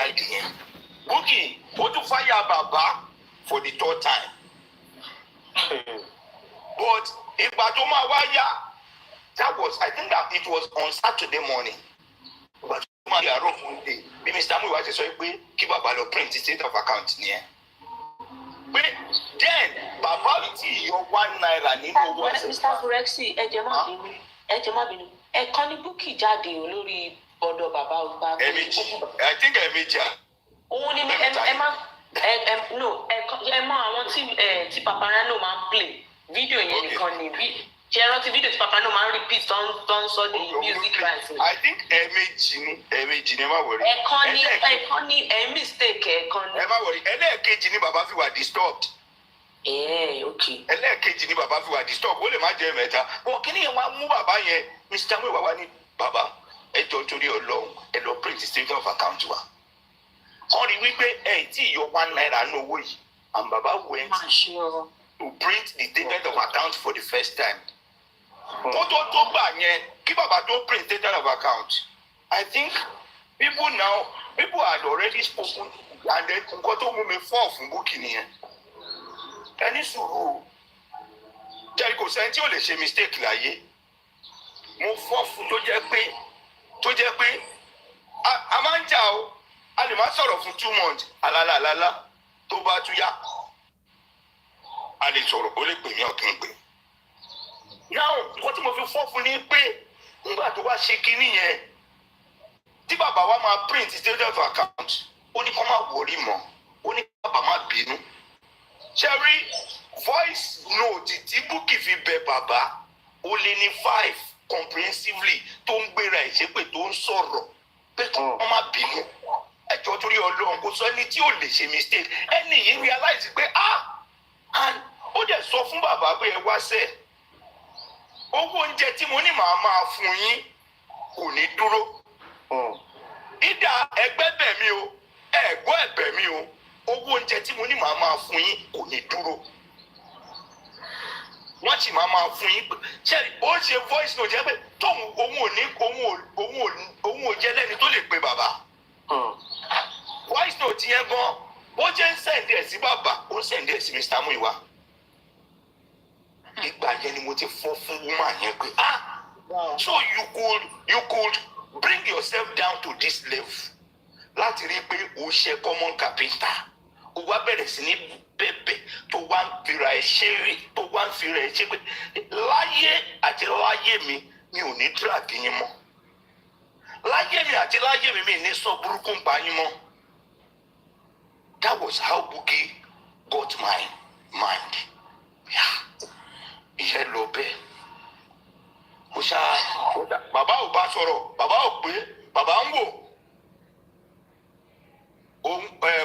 side yẹn Bukky ó tún fire bàbá for the third time but ìgbà tó máa wá yá that was I think that it was on Saturday morning ìgbà tó máa yà rò fún day bí Mr. Muiwa ṣe sọ pé kí bàbá lọ print state of account nìyẹn pé then bàbá tí yọ £1 nínú owó ẹsẹ̀. Mr. Furexi ẹ jẹ́ má bínú ẹ̀kan ní Bukky jáde lórí ọ̀dọ̀ bàbá ọba. ẹ̀ẹ̀mejì I think ẹ̀ẹ̀mejì. òun ni ẹ má ẹ mọ àwọn tí Paparano máa ń play fídíò yẹn nìkan ni bí ṣe rántí fídíò tí Paparano máa ń repeat tó ń sọ di music rights. I think ẹ̀ẹ̀mejì ni ẹ má wọrí. ẹ̀kan ní ẹ̀ mistake ẹ̀kan ní. ẹ má wọrí ẹlẹ́ẹ̀kejì ni bàbá fi wà disturbed. Okay. ẹlẹ́ẹ̀kejì ni bàbá fi wà disturbed ó lè má jẹ́ mẹ́ta bọ́ kíní yẹn wá mú bàbá yẹn Mr. Muiwa wá ní bàbá ẹ jọ torí Ọlọ́run ẹ lọ print state of account wa wọ́n rí wípé ẹ tí yọ £1 ní owó yìí and bàbá went to print the statement of account for the first time. kó tó gbà yẹn kí bàbá tó print statement of account I think people had already spoken and then nǹkan tó mú mi fọ́ fún Bukky nìyẹn ẹni sùúrù jẹ́ kò sẹ́ni tí ò lè ṣe mistake láyé mo fọ́ fún tó jẹ́ pé a máa ń jà o a lè máa sọ̀rọ̀ fún 2 months alálàlálá tó bá tún yá a lè sọ̀rọ̀ ó lè pè mí ọ̀kìn pé náà nǹkan tí mo fi fọ́ fún ni pé nígbà tó wá ṣe kinní yẹn tí bàbá wa máa print statement of account ó ní kó má wọrí mọ́ ó ní bàbá má bínú ṣe rí voice note tí Bukky fi bẹ bàbá ó lé ní 5 comprehensively tó ń gbéra ìṣépè tó ń sọ̀rọ̀ pé kí wọ́n má bínú ẹjọ́ torí Ọlọ́run kò sọ ẹni tí ò lè ṣe mistake ẹni yìí realize pé and ó dẹ̀ sọ fún bàbá pé ẹ wá sẹ́ owó oúnjẹ tí mo ní màá máa fún yín kò ní dúró ìdá ẹgbẹ́ bẹ̀ mí o ẹ̀gbọ́ ẹ̀bẹ̀ mi o owó oúnjẹ tí mo ní màá máa fún yín kò ní dúró wọ́n sì máa fún yín ṣẹ́ni ó ṣe voice note jẹ́ pé tóun òun ò jẹ́ lẹ́ni tó lè pe bàbá voice note yẹn gan ó jẹ́ ń sẹ̀ǹdì ẹ̀ sí bàbá ó ń sẹ̀ǹdì ẹ̀ sí Mr. Muiwa ìgbà yẹn ni mo ti fọ́ fún woman yẹn pé so you could bring yourself down to this level láti rí i pé o ṣe common carpenter o wá bẹ̀rẹ̀ sí ní bẹ̀bẹ̀ tó wá ń fira ẹ̀ ṣeré tó wá ń fira ẹ̀ ṣe pé láyé àti láyé mi ò ní drag yín mọ́ láyé mi àti láyé mi ní sọ burúkú ń pa yín mọ́. That was how Bukky got my mind. Ìyẹn lọ bẹ́ẹ̀ mo ṣá bàbá ò bá sọ̀rọ̀ bàbá ò pé bàbá ń wò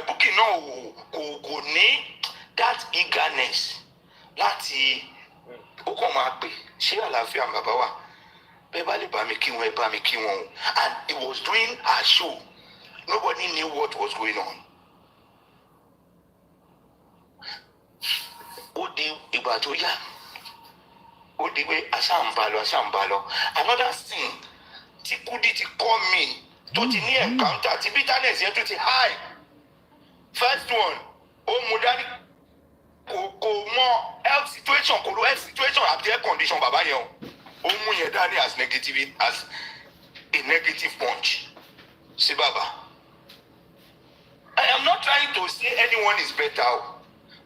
Bukky náà kò ní that eagerness láti ó kàn máa pè ṣé àlàáfíà bàbá wa bẹ́ẹ̀ bá lè bá mi kí wọn ẹ bá mi kí wọn o and he was doing her show nobody knew what was going on. ó di ìgbà tó yá ó di pé àṣàǹbalọ another thing tí Kudi ti kọ́ mi tó ti ní encounter tí bitterness yẹn tó ti high first one ó mú dání kò mọ health situation kò lo health situation àti health condition bàbá yẹn ó mú yẹn dání as a negative punch sí bàbá. I am not trying to say anyone is better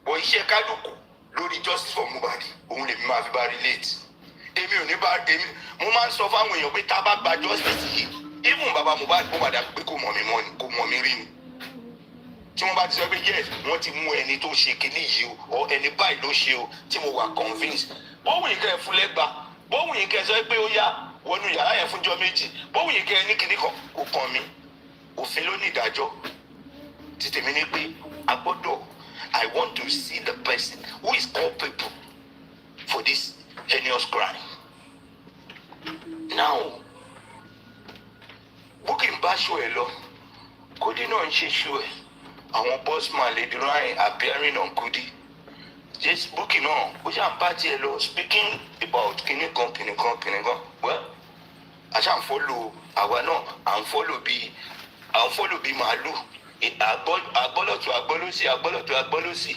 but iṣẹ́ kálukú lórí justice for Mohbad òun lèmi máa fi bá relate èmi ò ní bá èmi mo máa ń sọ fáwọn èèyàn pé tá a bá gba justice yìí even bàbá Mohbad kó padà pé kò mọ̀ mí mọ́ ni kò mọ̀ mí rí ni tí wọ́n bá ti sọ pé yes wọ́n ti mú ẹni tó ṣe kinní yìí o ọ ẹni báyìí ló ṣe o tí mo wà convinced bóun yìí kẹ́ ẹ fún lẹ́gba bóun yìí kẹ́ ẹ sọ pé ó yá wọnú yàrá yẹn fúnjọ́ méjì bóun yìí kẹ́ ẹ ní kinní kan kò kàn mí òfin ló ní ìdájọ́ ti tèmi ní pé a gbọ́dọ̀ I want to see the person who is culpable for this heinous crime. Now, Bukky ń bá ṣó ẹ lọ, Kudi náà ń ṣe ṣó ẹ. Àwọn bossman Lady Ryan appearing on Kudi. Yes, Bukky náà, ó ṣáà ń bá tiẹ̀ lọ speaking about kìnìkan. Well, a ṣáà ń follow àwa náà, à ń follow bí màálù agbọ́lọ̀tún agbọ́lọ́sì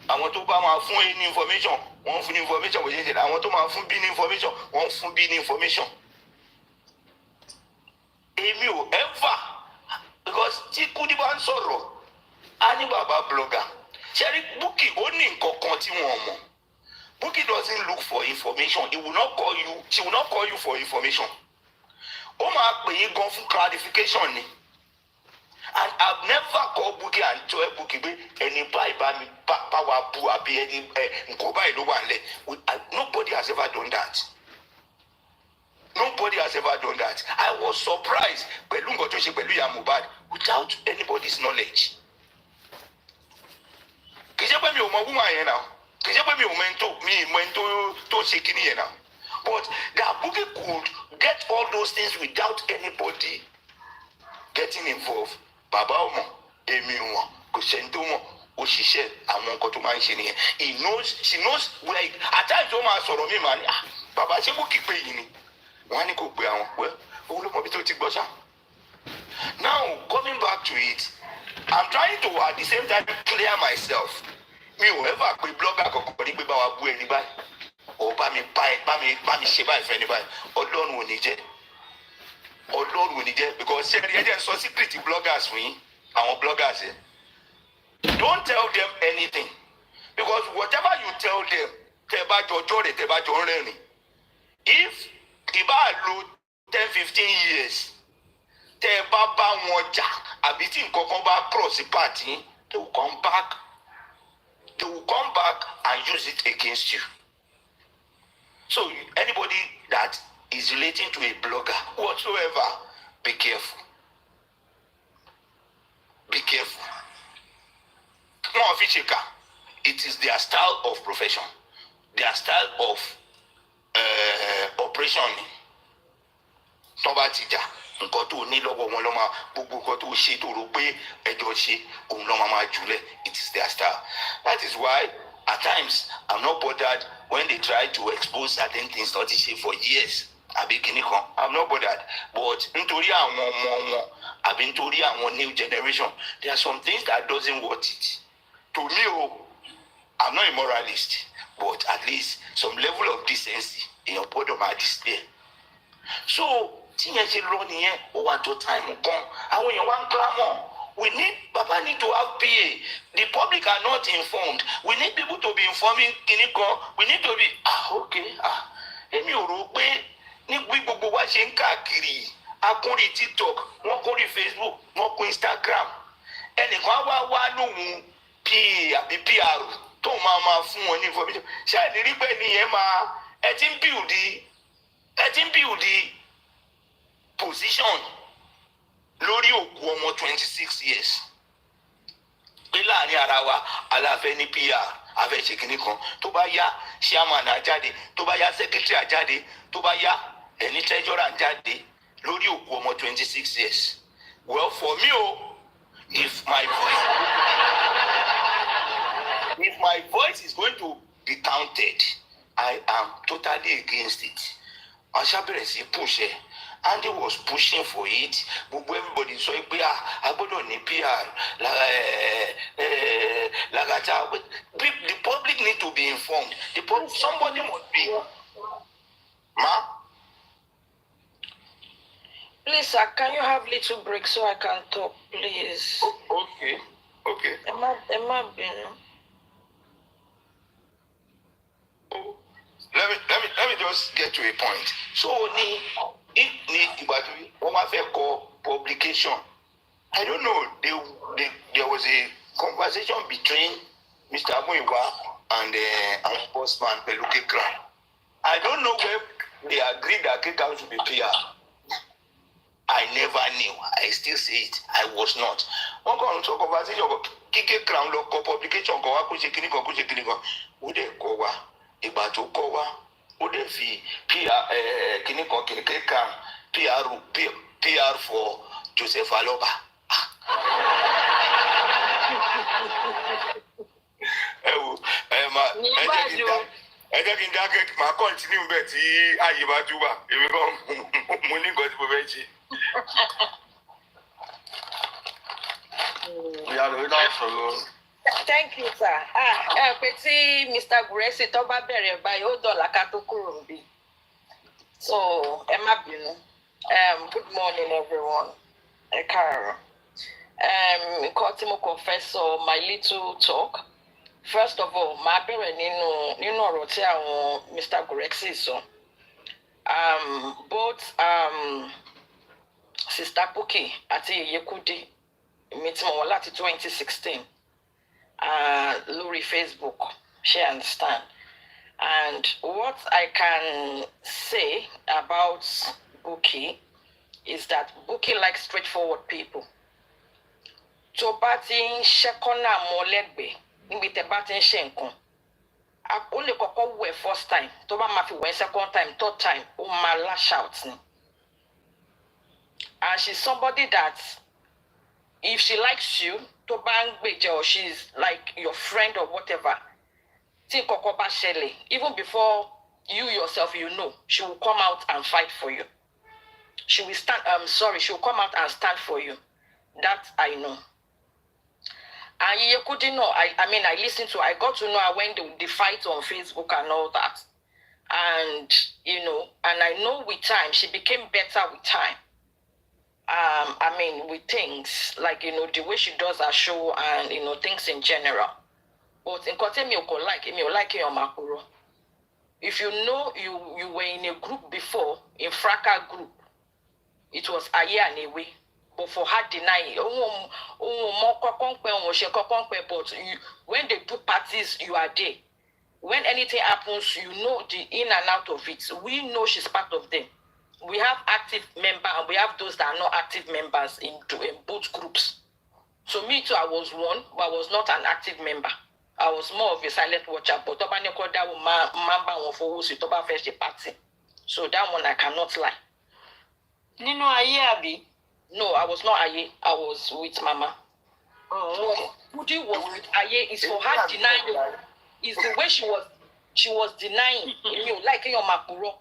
àwọn tó bá máa fún A ní information wọ́n fún ní information bó ṣe ń ṣe àwọn tó máa fún B ní information wọ́n fún B ní information. èmi ò ever because tí Kudi bá ń sọ̀rọ̀ á ní bàbá blogger ṣẹ́rí Bukky ó ní nǹkan kan tí wọ́n mọ̀. Bukky doesn't look for information. He will not call you. She will not call you for information. Ó máa pè yín gan fún clarification ni. And I've never called Bukky and told Bukky pé ẹni báyìí bá wa bu àbí ẹni nǹkan báyìí ló wà nílẹ̀. Nobody has ever done that. Nobody has ever done that. I was surprised pẹ̀lú nǹkan tó ṣe pẹ̀lú ìyá Mohbad without anybody's knowledge. Kì í ṣe pé mi ò mọ woman yẹn náà. Kì í ṣe pé mi ò mẹ́ntó tó ṣe kíní yẹn náà. But that Bukky could get all those things without anybody getting involved. Bàbá ọmọ, èmi wọn, kò sẹ́ni tó mọ̀, òṣìṣẹ́ àwọn nǹkan tó máa ń ṣe nìyẹn. She knows where at times ó máa sọ̀rọ̀ mi màá ní bàbá ṣé Bukky pé yìí ni. Wọ́n á ní kò pé àwọn pẹ́ òun ló mọ̀ bí tó ti gbọ́ ṣá. Now coming back to it, I'm trying to at the same time clear myself. Mi ò ever pe blogger kankan ní pé bá wa bú ẹni báyìí ọ̀ bá mi ṣe báyìí fẹ́ ní báyìí Ọlọ́run ò ní jẹ́ because ṣé ẹni ẹjẹ sọ secret bloggers fún yín àwọn bloggers yẹn don't tell them anything because whatever you tell them tẹ́ bá jọ ọjọ́ rẹ̀ tẹ́ bá jọ rẹ́rìn if ìbá lo 10-15 years tẹ́ bá wọn jà àbí tí nǹkan kan bá cross party they will come back and use it against you. So anybody that is relating to a blogger whatsoever, be careful. Be careful. Wọ́n fi ṣe kà. It is their style of profession, their style of operation. Tó bá ti jà nǹkan tó ní lọ́wọ́ wọn ló máa gbogbo nǹkan tó ṣe tó rò pé ẹjọ́ ṣe òun ló máa jùlẹ̀. It is their style. That is why at times I'm not bothered when they try to expose certain things not to say for years. Àbí kíní kan I'm not bothered but nítorí àwọn ọmọ wọn àbí nítorí àwọn new generation there are some things that doesn't worth it. To me I'm not a moralist but at least some level of decency èèyàn gbọ́dọ̀ máa display. So tíyẹn ṣe lọ nìyẹn ó wà tó time kan àwọn èèyàn wá ń clamor. Baba need to have PA. The public are not informed. We need people to be informing Kiniko. We need to be okay. Èmi ò rò pé ní gbogbo wa ṣe ń káàkiri akúnrí TikTok, wọ́n kúnrí Facebook, wọ́n kún Instagram. Ẹnìkan wá lóhun PA àbí PR tó máa fún wọn ní information. Ṣé ẹni rí pé nìyẹn máa ẹ ti ń build position lórí òkú ọmọ 26 years pé láàrin ara wa aláfẹ́ ní PR afẹ́ ṣe kìíní kan tó bá yá chairman àjáde tó bá yá secretary àjáde tó bá yá ẹni treasurer àjáde lórí òkú ọmọ 26 years. Well for me if my voice is going to be counted I am totally against it. Aṣábẹ̀rẹ̀ sí push ẹ̀. Andy was pushing for it. Everybody saw it. I gbọ́dọ̀ ní PR. The public need to be informed. Somebody must be. Ma? Please, sir, can you have little break so I can talk, please? Okay. Emma, Let me just get to a point. So if ìgbàdí wọ́n máa fẹ́ kọ publication, I don't know. There was a conversation between Mr. Amuyiwa and Postman Peluke Crown. I don't know where they agreed that K-Crown should be PR. I never knew. I still say it. I was not. One conversation about K-Crown lọ kọ publication kan wá kó ṣe kíní kan. Ó dẹ̀ kọ wá. Ìgbà tó kọ wá. Ó dẹ̀ fi kíní kan PR for Joseph Aloba. Ẹ jẹ́ kí n dákẹ́ máa continue bẹ́ẹ̀ tí ààyè bá tún wà èmi kan mo ní nǹkan tí mo fẹ́ ṣe. Thank you, sir. Pé Mr. Guresi tó bá bẹ̀rẹ̀ báyìí ó dọ̀là ká tó kúrò níbí. So, ẹ má bínú. Good morning, everyone. Ẹ káàárọ̀. Nǹkan tí mo confess or my little talk. First of all, màá bẹ̀rẹ̀ nínú ọ̀rọ̀ tí àwọn Mr. Guresi sọ. Both Sister Puki àti Yekudi mi tí mo wọ̀ láti 2016 lórí Facebook, she understand. And what I can say about Buki is that Buki likes straightforward people. Tó bá ti ń ṣẹ́kọ́nà mọ́ lẹ́gbẹ̀ẹ́ níbi tẹ́ bá ti ń ṣe nǹkan. Ó lè kọ́kọ́ wẹ̀ first time, tó bá máa fi wẹ̀ second time, third time, ó máa lash out ni. And she's somebody that if she likes you, tó bá ń gbèjà or she's like your friend or whatever, tí kọ́kọ́ bá ṣẹlẹ̀, even before you yourself you know, she will come out and fight for you. She will she will come out and stand for you. That I know. And Yekudi know, I listened to, I got to know her when the fight on Facebook and all that. And, and I know with time, she became better with time. With things, like, the way she does her show and, things in general. But in Kote like your Makuro. If you know you were in a group before, in Fraka group, it was a year and a way. But for her denying, but when they do parties, you are there. When anything happens, you know the in and out of it. We know she's part of them. We have active members and we have those that are not active members in both groups. So me too, I was one, but I was not an active member. I was more of a silent watcher. But so that one I cannot lie. Nínú ayé àbí? No, I was not Aye. I was with Mama. Oh. Budi was with Aye. It's for her denying. It's the way she was denying. You like your Makuro.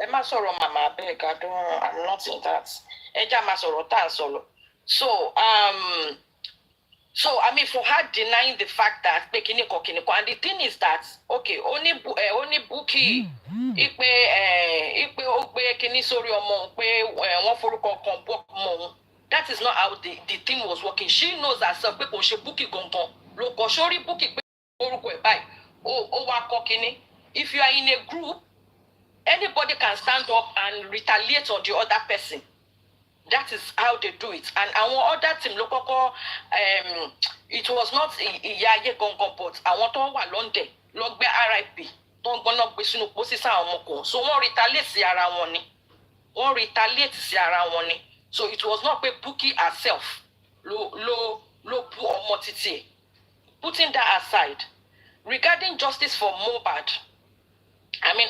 Emma sorrow Mama beg. I'm not in that. Eja masoro ta solo. So, for her denying the fact that and the thing is that okay, only Buki that is not how the thing was working. She knows herself people she Buki gongon. Loko shori Buki if you are in a group, anybody can stand up and retaliate on the other person. That is how they do it. And our other team, it was not Iyaye Gongon, but I want to one London, Logbe RIP. Don't go knock with Sunu Posisa Omoko. So one retaliates Yarawani. One retaliates Yarawani. So it was not Buki herself. Lo pu omotiti. Putting that aside, regarding justice for Mohbad,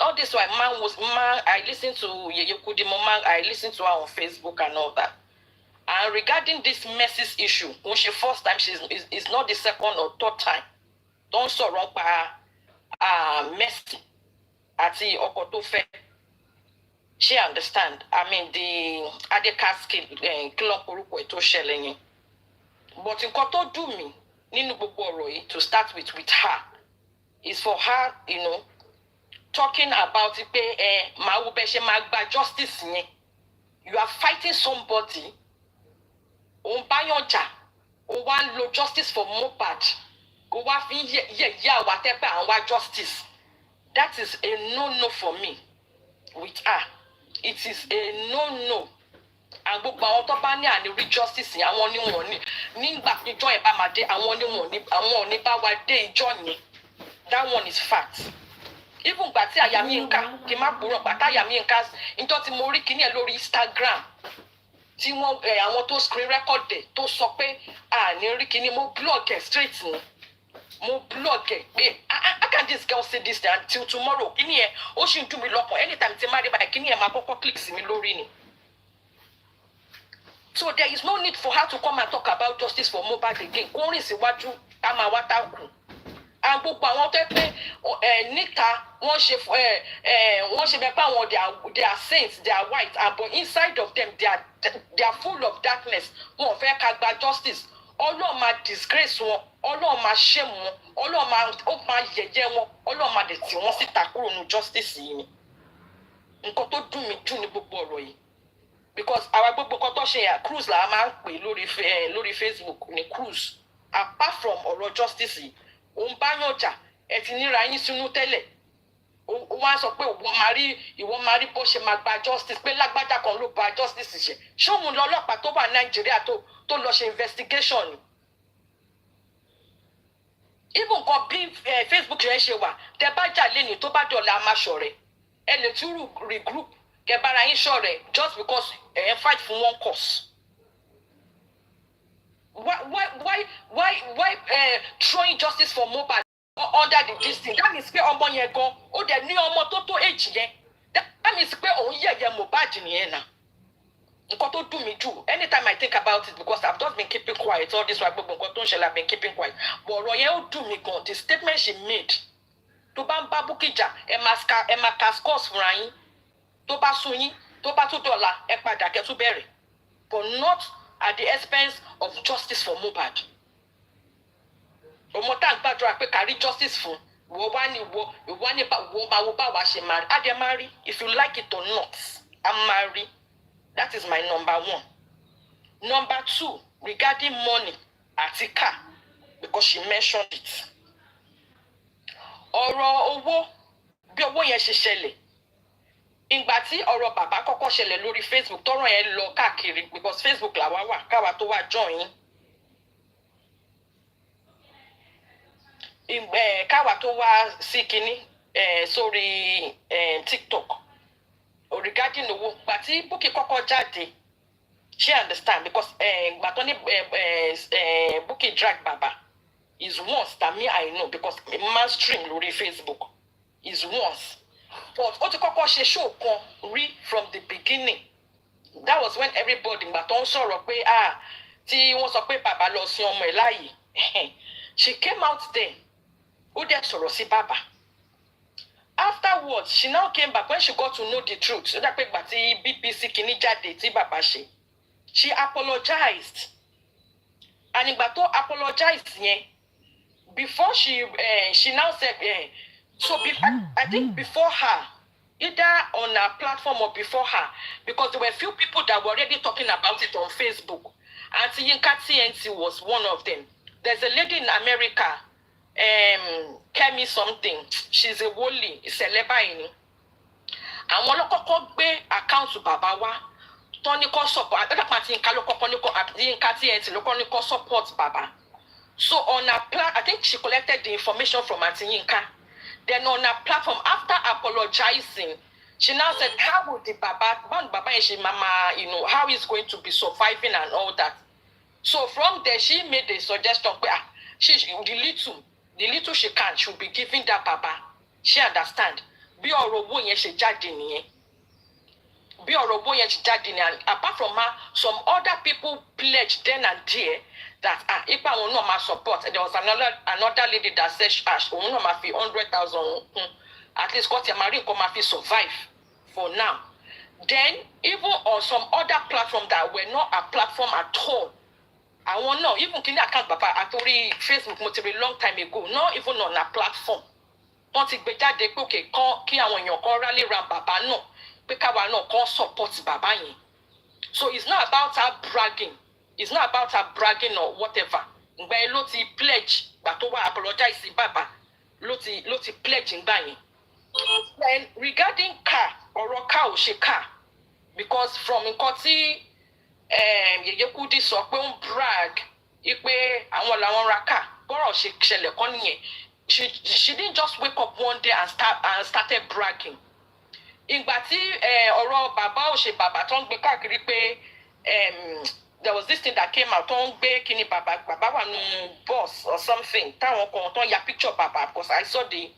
all this why I listened to Yeyekudi Mama, I listened to her on Facebook and all that. And regarding this Mercy's issue, when she first time, it's not the second or third time. Don't so wrong by Mercy Ati Okotofe. She understand. The Adekaski Kiloporuko to shelling. But in Koto do me, Ninu Boboroi, to start with her, is for her, talking about it, justice. You are fighting somebody. One low justice for Mohbad. Justice. That is a no for me. With her, it is a no. And the real justice. I want you money. That one is fact. Even Bati Ayaminka, Kimapuro, Batayaminkas, into Timori Kini lórí Instagram. Tí wọ́n àwọn tó screen record dé tó sọ pé ní rí kíní mo blog straight ni. Mo blog how can this girl say this until tomorrow? Kíní ẹ ó ṣì ń dùn mí lọ́kàn. Anytime tí máa rí báyìí kíní ẹ máa kọ́kọ́ click sí mi lórí ni. So there is no need for her to come and talk about justice for Mohbad again. Kó rìn síwájú ká máa wá tákù. and gbogbo àwọn tó pé níta wọ́n ṣe bẹ́ẹ̀ pé àwọn they are saints, they are white, but inside of them they are full of darkness. Wọ́n fẹ́ ká gba justice. Ọlọ́run máa disgrace wọn, Ọlọ́run máa shame wọn, Ọlọ́run máa yẹ̀yẹ́ wọn, Ọlọ́run máa dẹ̀ tì wọ́n síta kúrò ní justice yìí ni. Nǹkan tó dùn mí jù ní gbogbo ọ̀rọ̀ yìí, because àwa gbogbo kan tó ṣe yà cruise là á máa ń pè lórí Facebook ní cruise. Apart from ọ̀rọ̀ justice yìí, òun bá yàn jà ẹ ti níra yín sínú tẹ́lẹ̀, ó wá sọ pé ìwọ máa rí bó ṣe máa gba justice, pé lágbájá kan ló ba justice ṣe. Ṣé òun lọ́lọ́pàá tó wà Nàìjíríà tó lọ ṣe investigation ni? Even kan bí Facebook yẹn ṣe wà, tẹ bá jà lẹ́ni tó bá dọ̀la a máa ṣọ̀rẹ́, ẹ lè tún regroup kẹ bára yín ṣọ̀rẹ́ just because ẹ fight for one cause. Why throwing justice for Mohbad under the distance? That means pé ọmọ yẹn gan ó dẹ̀ ní ọmọ tó age yẹn. That means pé òun yẹ̀yẹ́ Mohbad nìyẹn náà. Nǹkan tó dùn mí jù, anytime I think about it, because I've just been keeping quiet all this while, gbogbo nǹkan tó ń ṣẹlẹ̀ I've been keeping quiet. But ọ̀rọ̀ yẹn ó dùn mí gan, the statement she made. Tó bá ń bá Bukky jà, ẹ máa cast course fúnra yín. Tó bá sún yín, tó bá tún dọ̀la, ẹ padà kẹ́ tún bẹ̀rẹ̀. But not at the expense of justice for Mohbad. Ọmọ tá à ń gbàdúrà pé kárí justice fún, wo máa wo bá wa ṣe máa rí. Adé máa rí, if you like it or not, a máa rí. That is my number one. Number two, regarding money àti car, because she mentioned it. Ọ̀rọ̀ owó, bí owó yẹn ṣe ṣẹlẹ̀. Ìgbà tí ọ̀rọ̀ bàbá kọ́kọ́ ṣẹlẹ̀ lórí Facebook, tọ́rọ̀ yẹn lọ káàkiri, because Facebook làwa wà, káwa tó wà join. Káwa tó wá sí kinní sórí TikTok. Regarding owó, gbà tí Bukky kọ́kọ́ jáde, she understand, because gbà tó ní Bukky drag bàbá is once that me I know, because man stream lórí Facebook is once. But ó ti kọ́kọ́ ṣe show kan rí from the beginning. That was when everybody gbà tó ń sọ̀rọ̀ pé tí wọ́n sọ pé bàbá lọ sin ọmọ ẹ̀ láàyè. She came out there, ó dẹ̀ sọ̀rọ̀ sí bàbá. Afterwards, she now came back when she got to know the truth. So that pé gbà tí BBC kìíní jáde tí bàbá ṣe. She apologized. And ìgbà tó apologized yẹn, before she now said, I think before her, either on her platform or before her, because there were few people that were already talking about it on Facebook. Auntie Yinka TNT was one of them. There's a lady in America, Kemi something. She's a woli, celeba ini. Àwọn ló kọ́kọ́ gbé account bàbá wa. Tó ní kó support. That party Yinka ló kọ́kọ́ ní kó Yinka TNT ló kọ́kọ́ ní kó support bàbá. So on her I think she collected the information from Auntie Yinka. Then on her platform, after apologizing, she now said, how would the Baba and she mama, how is going to be surviving and all that. So from there, she made a suggestion, the little she can, she'll be giving that Baba. She understand. Bí ọ̀rọ̀ owó yẹn ṣe jáde nìyẹn. Bí ọ̀rọ̀ owó yẹn ṣe jáde nìyẹn. Apart from her, some other people pledged then and there that ipa òun náà máa support. There was another lady that said òun náà máa fi 100,000 at least kọ́ tí a máa rí nǹkan máa fi survive for now. Then even on some other platform that were not a platform at all, àwọn náà even kí ní account bàbá àtòrí Facebook mo ti rí long time ago, not even on a platform. Wọ́n ti gbé jáde pé òkè kí àwọn èèyàn kan rally round bàbá náà pé káwa náà kan support bàbá yẹn. So it's not about her bragging. It's not about her bragging or whatever. Ngbà yẹn ló ti pledge, gbà tó wá apologize sí bàbá, ló ti pledge ngbà yẹn. Then regarding car, ọ̀rọ̀ car ò ṣe car, because from nǹkan tí Yèyé Kudi sọ pé ń brag pé àwọn làwọn ra car, bọ́rọ̀ ṣe ṣẹlẹ̀ kọ́ nìyẹn. She didn't just wake up one day and started bragging. Ìgbà tí ọ̀rọ̀ bàbá ò ṣe bàbá tó ń gbé káàkiri pé there was this thing that came out, tó ń gbé kíni bàbá wà nù bus or something, táwọn kan tó ń ya picture bàbá, because I saw the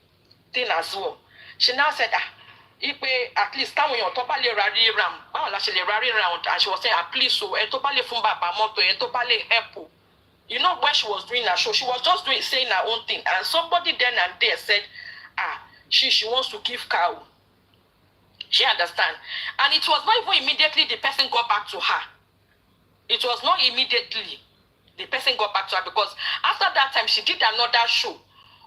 thing as well. She now said ipe at least táwọn èèyàn tó bá lè ra ríram, báwo la ṣe lè ra ríram, and she was saying at least so ẹ tó bá lè fún bàbá mọ́tò, ẹ tó bá lè help You know, when she was doing her show, she was just saying her own thing. And somebody then and there said, she wants to give cow. She understand. And it was not even immediately the person got back to her. It was not immediately the person got back to her, because after that time, she did another show.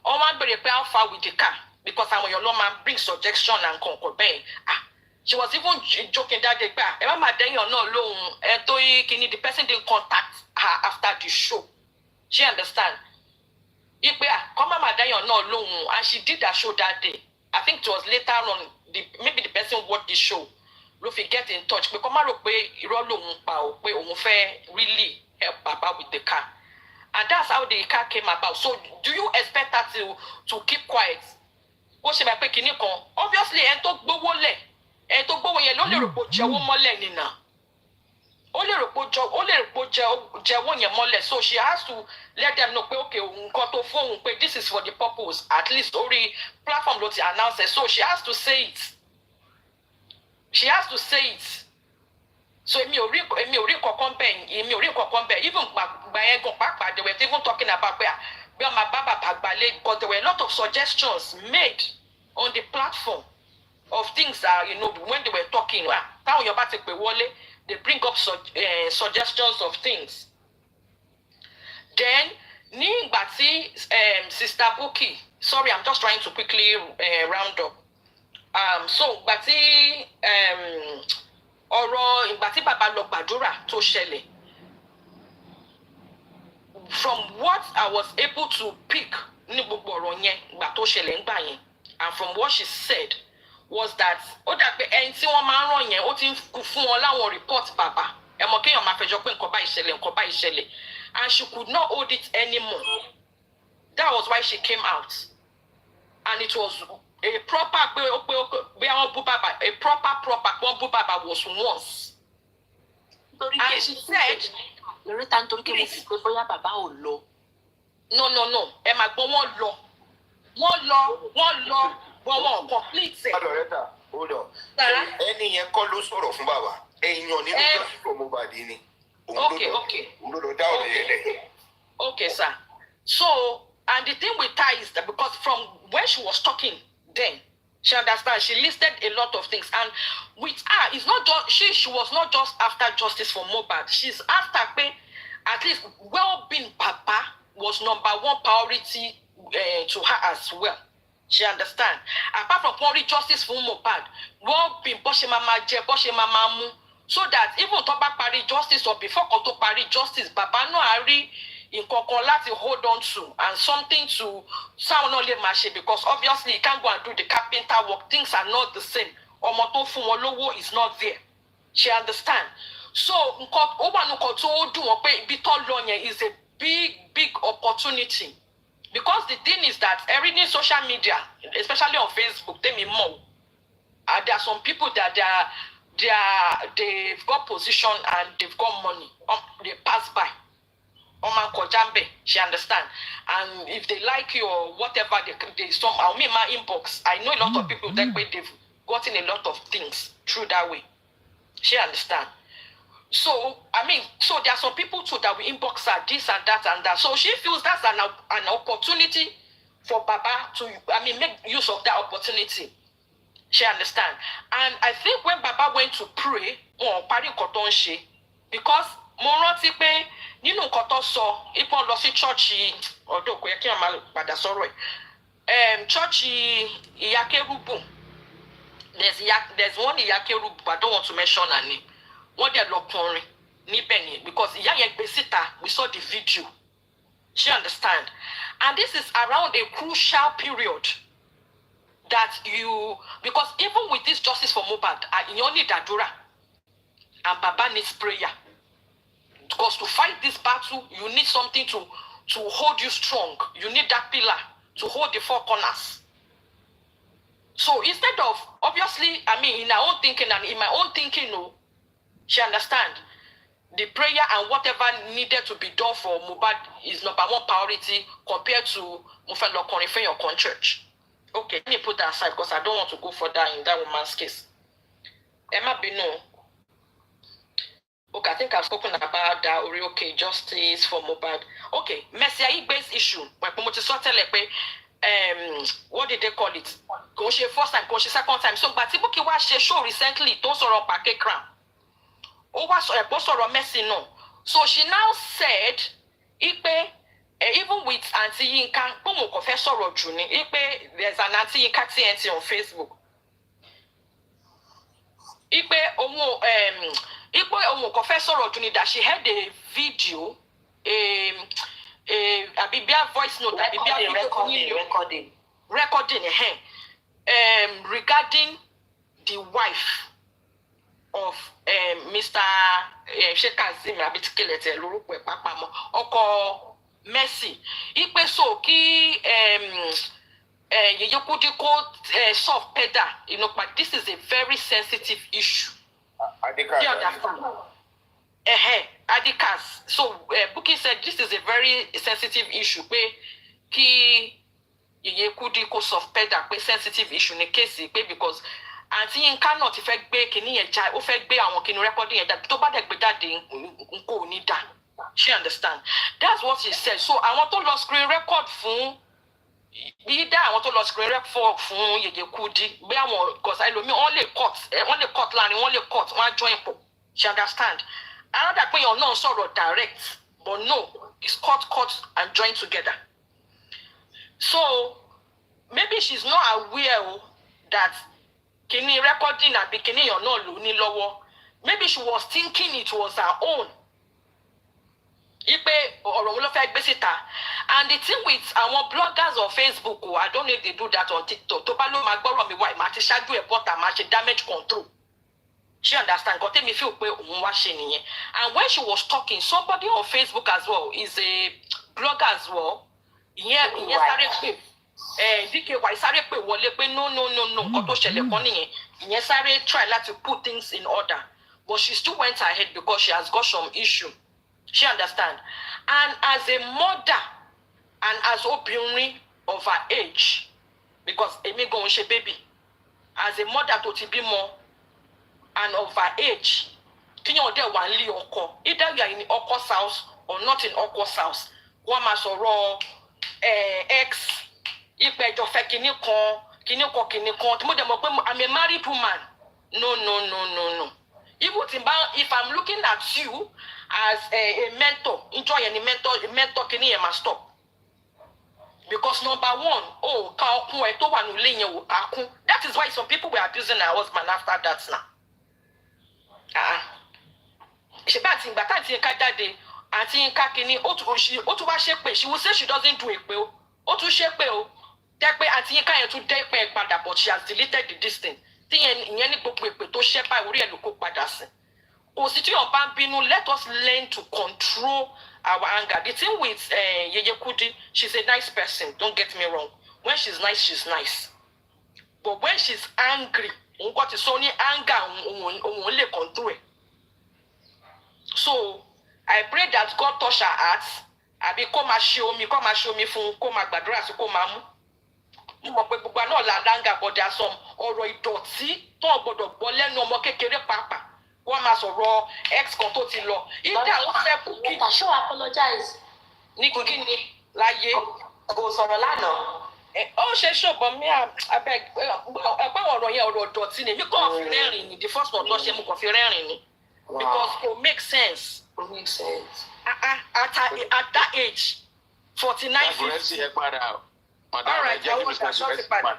Oman be how far with the car, because I'm your man bring suggestion and concubine. She was even joking that day. The person didn't contact her after the show. She understand. And she did that show that day. I think it was later on. Maybe the person watched the show. Luffy get in touch. Because really help Baba with the car. And that's how the car came about. So do you expect her to keep quiet? Obviously, so she has to let them know, okay, this is for the purpose. At least already platform announces. So she has to say it. She has to say it. So even they were even talking about because there were a lot of suggestions made on the platform of things that, when they were talking, they bring up suggestions of things. Then, Sister Buki, sorry, I'm just trying to quickly round up. So, Baba lọ gbàdúrà tó ṣẹlẹ̀. From what I was able to pick ní gbogbo ọ̀rọ̀ yẹn ìgbà tó ṣẹlẹ̀ ńgbà yẹn, and from what she said was that ó dà pé ẹni tí wọ́n máa ń ràn yẹn ó ti ń fún wọn láwọn report bàbá ẹ mọ̀ kéèyàn máa fẹjọ́ pé nǹkan báyìí ṣẹlẹ̀, and she could not hold it anymore. That was why she came out, and it was a proper was once. And she said, no. Emma, one law, complete it. Hold on. Any call those sort of Baba. Okay, sir. So, and the thing with her is that because from when she was talking then, she understands, she listed a lot of things. And with her, it's not just she was not just after justice for Mohbad. She's after at least well-being Papa was number one priority to her as well. She understand. Apart from only justice for Mohbad, well-being Boshe Mama Je, Boshe Mama Mu, so that even Toba Pari justice or before Koto Pari justice, Baba no Ari in Kokola to hold on to and something to sound only mache, because obviously you can't go and do the carpenter work. Things are not the same. Omoto Fumolowo is not there. She understand. So is a big opportunity. Because the thing is that everything social media, especially on Facebook, there are some people that they've got position and they've got money. They pass by. She understand. And if they like you or whatever, they some I'll make my inbox. I know a lot of people that way they've gotten a lot of things through that way. She understand. So so there are some people too that we inbox her this and that and that. So she feels that's an opportunity for Baba to make use of that opportunity. She understand. And I think when Baba went to pray, because mo rántí pé nínú nǹkan tó sọ ipò lọ sí chọ́ọ̀chì ọ̀dọ̀ kò yẹ kí wọ́n máa padà sọ̀rọ̀ ẹ̀ chọ́ọ̀chì Ìyá Kérúbù, there's one Ìyá Kérúbù, I don't want to mention her name. Wọ́n dẹ̀ lọ kọrin níbẹ̀ yẹn because ìyá yẹn gbé síta, we saw the video. She understand. And this is around a crucial period that because even with this justice for Mohbad, you need àdúrà and Baba needs prayer. Because to fight this battle, you need something to hold you strong. You need that pillar to hold the four corners. So instead of, obviously, in her own thinking and in my own thinking, she understand the prayer and whatever needed to be done for Mohbad is number one priority compared to Mufelo Konifeyo Church. Okay, let me put that aside because I don't want to go further in that woman's case. Emma Bino. Okay, I think I've spoken about that. Okay, justice for Mohbad. Okay, Mercy Aigbe's issue. What did they call it? Kò ṣe first time, kò ṣe second time. So, but Bukky wá ṣe show recently tó sọ̀rọ̀ Pake Crown. Ó wá sọ̀rọ̀ Mercy náà. So she now said, ipe even with Auntie Yinka, pomo kò fẹ́ sọ̀rọ̀ jù ni. Ipe there's an Auntie Yinka TNT on Facebook. Ipe omo kò fẹ́ sọ̀rọ̀ jù ni that she had a video, a bibia voice note, a bibia recording regarding the wife of Mr. Shekazim Abitikilete Lorukwe Papamo Oko Mercy. Ipe so ki Yeyokudi soft pedal, you know, but this is a very sensitive issue. Do you understand? Adikas. So Bukky said this is a very sensitive issue. Ki Yeyokudi soft pedal, sensitive issue in case because Auntie Yinka not effect gbé kíní yẹn já ó fẹ́ gbé àwọn kíní recording yẹn tó bá dẹ̀ gbé jáde nko ní dá. She understand. That's what she said. So I want to lọ screen record fún either I want to lọ screen record fún Yeyekudi bí àwọn because ẹlòmíì wọ́n lè cut láàrin wọ́n lè cut wọ́n á join pọ̀. She understand. Another pé yàn náà sọ̀rọ̀ direct but no it's cut and join together. So maybe she's not aware that kini recording and bikini or no luni lowo. Maybe she was thinking it was her own. Ipe ọ̀rọ̀ lo fẹ́ gbé síta. And the thing with our bloggers on Facebook, I don't know if they do that on TikTok. To bá ló máa gbọ́rọ̀ mi wá, ma ti ṣáájú ẹ̀ bọ́ta, ma ṣe damage control. She understand. Got me feel pé òun wá ṣe nìyẹn. And when she was talking, somebody on Facebook as well is a blogger as well. Ìyẹn sáré pé DKY sáré pé wọlé pé no nǹkan tó ṣẹlẹ̀ kan nìyẹn. Ìyẹn sáré try to put things in order. But she still went ahead because she has got some issue. She understand. And as a mother and as obìnrin of her age, because èmi gan ṣe baby, as a mother tó ti bímọ and of her age, kíyàn dẹ̀ wà nílé ọkọ, either you are in ọkọ's house or not in ọkọ's house, wọ́n máa sọ̀rọ̀ ex ìpẹ̀jọ́ fẹ́ kinní kan tí mo dẹ̀ mọ̀ pé I'm a married woman. No. Even if I'm looking at you as a mentor, enjoy any mentor kinní yẹn must stop. Because number one, that is why some people were abusing her husband after that now. She will say she doesn't do it. But she has deleted the distance. Let us learn to control our anger. The thing with Yeyekudi, she's a nice person, don't get me wrong. When she's nice. But when she's angry, got is only anger only control. So I pray that God touch her heart. I be come and show me from come gbàdúrà sí come amu. Mo pe gbogbo na la anger but there are some ọ̀rọ̀ ìdọ̀tí tó gbọ́dọ̀ gbọ́ lẹ́nu ọmọ kékeré pàápàá. Wọ́n máa sọ̀rọ̀ ex kan tó ti lọ. Ìdá àwọn fẹ́ Bukky. I show apologize. Ní kíni láyé. Kò sọ̀rọ̀ lánàá. Ó ṣe ṣùgbọ́n mi abeg ẹ̀pẹ́ ọ̀rọ̀ yẹn ọ̀rọ̀ ìdọ̀tí ni. Mi kàn fi rẹ́rìn ni. The first one tó ṣe mo kàn fi rẹ́rìn ni. Because it makes sense. It makes sense. At that age, 49, 50. All right, I want to short it back. But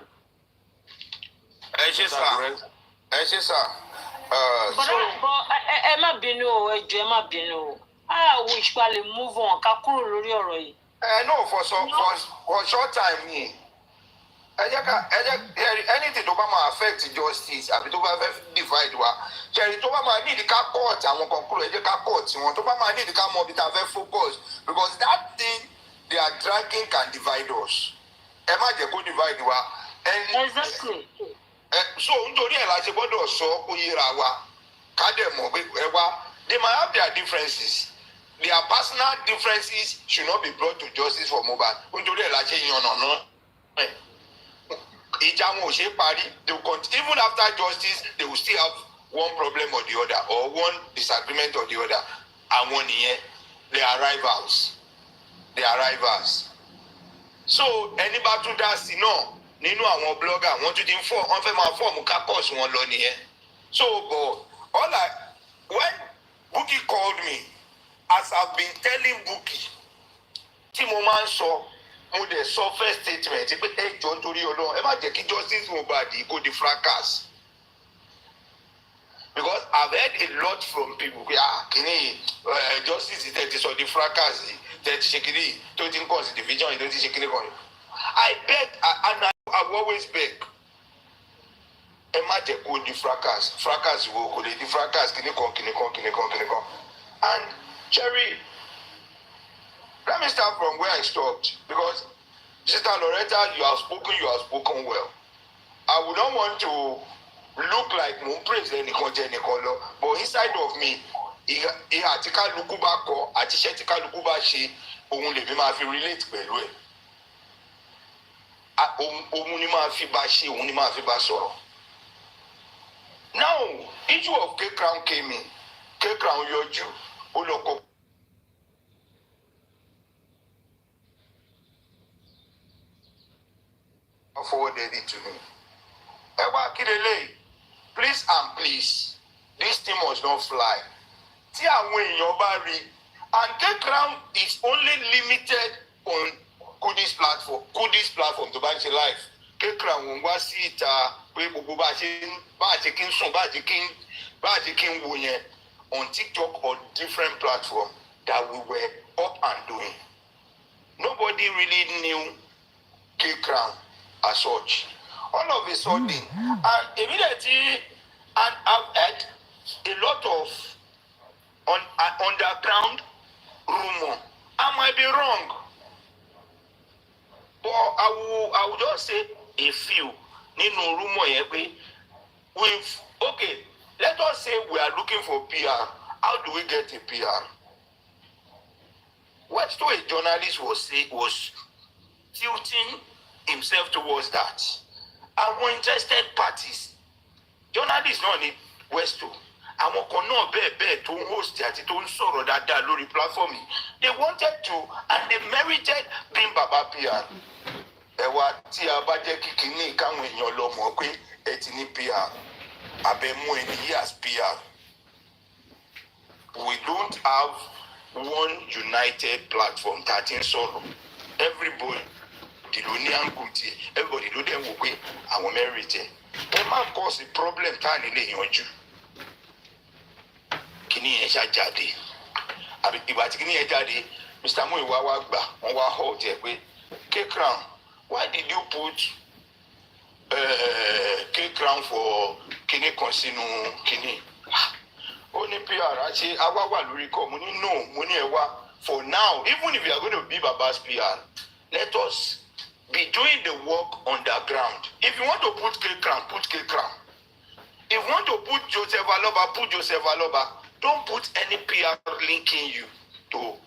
ẹ má bínú o, ẹ jọ̀ọ́ ẹ má bínú o. I wish we could move on. Ká kúrò lórí ọ̀rọ̀ yìí. No, for short time ni. Anything tó bá máa affect justice àbí tó bá fẹ́ divide wa. Ṣẹ̀rí tó bá máa need ká court àwọn conclude ẹ jẹ́ ká court wọn. Tó bá máa need ká mọ bí ta fẹ́ focus because that thing they are dragging can divide us. Ẹ má jẹ́ kó divide wa. Exactly. So nítorí ẹ̀ la ṣe gbọ́dọ̀ sọ kó yẹra wa. Ká dẹ̀ mọ̀ pé ẹ wá. They might have their differences. Their personal differences should not be brought to justice for Mohbad. Nítorí ẹ̀ la ṣe yànnàná. Ìjà wọn ò ṣe parí. They will continue even after justice. They will still have one problem or the other or one disagreement or the other. Àwọn nìyẹn, they are rivals. They are rivals. So ẹni bá tún dá sí náà nínú àwọn blogger wọ́n tún ti wọ́n fẹ́ máa fọ́ọ̀mù kápọ́ọ̀sì wọn lọ nìyẹn. So but when Bukky called me, as I've been telling Bukky, tí mo máa ń sọ mo dẹ̀ sọ first statement pé ẹ jọ̀ọ́ nítorí Ọlọ́run ẹ má jẹ́ kí justice Mohbad kó di fracas. Because I've heard a lot from people kini justice is tẹ́tí sọ di fracas tẹ́tí ṣe kiri tó ti ń cause division tó ti ṣe kiri kan. I beg and I will always beg. Ẹ má jẹ́ kó di fracas wo kò lè di fracas kini kan. And Cherry, let me start from where I stopped because Sister Loretta, you have spoken well. I would not want to look like mo praise ẹnìkan jẹ ẹnìkan lọ, but inside of me ìhà tí kálukú bá kọ àti iṣẹ́ tí kálukú bá ṣe òun lèmi máa fi relate pẹ̀lú ẹ̀. Òun ni máa fi bá ṣe, òun ni máa fi bá sọ̀rọ̀. Now, issue of K-Crown came in. K-Crown yọjú, ó lọ kọ. Forwarded it to me. Ẹ wá kí lélẹ́yìí. Please and please, this thing must not fly. Tí àwọn èèyàn bá rí, and K-Crown is only limited on Kudi's platform tó bá ń ṣe live. K-Crown wọ́n wá sí ìta pé gbogbo bá a ṣe kí ń sùn, bá a ṣe kí ń wò yẹn on TikTok or different platform that we were up and doing. Nobody really knew K-Crown as such. All of a sudden, and immediately, and I've heard a lot of underground rumor. I might be wrong, but I will just say a few. Nínú rumor yẹn pé let us say we are looking for PR. How do we get a PR? What a journalist was tilting himself towards that. Àwọn interested parties, journalists náà ní Westo, àwọn kan náà bẹ́ẹ̀ tó ń host àti tó ń sọ̀rọ̀ dáadáa lórí platform yìí, they wanted to and they merited being Baba PR. Ẹ̀wà tí a bá jẹ́ kíkiní káwọn èèyàn lọ mọ̀ pé ẹ ti ní PR, abẹ́mú ẹni yìí as PR. We don't have one united platform tá a ti ń sọ̀rọ̀. Everybody ló ní àǹkù tiẹ̀, everybody ló dẹ̀ wò pé àwọn mẹ́rin tẹ̀. Ẹ má cause problem tá à ní lè yanjú. Kíní yẹn ṣá jáde. Àbí ìgbà tí kíní yẹn jáde, Mr. Muyiwa wá gbà, wọ́n wá halt ẹ̀ pé K-Crown, why did you put K-Crown for kíní kan sínú kíní? Ó ní PR àti àwa wà lórí kọ́, mo ní no, mo ní ẹ wá. For now, even if you are going to be Baba's PR, let us be doing the work underground. If you want to put K-Crown, put K-Crown. If you want to put Joseph Aloba, put Joseph Aloba. Don't put any PR linking you to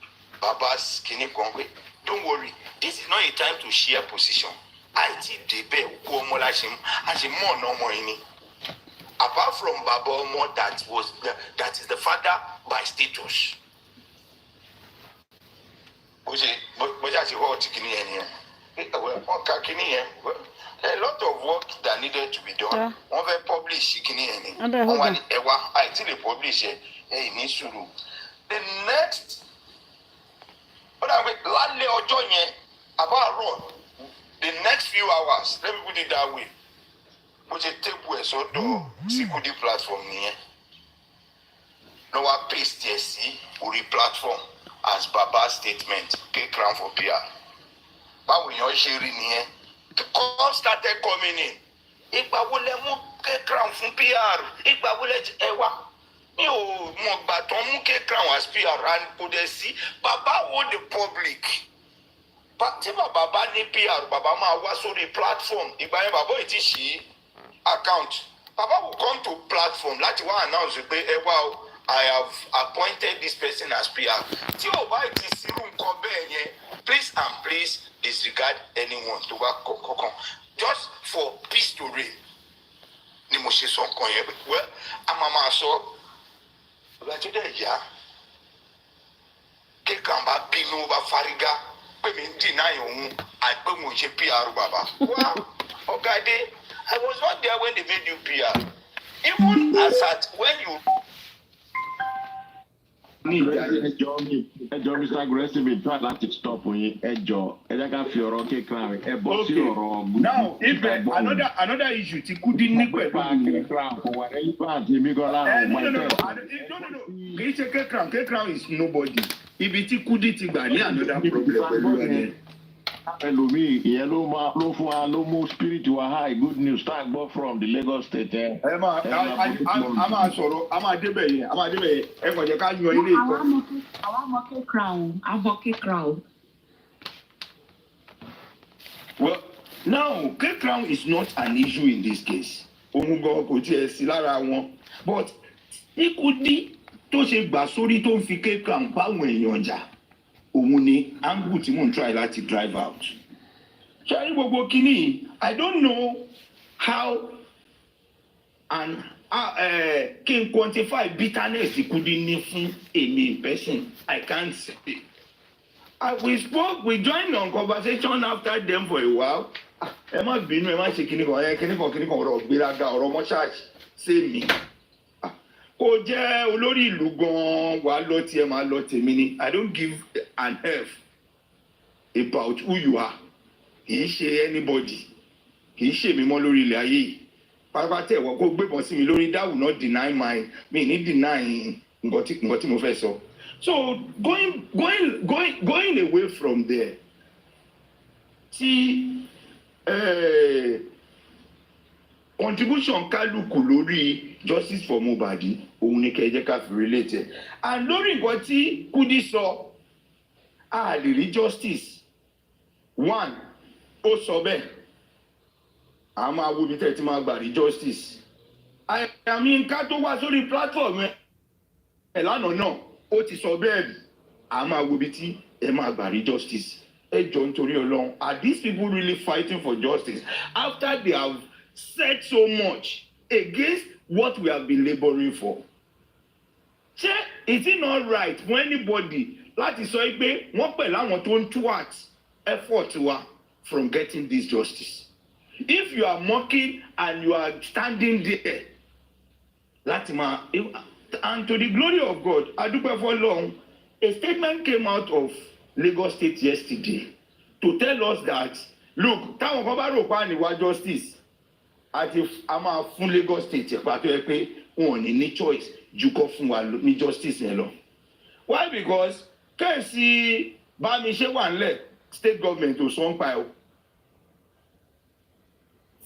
Baba's Kini Kongwe. Don't worry. This is not a time to share position. IT debe ukomola ashimo no more ini. Apart from Baba Omo that is the father by status. A lot of work that needed to be done. One very publish one I till they publish it. The next about run the next few hours, let me put it that way. But a tape was so do security platform here. No one paste TSC or the platform as Baba's statement, K-Crown for PR. But when you're sharing here, the call started coming in. Ìgbà wo lẹ mú K-Crown fún PR? Ìgbà wo lẹ ẹwà? Mi ò mọ̀ gbà tó mú K-Crown as PR and kò dẹ̀ sí. Bàbá wo the public? Tí bàbá bá ní PR, bàbá máa wá sórí platform. Ìgbà yẹn bàbá yìí ti ṣí account. Bàbá will come to platform láti wá announce pé ẹ wá o. I have appointed this person as PR. Tí o bá ti sírú nǹkan bẹ́ẹ̀ yẹn, please and please disregard anyone tó bá kọ̀ọ̀kan. Just for peace to reign. ni mo ṣe sọ nǹkan yẹn wẹ́ a máa sọ ìgbà tó dẹ̀ yá kéèkàn bá bínú bá fárígá pé mi ń deny òun àìpé mo ṣe PR bàbá wá ọ̀gá dé I was not there when they made you PR even as at when you. ẹjọ́ Mr. Aggressive try láti stop yín ẹjọ́ ẹ jẹ́ ká fi ọ̀rọ̀ kékeré rẹ̀ ẹ bọ́ sí ọ̀rọ̀ ọ̀gbìn. Now if another issue ti Kudi ní pẹ̀lú. kékeré kò wà lẹ́yìn pàǹtí mi gan láàrin ọmọ ẹgbẹ́. No. Kì í ṣe kékeré is nobody. Ibi tí Kudi ti gbà ní another problem pẹ̀lú ẹni. ẹlòmíì ìyẹn ló fún wa ló mú spirit wa high good news tá a gbọ́ from the Lagos state. ẹ máa a máa sọ̀rọ̀ a máa débẹ̀ yẹn ẹ kàn jẹ́ ká yan ilé ìtọ́. àwọn ọmọ kékeré. Well, now K-Crown is not an issue in this case. Òun gan kò tiẹ̀ sí lára wọn. But ní Kudi tó ṣe gbà sórí tó ń fi K-Crown báwọn èèyàn jà. Òun ni angle tí mò ń try láti drive out. Ṣé gbogbo kínní I don't know how and kí n quantify bitterness Kudi ní fún èmi in person I can't say. We joined on conversation after them for a while. Ẹ má bínú ẹ má ṣe kíní kan ọ̀rọ̀ gbéraga ọ̀rọ̀ mọ́ṣáàṣì ṣé mi. Kò jẹ́ olórí ìlú gan-an wà lọ tiẹ̀ máa lọ tèmi ni. I don't give an F about who you are. Kì í ṣe anybody. Kì í ṣe mi mọ́ lórí ilẹ̀ ayé yìí. Pátápátá ẹ̀wọ̀n kó gbébọn sí mi lórí that will not deny mi ní deny nǹkan tí mo fẹ́ sọ. So going away from there, tí contribution kálukú lórí justice for Mohbad òun ni kẹ́ ẹ jẹ́ ká fi relate and lórí nǹkan tí Kudi sọ a lè rí justice one ó sọ bẹ́ẹ̀ a máa wo ibi tẹ́ ti máa gbà rí justice àmì ká tó wá sórí platform ẹ̀ lánàá náà ó ti sọ bẹ́ẹ̀ rí a máa wo ibi tí ẹ máa gbà rí justice ẹ jọ nítorí Ọlọ́run are these people really fighting for justice after they have said so much against what we have been labouring for? Ṣé is it not right for anybody láti sọ pé wọ́n pẹ̀lú àwọn tó ń thwart effort wa from getting this justice? If you are mocking and you are standing there láti máa and to the glory of God adúpẹ́ fọ́lọ́run a statement came out of Lagos State yesterday to tell us that look táwọn kan bá rò pa níwá justice àti a máa fún Lagos State ẹ̀pà tó yẹ pé wọn ò ní choice ju kọ́ fún wa ní justice yẹn lọ. Why? Because kẹ́ẹ̀sì bámiṣẹ́ wà nílẹ̀ state government ò sọ ń pa ẹ̀ o.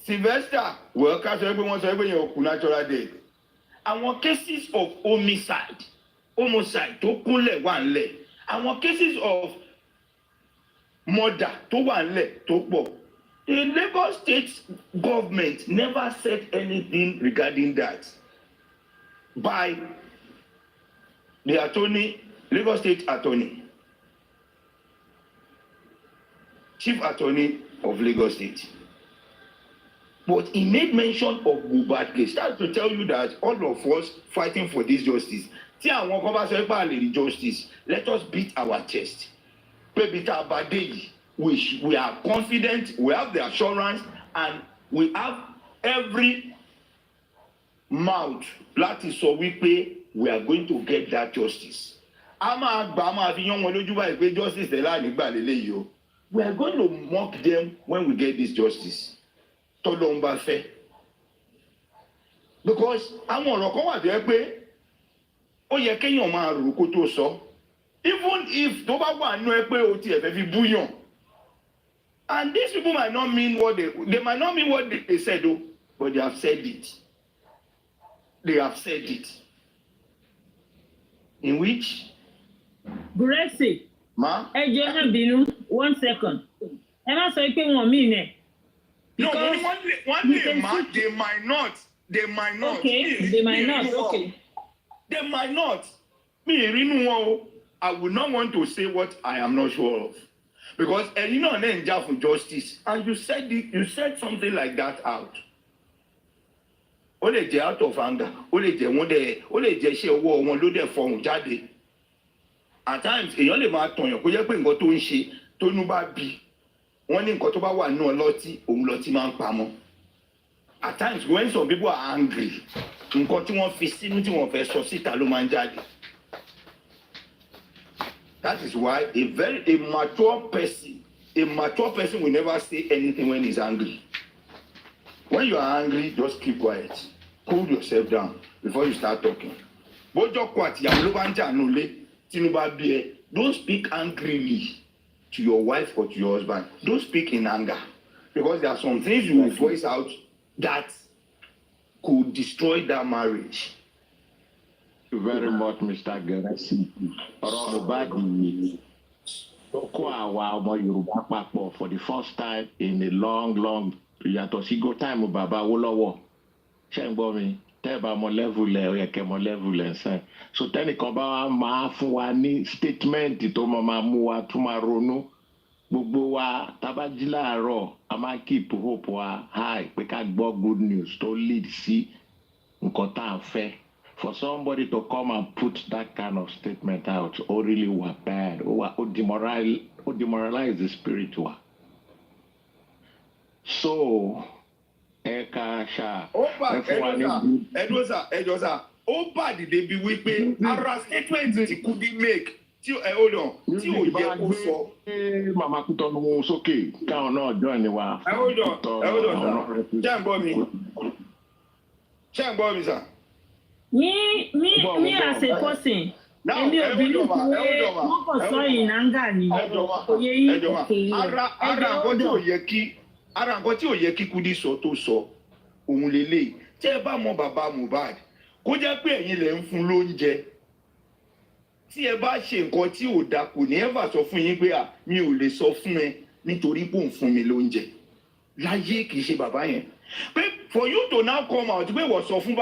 Sylvester well ká sọ pé wọ́n sọ pé yẹn ò kú natural death. Àwọn cases of homicide tó kúnlẹ̀ wà nílẹ̀. Àwọn cases of murder tó wà nílẹ̀ tó pọ̀. The Lagos State government never said anything regarding that by the attorney, Lagos State attorney, chief attorney of Lagos State. But he made mention of Mohbad case. That's to tell you that all of us fighting for this justice. Tí àwọn kan bá sọ pé a lè rí justice, let us beat our chest. Pé bí tá a bá dé yìí. We are confident, we have the assurance, and we have every mouth láti sọ wípé we are going to get that justice. A máa fi yán wọn lójú báyìí pé justice ẹ̀ láànígbà lélẹ́yìí o. We are going to mock them when we get this justice. Tọ́lọ́run bá fẹ́. Because àwọn ọ̀rọ̀ kan wà tó yẹ pé ó yẹ kéèyàn máa rò kó tó sọ. Even if tó bá wà nínú ẹ pé o tiẹ̀ fẹ́ fi búyàn. And these people might not mean what they might not mean what they said, though, but they have said it. They have said it. In which? Bùrẹ́sì. Ma? Ẹ jẹ́ má bínú 1 second. Ẹ má sọ pé wọ́n mí nẹ̀. No, one day, ma, they might not. They might not. Okay, they might not. Okay. They might not. Me, Rinu, I would not want to say what I am not sure of. Because you know, then for justice, and you said something like that out. ó lè jẹ́ out of anger, ó lè jẹ́ iṣẹ́ ọwọ́ wọn ló dẹ̀ fọhùn jáde. At times èèyàn lè máa tọ̀yàn kó jẹ́ pé nǹkan tó ń ṣe tó nú bá bí wọ́n ní nǹkan tó bá wà nínú ọlọ́tí òun lọ́tí máa ń pamọ́. At times when some people are angry nǹkan tí wọ́n fi sínú tí wọ́n fẹ́ sọ síta ló máa ń jáde. That is why a mature person will never say anything when he's angry. When you are angry, just keep quiet. Cool yourself down before you start talking. Bọ́jọ́ kọ àtìyàwó ló bá ń jà nulẹ̀ tínú bá bí ẹ. Don't speak angrily to your wife or to your husband. Don't speak in anger because there are some things you will voice out that could destroy that marriage. Thank you very much, Mr. Gerasi. Ọ̀rọ̀ Mohbad yìí ó kó àwa ọmọ Yorùbá papọ̀ for the first time in a long yàtọ̀ sí go time bàbá Awólọ́wọ̀. Ṣé ń gbọ́ mi? Tẹ́ ẹ bá mọ level ẹ̀ ó yẹ kẹ́ mọ level ẹ̀ sẹ́n. So tẹ́nìkan bá wa máa fún wa ní statement tó máa mú wa tún máa ronú. Gbogbo wa tábàjí láàárọ̀ a máa keep hope wa high pé ká gbọ́ good news tó lead sí nǹkan tá à ń fẹ́. For somebody to come and put that kind of statement out, ó really wà bad, ó demoralize the spiritual. So, ẹ̀ka ṣá. ẹjọ́ sà ó bàdì débi wípé ara statement ti Kudi make tí hold on tí ò yẹ kó sọ. Màmá Kútọ́ ló ń sókè káwọn náà join wa. hold on sà ṣé ń gbọ́ mi sà. Me as a person, èmi ò believe pé wọ́n kàn sọ ìnáńgà ni òye yìí òkè ara nǹkan tí ò yẹ kí Kudi sọ tó sọ òun lélẹ̀ tí ẹ bá mọ bàbá Mohbad kó jẹ́ pé ẹ̀yin lẹ̀ ń fún lóúnjẹ tí ẹ bá ṣe nǹkan tí ò dáa kò ní ever sọ fún yín pé mi ò lè sọ fún ẹ nítorí pé òun fún mi lóúnjẹ láyé kì í ṣe bàbá yẹn pé for you to now come out pé wọ́n sọ fún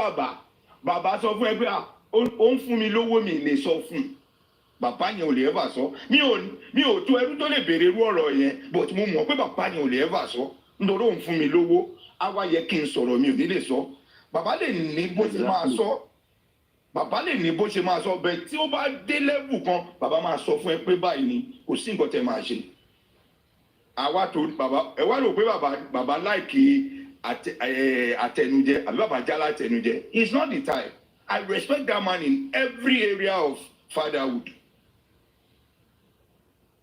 bàbá sọ fún ẹ pé ó ń fún mi lówó mi lè sọ fún bàbá yẹn ò lè ever sọ mi ò tó ẹrú tó lè béèrè irú ọ̀rọ̀ yẹn but mo mọ̀ pé bàbá yẹn ò lè ever sọ nítorí òun fún mi lówó á wá yẹ kí n sọ̀rọ̀ mi ò ní lè sọ bàbá lè ní bó ṣe máa sọ bẹ́ẹ̀ tí ó bá dé level kan bàbá máa sọ fún ẹ pé báyìí ni kò sí nǹkan tẹ́ máa ṣe àwa tó bàbá ẹ wá rò pé bàbá láìkì àtẹnujẹ àbí bàbá jálá àtẹnujẹ it's not the time. I respect that man in every area of fatherhood.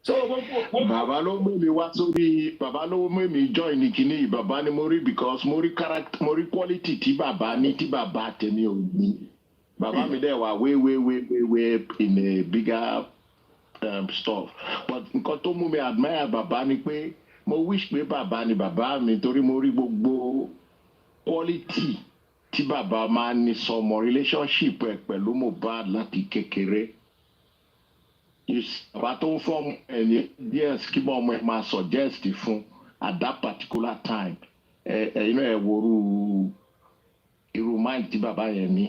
So bàbá ló mú mi wá sórí bàbá ló mú mi join ní kíní bàbá ni mo rí because mo rí quality tí bàbá ní tí bàbá tèmi ò ní bàbá mi dẹ̀ wà way in a bigger stuff but nǹkan tó mú mi admire bàbá ni pé mo wish pé bàbá ni bàbá mi torí mo rí gbogbo quality tí bàbá máa ní sọmọ relationship ẹ pẹ̀lú Mohbad láti kékeré bàbá tó ń fọ́ ẹ̀yìn díẹ̀ kí ọmọ ẹ máa suggest fún at that particular time ẹ̀yin náà ẹ̀ wo irú mind tí bàbá yẹn ní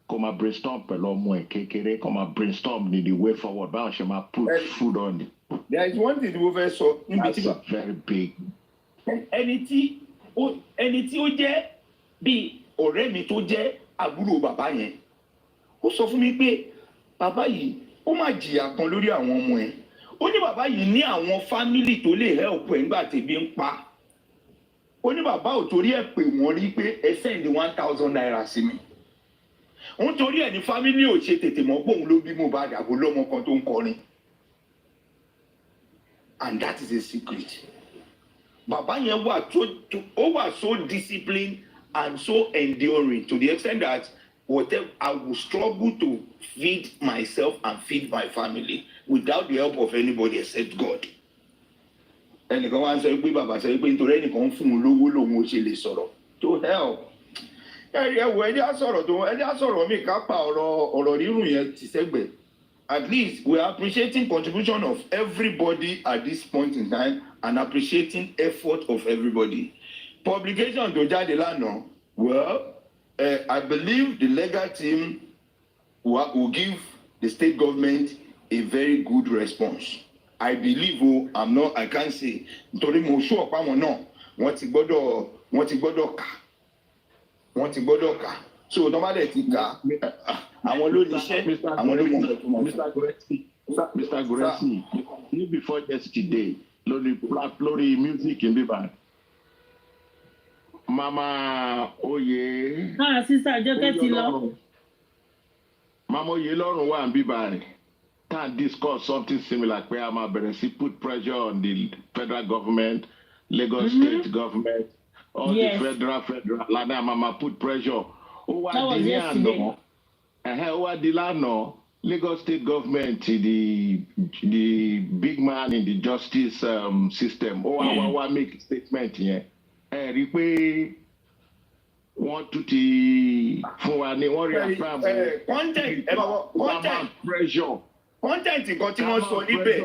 kó máa brainstorm pẹ̀lú ọmọ ẹ̀ kékeré kó máa brainstorm ní the way forward báwọn ṣe máa put food on it. There is one thing mo fẹ́ sọ níbi tí that's very big. ẹni tí ó jẹ́ bíi ọ̀rẹ́ mi tó jẹ́ àbúrò bàbá yẹn ó sọ fún mi pé bàbá yìí ó máa jìyà kan lórí àwọn ọmọ ẹ̀ ó ní bàbá yìí ní àwọn fámìlì tó lè help ẹ̀ nígbà tèmi ń pa ó ní bàbá ò torí ẹ̀ pè wọ́n rí pé ẹ send 1,000 naira sí mi òun torí ẹ̀ ní fámìlì ò ṣe tètè mọ̀ pé òun ló bí Mohbad àbò lọ́mọ kan tó ń kọrin and that is a secret bàbá yẹn wà so disciplined and so enduring to the extent that whatever I will struggle to feed myself and feed my family without the help of anybody except God. Ẹnìkan wá ń sọ pé bàbá sọ pé nítorí ẹnìkan ń fún un lówó lòun ò ṣe lè sọ̀rọ̀ to help. Ẹ̀jẹ̀ á sọ̀rọ̀ mi ká pa ọ̀rọ̀ rírùn yẹn ti sẹ́gbẹ̀ẹ́. At least we are appreciating contribution of everybody at this point in time and appreciating effort of everybody. Publication tó jáde lánàá, well, I believe the legal team will give the state government a very good response. I believe I can't say nítorí mo sure pa wọn náà wọ́n ti gbọ́dọ̀ kà wọ́n ti gbọ́dọ̀ kà so tó bá dẹ̀ ti kà àwọn ló níṣẹ́ àwọn ló mọ̀ ọ́ tó mọ̀. Mr. Guresi ní before yesterday lórí music in bíbá Mama Oye. Sísá Jọ́kẹ́ ti lọ. Mama Oye lọ́rùn wà ń bíbá rẹ̀. Can discuss something similar pé a máa bẹ̀rẹ̀ sí put pressure on the federal government, Lagos state government, all the federal ládàá máa put pressure. Ó wá di ní àná. Ó wá di lánàá. Lagos state government, the big man in the justice system, wá make a statement yẹn. Rí pé wọ́n tún ti fún wa ní wọ́n reaffirm content pressure. Content nǹkan tí wọ́n sọ níbẹ̀.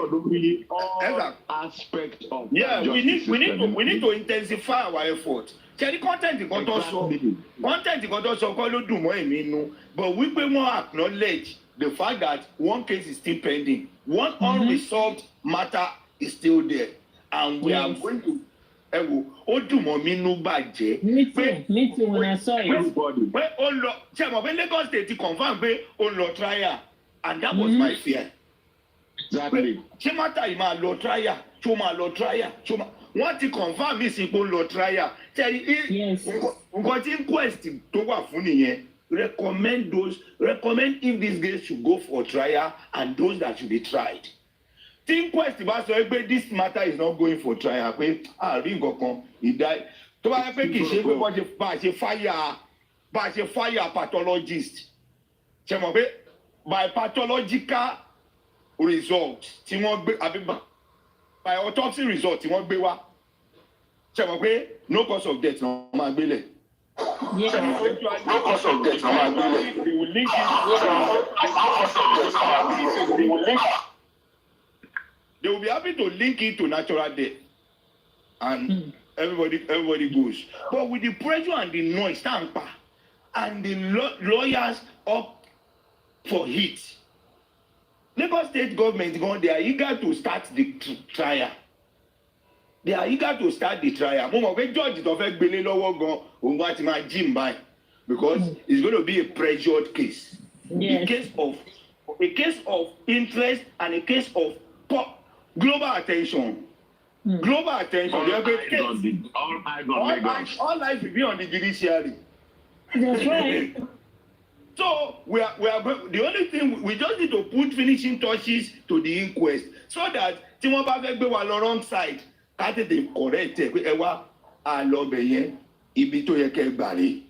All aspects of we need to intensify our effort. Ṣé content nǹkan tó sọ kọ́ ló dùn mọ́ èmi nú but wípé wọ́n acknowledge the fact that one case is still pending, one unresolved matter is still there, and we are going to. Ó dùn mọ́ mi nú bàjẹ́. Me too when I saw it. Pé ó lọ ṣe mọ̀ pé Lagos State confirm pé ó lọ trial and that was my fear. Exactly. Ṣé matter yìí máa lọ trial? Ṣó máa lọ trial? Wọ́n ti confirm mi sí pé ó lọ trial. Nǹkan tí inquest tó wà fún nìyẹn. Recommend if these guys should go for trial and those that should be tried. The inquest bá sọ pé this matter is not going for trial pé àárín nǹkan ìdá tó bá yẹ pé kì í ṣe pé wọ́n ṣe bá a ṣe fire pathologist ṣe mọ̀ pé by pathological result tí wọ́n gbé àbí by autopsy result tí wọ́n gbé wá ṣe mọ̀ pé no cause of death náà máa gbélẹ̀. Yes. No cause of death náà máa gbélẹ̀. They will link it. They will be happy to link it to natural death, and everybody goes. But with the pressure and the noise, tamper, and the lawyers up for it, Lagos state government they are eager to start the trial. They are eager to start the trial. Mo mọ̀ pé George tó fẹ́ gbélé lọ́wọ́ gan òun wá ti máa jí mbáyìí because it's going to be a pressured case. Yes. A case of interest and a case of global attention. Global attention. All eyes will be on the judiciary. That's right. So we are the only thing we just need to put finishing touches to the inquest so that tí wọ́n bá fẹ́ gbé wa lọ wrong side ká tètè correct ẹ pé ẹ wá àlọ́bẹ̀ yẹn ibi tó yẹ kẹ́ gbà rè.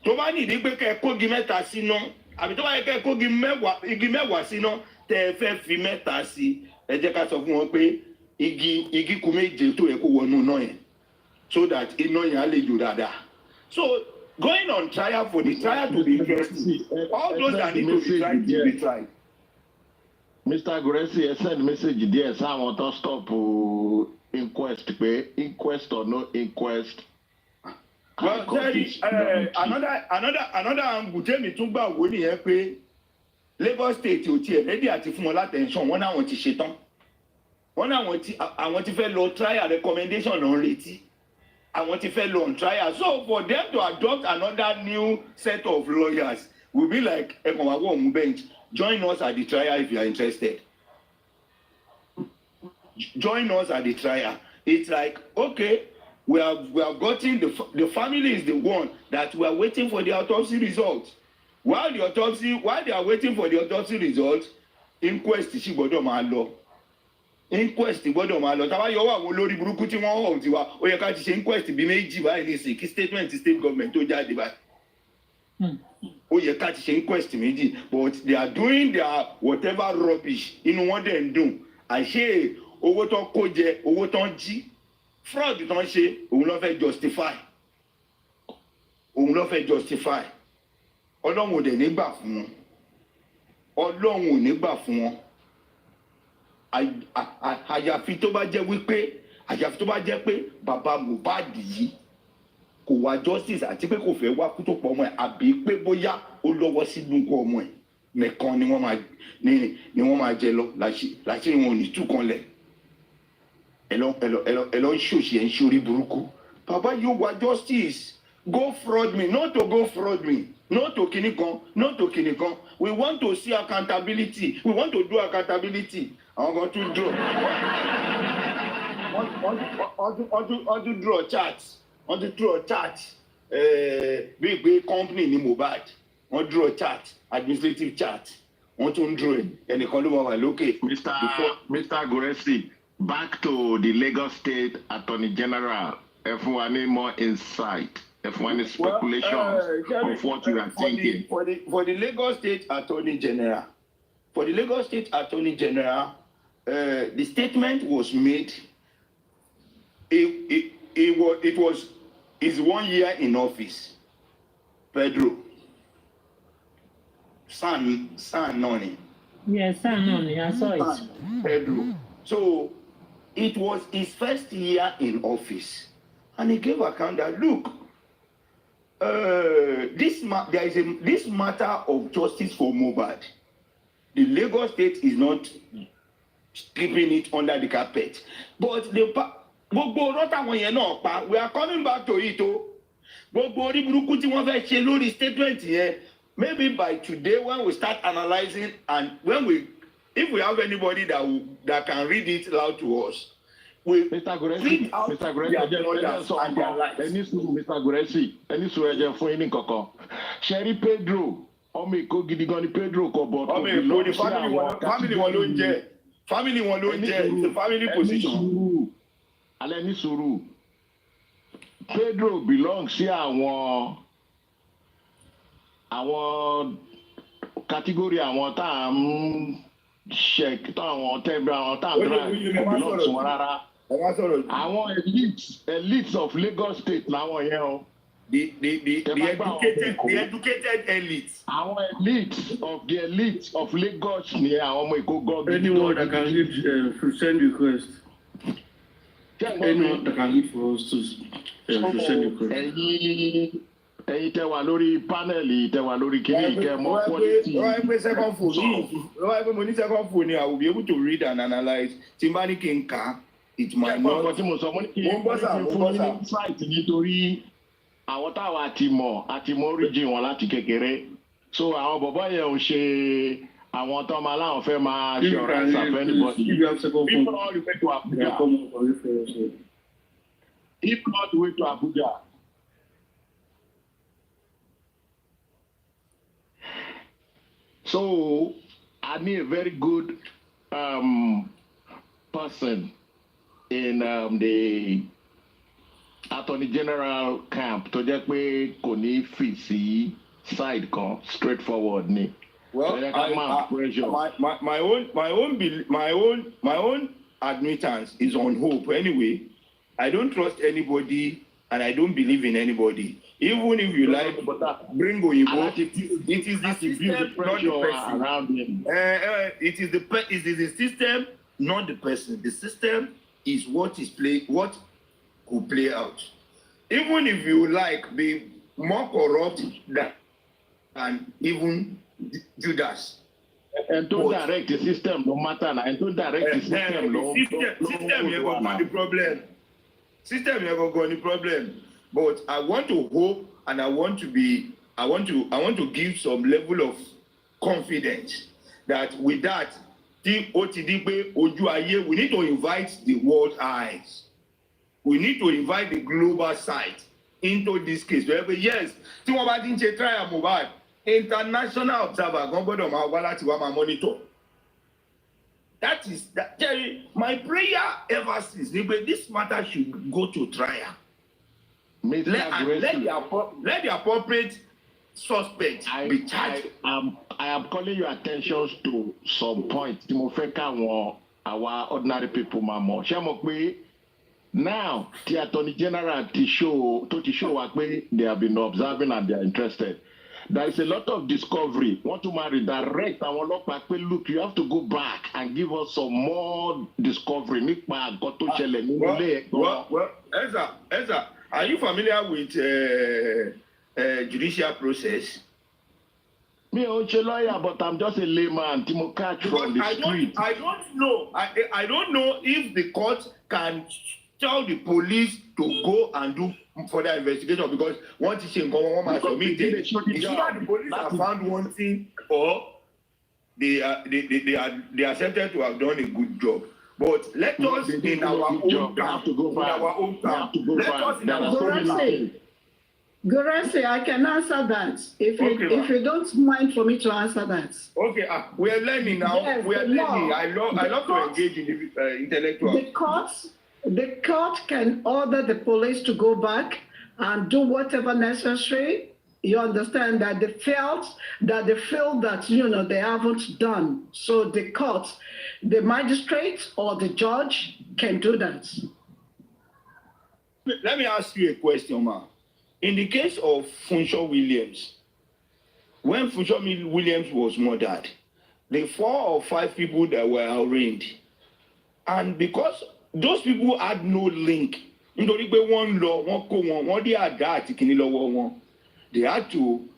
Tó bá nìdí pé kẹ́ kógi mẹ́ta síná àbí tó bá yẹ kẹ́ kógi igi mẹ́wàá síná tẹ́ ẹ fẹ́ fi mẹ́ta sí ẹ jẹ́ ká sọ fún wọn pé igi kù méje tó yẹ kó wọnú náà yẹn so that iná yẹn á lè jò dáadáa. So going on trial for the trial to be interesting, all those that need to be tried will be tried. Mr. Guresi, ẹ send message díẹ̀ sáwọn tó stop inquest pé inquest or no inquest. Well, another angle tẹ́mi tún gbà wò nìyẹn pé Lagos state ò tiẹ̀ ready àti fún wọn látẹ̀ǹsán wọn náà ti ṣetán wọn náà àwọn ti fẹ́ lọ trial recommendation náà retí àwọn ti fẹ́ lọ on trial so for them to adopt another new set of lawyers will be like ẹ̀kan wà wọ̀ ọ̀hún bench join us at the trial if you are interested join us at the trial it's like okay we have gotten the family is the one that we are waiting for the autopsy result while they are waiting for the autopsy result inquest sì gbọ́dọ̀ máa lọ inquest gbọ́dọ̀ máa lọ táwa yọ wà wọ lórí burúkú tí wọ́n hàn tiwa ó yẹ ká ti ṣe inquest bíi méjì báyìí nísìnyí kí statement state government tó jáde báyìí ó yẹ ká ti ṣe inquest méjì but they are doing their whatever rubbish inú wọn dẹ̀ ń dùn àṣé owó tán kó jẹ owó tán jí fraud tán ṣe òun ló fẹ́ justify ọlọ́run ò dẹ̀ nígbà fún wọn àyàfi tó bá jẹ́ pé bàbá Mohbad yìí kò wá justice àti pé kò fẹ́ wá kú tó pọ̀ ọmọ ẹ̀ àbí pé bóyá ó lọ́wọ́ sínú nǹkan ọmọ ẹ̀ nìkan ni wọ́n máa jẹ lọ láṣìírí wọn ò ní túkanlẹ̀ ẹ lọ ń ṣòṣì ẹ̀ ń ṣorí burúkú bàbá yóò wá justice go fraud me, not to go fraud me, not to kinikon, not to kinikon. We want to see accountability. We want to do accountability. I'm going to draw. Want to draw a chart. Want to draw a chart. Big company in Mohbad. Want to draw a chart, administrative chart. Want to draw it. And the column of okay. Mr. Goresi, back to the Lagos State Attorney General. Everyone need more insight. Everyone is speculations of what you are thinking. For the Lagos State Attorney General, the statement was made. It was 1 year in office. Pedro. Son Noni. Yes, son Noni, I saw it. Pedro. So it was his first year in office. And he gave account that look, this matter of justice for Mohbad. The Lagos State is not keeping it under the carpet. But we are coming back to it. Statement maybe by today when we start analyzing and if we have anybody that can read it loud to us, we Mr. Goresi, any surgeon for any koko. Sherry Pedro, Omiko Gidigoni Pedro Kobo. Family one don't it's a family position. Aleni Suru. Pedro belongs here àwọn category àwọn tá check àwọn tẹ́gbẹ́ àwọn tá drive belongs wọn rárá. Àwọn elites of Lagos State làwọn yẹn o. The educated elites. Àwọn elites of Lagos ni àwọn ọmọ Èkó gọ́ọ̀gì. Anyone that can lead send request. Anyone that can lead for us to send request. Ẹ̀yin tẹ́ wà lórí panel, tẹ́ wà lórí kìíní ìkẹ́ mọ́ quality. Second phone, I will be able to read and analyze. Timbani Kinka, it might not. Mo sọ mo ní kí n fún ní insight nítorí àwọn táwa àti mọ̀ origin wọn láti kékeré. So àwọn bọ̀bọ̀ yẹn ò ṣe àwọn tó máa láwọn fẹ́ máa ṣe ọ̀rẹ́ ṣàfẹ́ anybody. If not, we went to Abuja. If not, we went to Abuja. So I need a very good person in the Attorney General camp to jẹ́ pé kò ní fi sí side kan straightforward ni. Well, my own admittance is on hope. Anyway, I don't trust anybody and I don't believe in anybody. Even if you like, bring Oyinbo. It is the system, not the person. Around him. It is the system, not the person. The system is what could play out. Even if you like, be more corrupt than even Judas. And don't direct the system, no matter. And don't direct the system, no. System never got the problem. System never got the problem. But I want to hope and I want to give some level of confidence that with that, we need to invite the world eyes. We need to invite the global side into this case. Yes, trial Mohbad, international observer monitor. That is that, Jerry. My prayer ever since this matter should go to trial. Let the appropriate suspect be charged. I am calling your attention to some points. Our ordinary people, mama. Now, the Attorney General to show they have been observing and they are interested. There is a lot of discovery. Want to marry direct and look, you have to go back and give us some more discovery. Well, Ezra, are you familiar with judicial process? Me, I'm a lawyer, but I'm just a layman. Timo catch from the street. I don't know. I don't know if the court can tell the police to go and do further investigation because one teaching one man submit it. It's either the police have found one thing or they accepted to have done a good job. But let us in our own time, let us in our own time. Gorasi, I can answer that. If you don't mind for me to answer that. Okay, we are learning now. Yes, we are learning. I love court, to engage in the intellectual. The court can order the police to go back and do whatever necessary. You understand that they feel that they haven't done. So the court, the magistrate or the judge can do that. Let me ask you a question, ma. In the case of Funsho Williams, when Funsho Williams was murdered, the 4 or 5 people that were arraigned, and because those people had no link, nítorí pé wọ́n lọ, wọ́n kó wọn, wọ́n dé àdá àti kìíní lọ́wọ́ wọn, they had to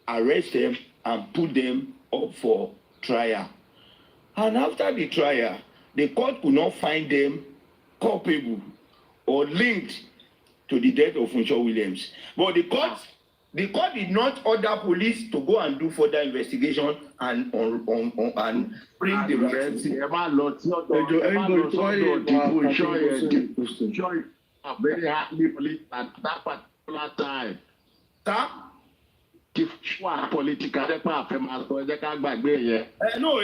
arrest them and put them up for trial. And after the trial, the court could not find them culpable or linked to the death of Funsho Williams. But the court did not order police to go and do further investigation and bring the rest. Very happy police at that particular time. If you are political, that's why I'm no,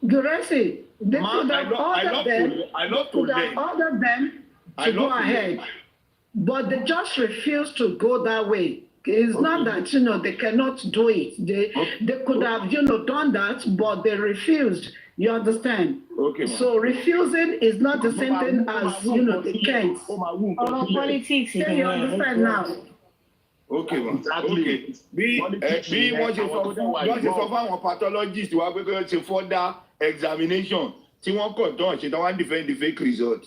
Guresi, they could have ordered them to go ahead, but they just refused to go that way. It's not that they cannot do it. They could have done that, but they refused. You understand? Okay. So refusing is not the same thing as they can't. Politics. You understand now? Okay, ma. Okay. Bí wọ́n ṣe sọ fún àwọn pathologist wa pé kí wọ́n ṣe further examination tí wọ́n kọ̀ tán ṣe tán wá defend the fake result.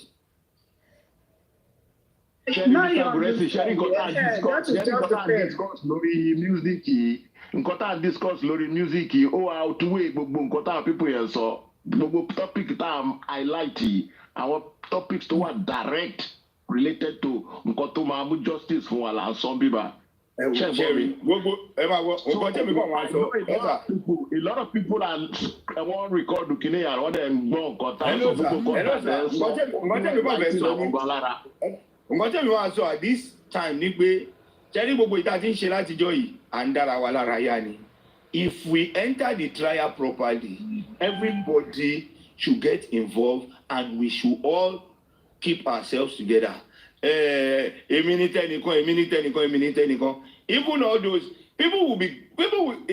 Nǹkan tá a discuss lórí music yìí ó outweigh gbogbo nǹkan tá a people yẹn sọ gbogbo topic tá a highlight yìí àwọn topics tó wà direct related to nǹkan tó máa mú justice fún wa là ń sọ bíbá. Gbogbo ẹ máa wọ nǹkan tẹ́mi kàn wá sọ ẹ̀sà. A lot of people are wọ́n record kìíní yàrá wọ́n dẹ̀ ń gbọ́ nǹkan tá a sọ gbogbo nǹkan tá a sọ. Nǹkan tẹ́mi wá sọ at this time ni pé ṣẹ́ni gbogbo ìta tí ń ṣe látijọ́ yìí à ń dára wa lára yá ni. If we enter the trial properly, everybody should get involved and we should all keep ourselves together. Èmi ní tẹ́nìkan. Even all those people will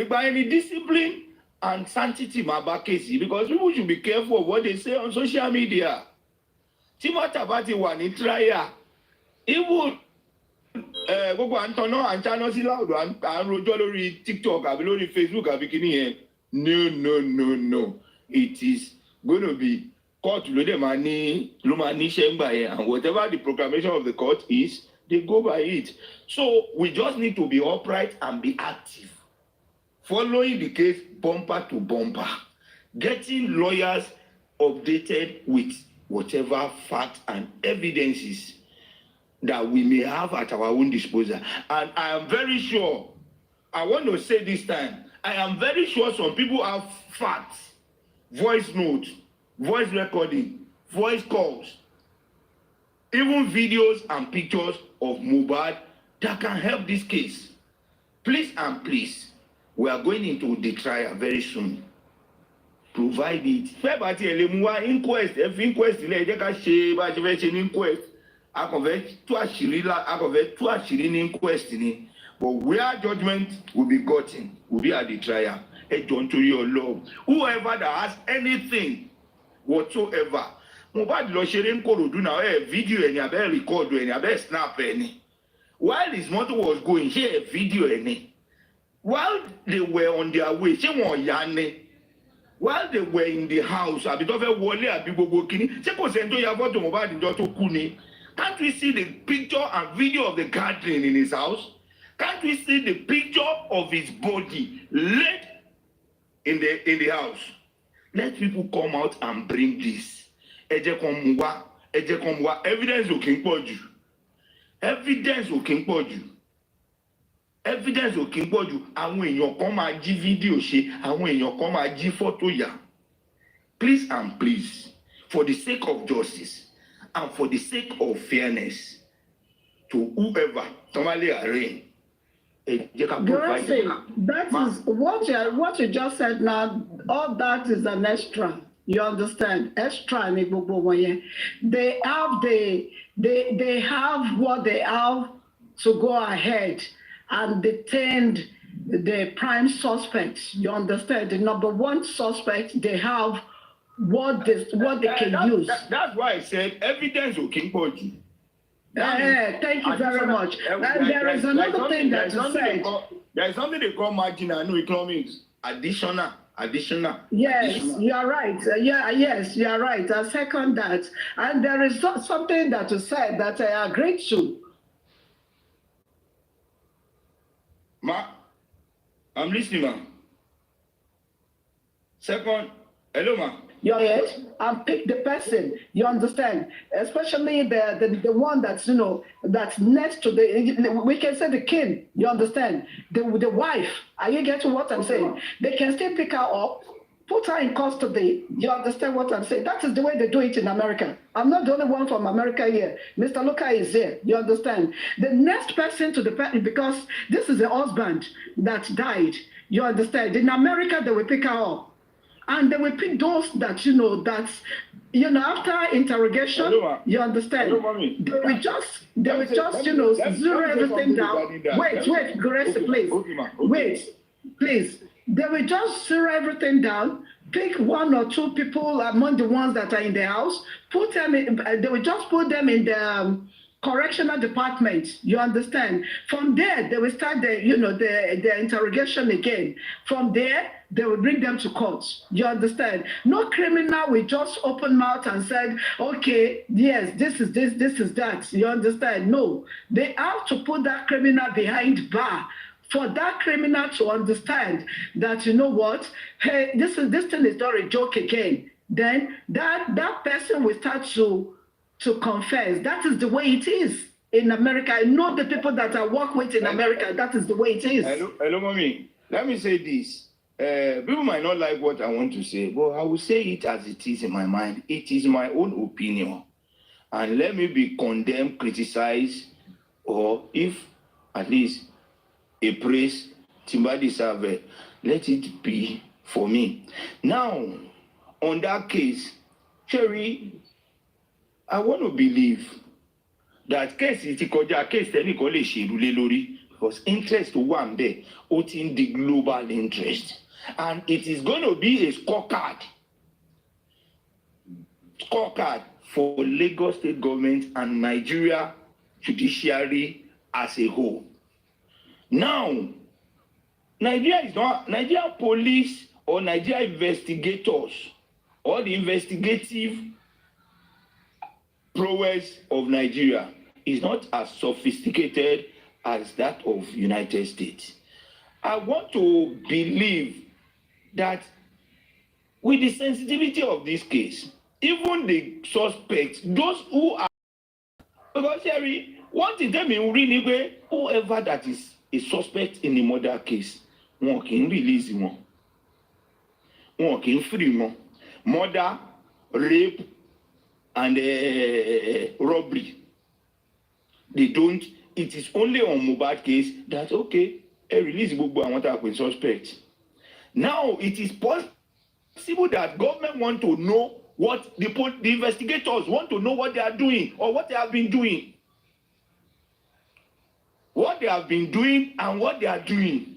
by any discipline and sanctity máa bá kéèsì because people should be careful of what they say on social media. Tí mọ́tà bá ti wà ní trial, even gbogbo à ń tanná à ń cháná sí láòdù à ń rojọ́ lórí TikTok àbí lórí Facebook àbí kíní yẹn no it is gonna be court ló máa ní iṣẹ́ ń gbà yẹn and whatever the proclamation of the court is they go by it. So we just need to be upright and be active, following the case bumper to bumper, getting lawyers updated with whatever facts and evidences that we may have at our own disposal. And I am very sure, I want to say this time, I am very sure some people have facts, voice notes, voice recording, voice calls, even videos and pictures of Mohbad that can help this case. Please and please, we are going into the trial very soon. Provide it. Fẹ́ bá tiẹ̀ lè mú wá inquest, inquest ilé ẹjẹ́ ká ṣe bá ṣe fẹ́ ṣe ní inquest. Akọ̀fẹ́ tú àṣírí ní inquest ni. But where judgment will be gotten will be at the trial. Ẹ jọ̀ọ́ nítorí Ọlọ́run. Whoever that has anything whatsoever. Mohbad lọ ṣeré ń Kòròdú náà video ẹ̀ ní abẹ́ record ẹ̀ ní abẹ́ snap ẹ̀ ní. While his motor was going, ṣé video ẹ̀ ní. While they were on their way, ṣé wọ́n yá ni. While they were in the house, àbí tó fẹ́ wọlé àbí gbogbo kíní, ṣé kò sẹ́ni tó ya fọ́tò Mohbad níjọ́ tó kú ni? Can't we see the picture and video of the gathering in his house? Can't we see the picture of his body laid in the house? Let people come out and bring this. ẹ jẹ́ kan mú wá evidence ò kí ń pọ̀ jù evidence ò kí ń pọ̀ jù àwọn èèyàn kan máa jí fídíò ṣe àwọn èèyàn kan máa jí fọ́tò yà please and please for the sake of justice and for the sake of fairness to whoever somebody arrange. Gracie, that is what you just said now. All that is an extra. You understand? Extra. They have what they have to go ahead and detain the prime suspect. You understand? The number one suspect, they have what they can use. That's why I said evidence will keep you. Thank you very much. And there is another thing that you said. There is something they call marginal new economics. Additional. Yes, you are right. Yes, you are right. I second that. And there is something that you said that I agree to. I'm listening, ma. Second, hello, ma. Yes, and pick the person. You understand, especially the one that's that's next to the, we can say the king. You understand, the wife. Are you getting what I'm saying? They can still pick her up, put her in custody. You understand what I'm saying? That is the way they do it in America. I'm not the only one from America here. Mr. Luca is here. You understand? The next person to the person, because this is the husband that died. You understand? In America, they will pick her up. And they will pick those that, after interrogation, hello, you understand, they will just, zero everything down. Wait, Grace, please. Wait, please. They will just zero everything down, pick one or two people among the ones that are in the house, put them in, they will just put them in the correctional department. You understand? From there, they will start the interrogation again. From there, they will bring them to court. You understand? No criminal will just open mouth and said, okay, yes, this is this, this is that. You understand? No, they have to put that criminal behind bar for that criminal to understand that, you know what, hey, this thing is not a joke again. Then that person will start to confess. That is the way it is in America. I know the people that I work with in America, that is the way it is. Hello, mommy. Let me say this. People might not like what I want to say, but I will say it as it is in my mind. It is my own opinion. And let me be condemned, criticized, or if at least a praise, Timba deserve, let it be for me. Now, on that case, Cherry, I want to believe that case is a case technically lórí, because interest to one day, in the global interest. And it is going to be a scorecard for Lagos state government and Nigeria judiciary as a whole. Now, Nigeria police or Nigeria investigators or the investigative prowess of Nigeria is not as sophisticated as that of United States. I want to believe that with the sensitivity of this case, even the suspects, those who are, because Sherry, one thing tell me really, whoever that is a suspect in the murder case, one can release one can free one. Murder, rape, and robbery. They don't. It is only on Mohbad case that okay, a release gbogbo àwọn tá a pè suspect. Now it is possible that government want to know what the investigators want to know what they are doing or what they have been doing. What they have been doing and what they are doing.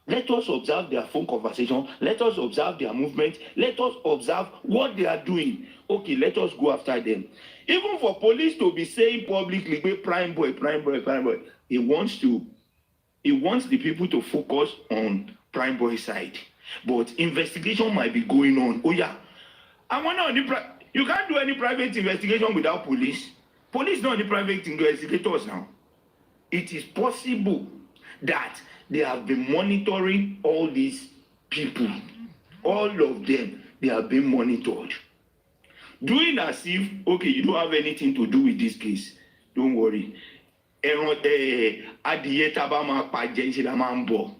Let us observe their phone conversation. Let us observe their movement. Let us observe what they are doing. Okay, let us go after them. Even for police to be saying publicly, prime boy. He wants the people to focus on prime boy side. But investigation might be going on. Oh yeah. I want you can't do any private investigation without police. Police not the private investigators now. It is possible that they have been monitoring all these people. All of them, they have been monitored. doing as if, okay, you don't have anything to do with this case, don't worry. Adìyẹ tá a bá máa pa jẹ ṣe la máa ń bọ̀.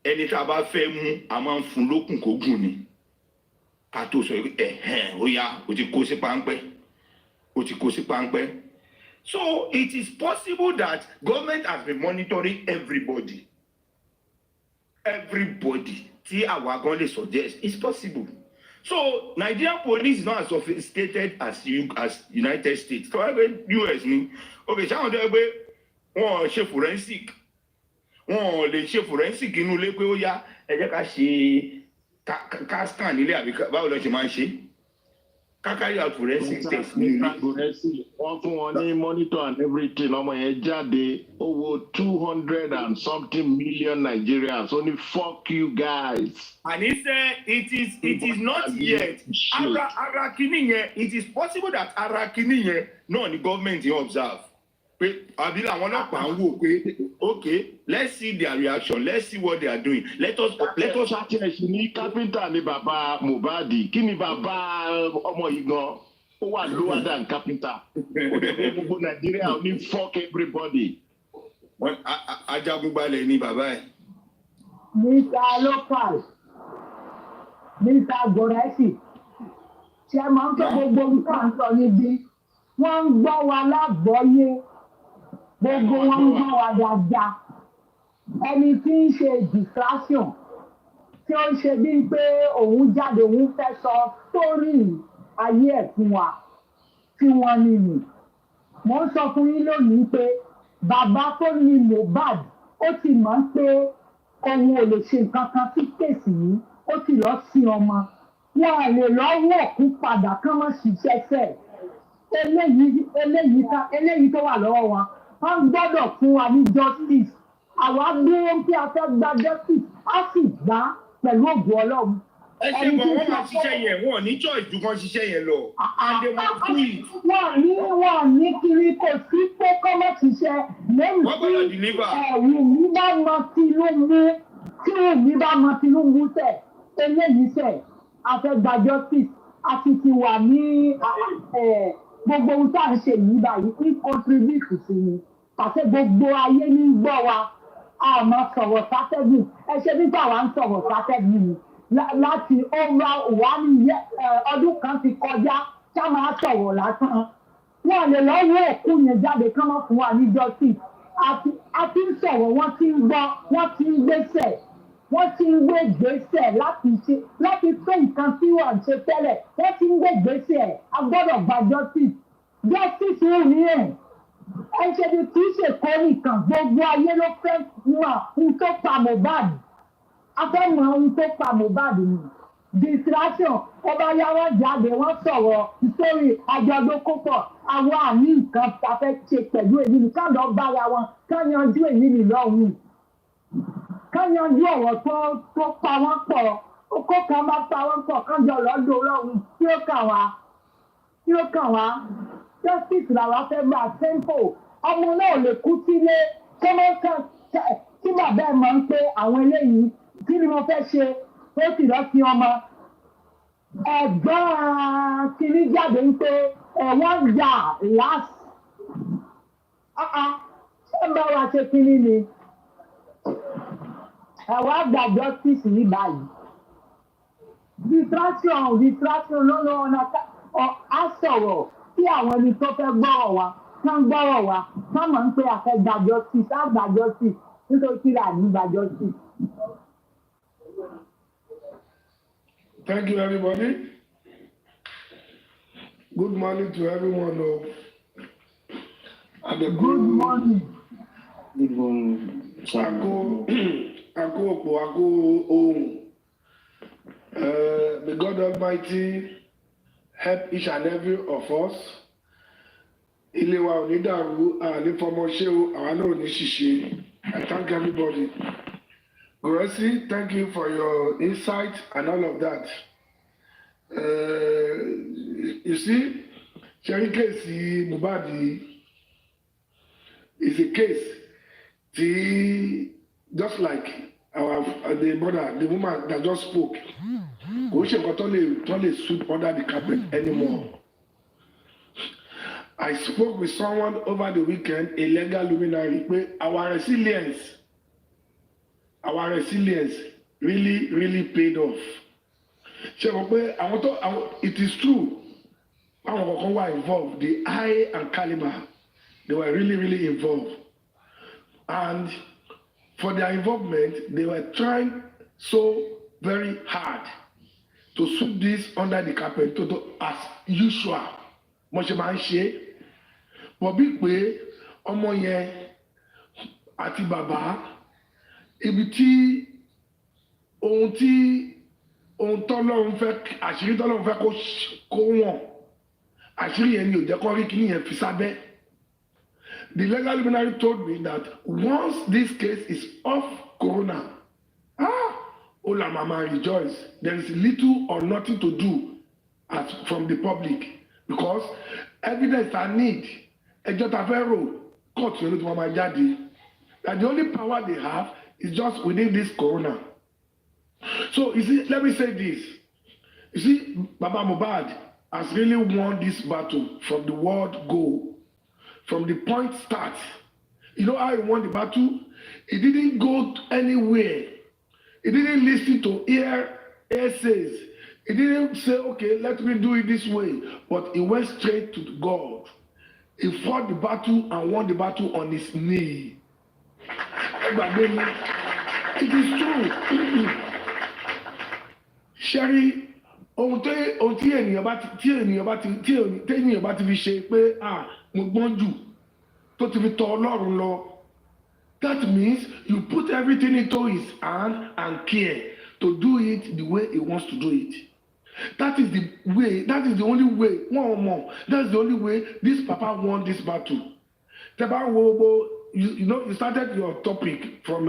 Ẹni tá a bá fẹ́ mú a máa ń fún lókùn kó gùn ni. Ká tó sọ ó yá o ti kó sí páńpẹ́. O ti kó sí páńpẹ́. So it is possible that government has been monitoring everybody. Everybody. Tí àwa gan lè suggest, it's possible. So Nigerian police is not as sophisticated as United States. So US ni. Okay, ṣáwọn tó ẹgbẹ́ wọn ṣe forensic. Wọn lè ṣe forensic inú ilé pé ó yá ẹ jẹ́ ká ṣe ká scan nílé àbí báwo lọ ṣe máa ń ṣe. Ká carry out forensic test ní ilé. Wọ́n fún wọn ní monitor and everything ọmọ yẹn jáde owó 200 and something million Nigerians only fuck you guys. And he said it is not yet. Ara kini yẹn, it is possible that ara kini yẹn náà ni government yẹn observe. Pé àbí làwọn ọlọ́pàá ń wò pé okay, let's see their reaction, let's see what they are doing. Let us. Ṣàkíyèsí ní kápẹ́ntà ni bàbá Mohbad, kí ni bàbá ọmọ yìí gan? Ó wà lower than kápẹ́ntà. Gbogbo Nàìjíríà ò ní fuck everybody. Ajagunbalẹ̀ ni bàbá ẹ̀. Mr. Local, Mr. Goresi, ṣe máa ń tó gbogbo nǹkan sọ níbí, wọ́n ń gbọ́ wa lágbọ́yé, gbogbo wọn ń gbọ́ wa dáadáa. Ẹni tí ń ṣe distraction, tí ó ń ṣe bíi pé òun jáde, òun fẹ́ sọ sórí ayé ẹ̀ fún wa, tí wọ́n ní nì. Mo ń sọ fún yín lónìí pé bàbá tó ní Mohbad, ó ti mọ̀ pé òun ò lè ṣe nǹkan kan sí kéèsì yìí, ó ti lọ sí ọmọ. Wọn ò lè lọ wọ̀kú padà kán mọ́ ṣiṣẹ́ fẹ́. Eléyìí tó wà lọ́wọ́ wọn, wọ́n gbọ́dọ̀ fún wa ní justice. Àwa dúró pé a fẹ́ gba justice, á sì gbà pẹ̀lú ògùn Ọlọ́run. Ẹ ṣe bọ̀ wọ́n máa ṣiṣẹ́ yẹn, wọ́n ní choice ju kan ṣiṣẹ́ yẹn lọ. And they must do it. Wọ́n ní kiri kò sí pé kọ́ mọ́ ṣiṣẹ́. Lẹ́yìn tí Wùmí bá mọ Tinubu, tí Wùmí bá mọ Tinubu tẹ̀, eléyìí tẹ̀, a fẹ́ gba justice, a sì ti wà ní gbogbo ohun tá à ń ṣe yìí báyìí ní contribute sí ni. Pàṣẹ gbogbo ayé ní gbọ́ wa, a máa sọ̀rọ̀ sátẹ́gùn. Ẹ ṣe nípa wa ń sọ̀rọ̀ sátẹ́gùn ni. Láti ọdún kan ti kọjá ká máa sọ̀rọ̀ lásán. Wọ́n lè lọ́wọ́ òkú yẹn jáde kán máa fún wa ní justice. A ti ń sọ̀rọ̀, wọ́n ti ń gbọ́, wọ́n ti ń gbéṣẹ̀. Wọ́n ti ń gbé gbèsè láti tó nǹkan tí wọ́n ń ṣe tẹ́lẹ̀. Wọ́n ti ń gbé gbèsè, a gbọ́dọ̀ gba justice. Justice wù ní ẹ̀. Ẹ ṣe ni kì í ṣe kó nìkan, gbogbo ayé ló fẹ́ mọ ohun tó pa Mohbad. A fẹ́ mọ ohun tó pa Mohbad ni. Distraction, ọba yàrá jáde, wọ́n sọ̀rọ̀ sórí àjọ̀dún kópọ̀. Àwọn àní nǹkan ta fẹ́ ṣe pẹ̀lú èyí ni ká lọ bára wọn, ká yanjú èyí ni lọ́hùn. Ká yanjú ọ̀rọ̀ tó pa wọ́n pọ̀. Okó kan bá pa wọ́n pọ̀, kán jọ lọ́dún lọ́hùn. Kí ó kàn wá. Justice làwọn fẹ́ gbà tempo. Ọmọ náà lè kú sílé. Tí bàbá ẹ̀ mọ̀ ń pé àwọn eléyìí, kí ni mo fẹ́ ṣe? Ó sì lọ sí ọmọ. Ẹ̀gbọ́n kìíní jáde ń pé wọ́n yà last. Ṣé ń bá wa ṣe kìíní ni? Ẹ̀wọ̀n àgbà justice ní báyìí. Distraction lọ́nà ọ̀nà á sọ̀rọ̀ sí àwọn ẹni tó fẹ́ gbọ́rọ̀ wa, kán gbọ́rọ̀ wa, kán mọ̀ ń pé a fẹ́ gba justice, á gba justice nítorí kí là ní gba justice. Thank you, everybody. Good morning to everyone. Good morning. Good morning. May God Almighty help each and every of us. Ilé wa ò ní dàrú, àní fọmọ ṣé o, àwa náà ò ní ṣìṣe. I thank everybody. Goresi, thank you for your insight and all of that. You see, sharing case Mohbad is a case just like the brother, the woman that just spoke, kò ṣe nǹkan tó lè sweep under the carpet anymore. I spoke with someone over the weekend, a legal luminary, pé our resilience really paid off. Ṣé mo pé it is true, àwọn kankan were involved, the high and caliber, they were really involved. And for their involvement, they were trying so very hard to sweep this under the carpet as usual. Mo ṣe máa ń ṣe bọ̀ bí pé ọmọ yẹn àti bàbá ibi tí ohun tọ́lọ́run fẹ́ àṣírí tọ́lọ́run fẹ́ kó wọ̀n àṣírí yẹn ni ò jẹ́ kó rí kíní yẹn fi sábẹ́. The legal luminary told me that once this case is off corona, Ola Mama rejoice. There is little or nothing to do from the public because evidence I need, ẹjọ́ ta fẹ́ rò, court yẹn ló ti wọ́n máa jáde. That the only power they have is just within this corona. So you see, let me say this. You see, Baba Mohbad has really won this battle from the word go. From the point start. You know how he won the battle? He didn't go anywhere. He didn't listen to essays. He didn't say, okay, let me do it this way. But he went straight to God. He fought the battle and won the battle on his knee. It is true. Sherry, ohun tí ènìyàn bá ti fi ṣe pé mo gbọ́n jù tó ti fi tọ Ọlọ́run lọ, that means you put everything into his hand and care to do it the way he wants to do it. That is the way, that is the only way, one more, that's the only way this papa won this battle. You know, you started your topic from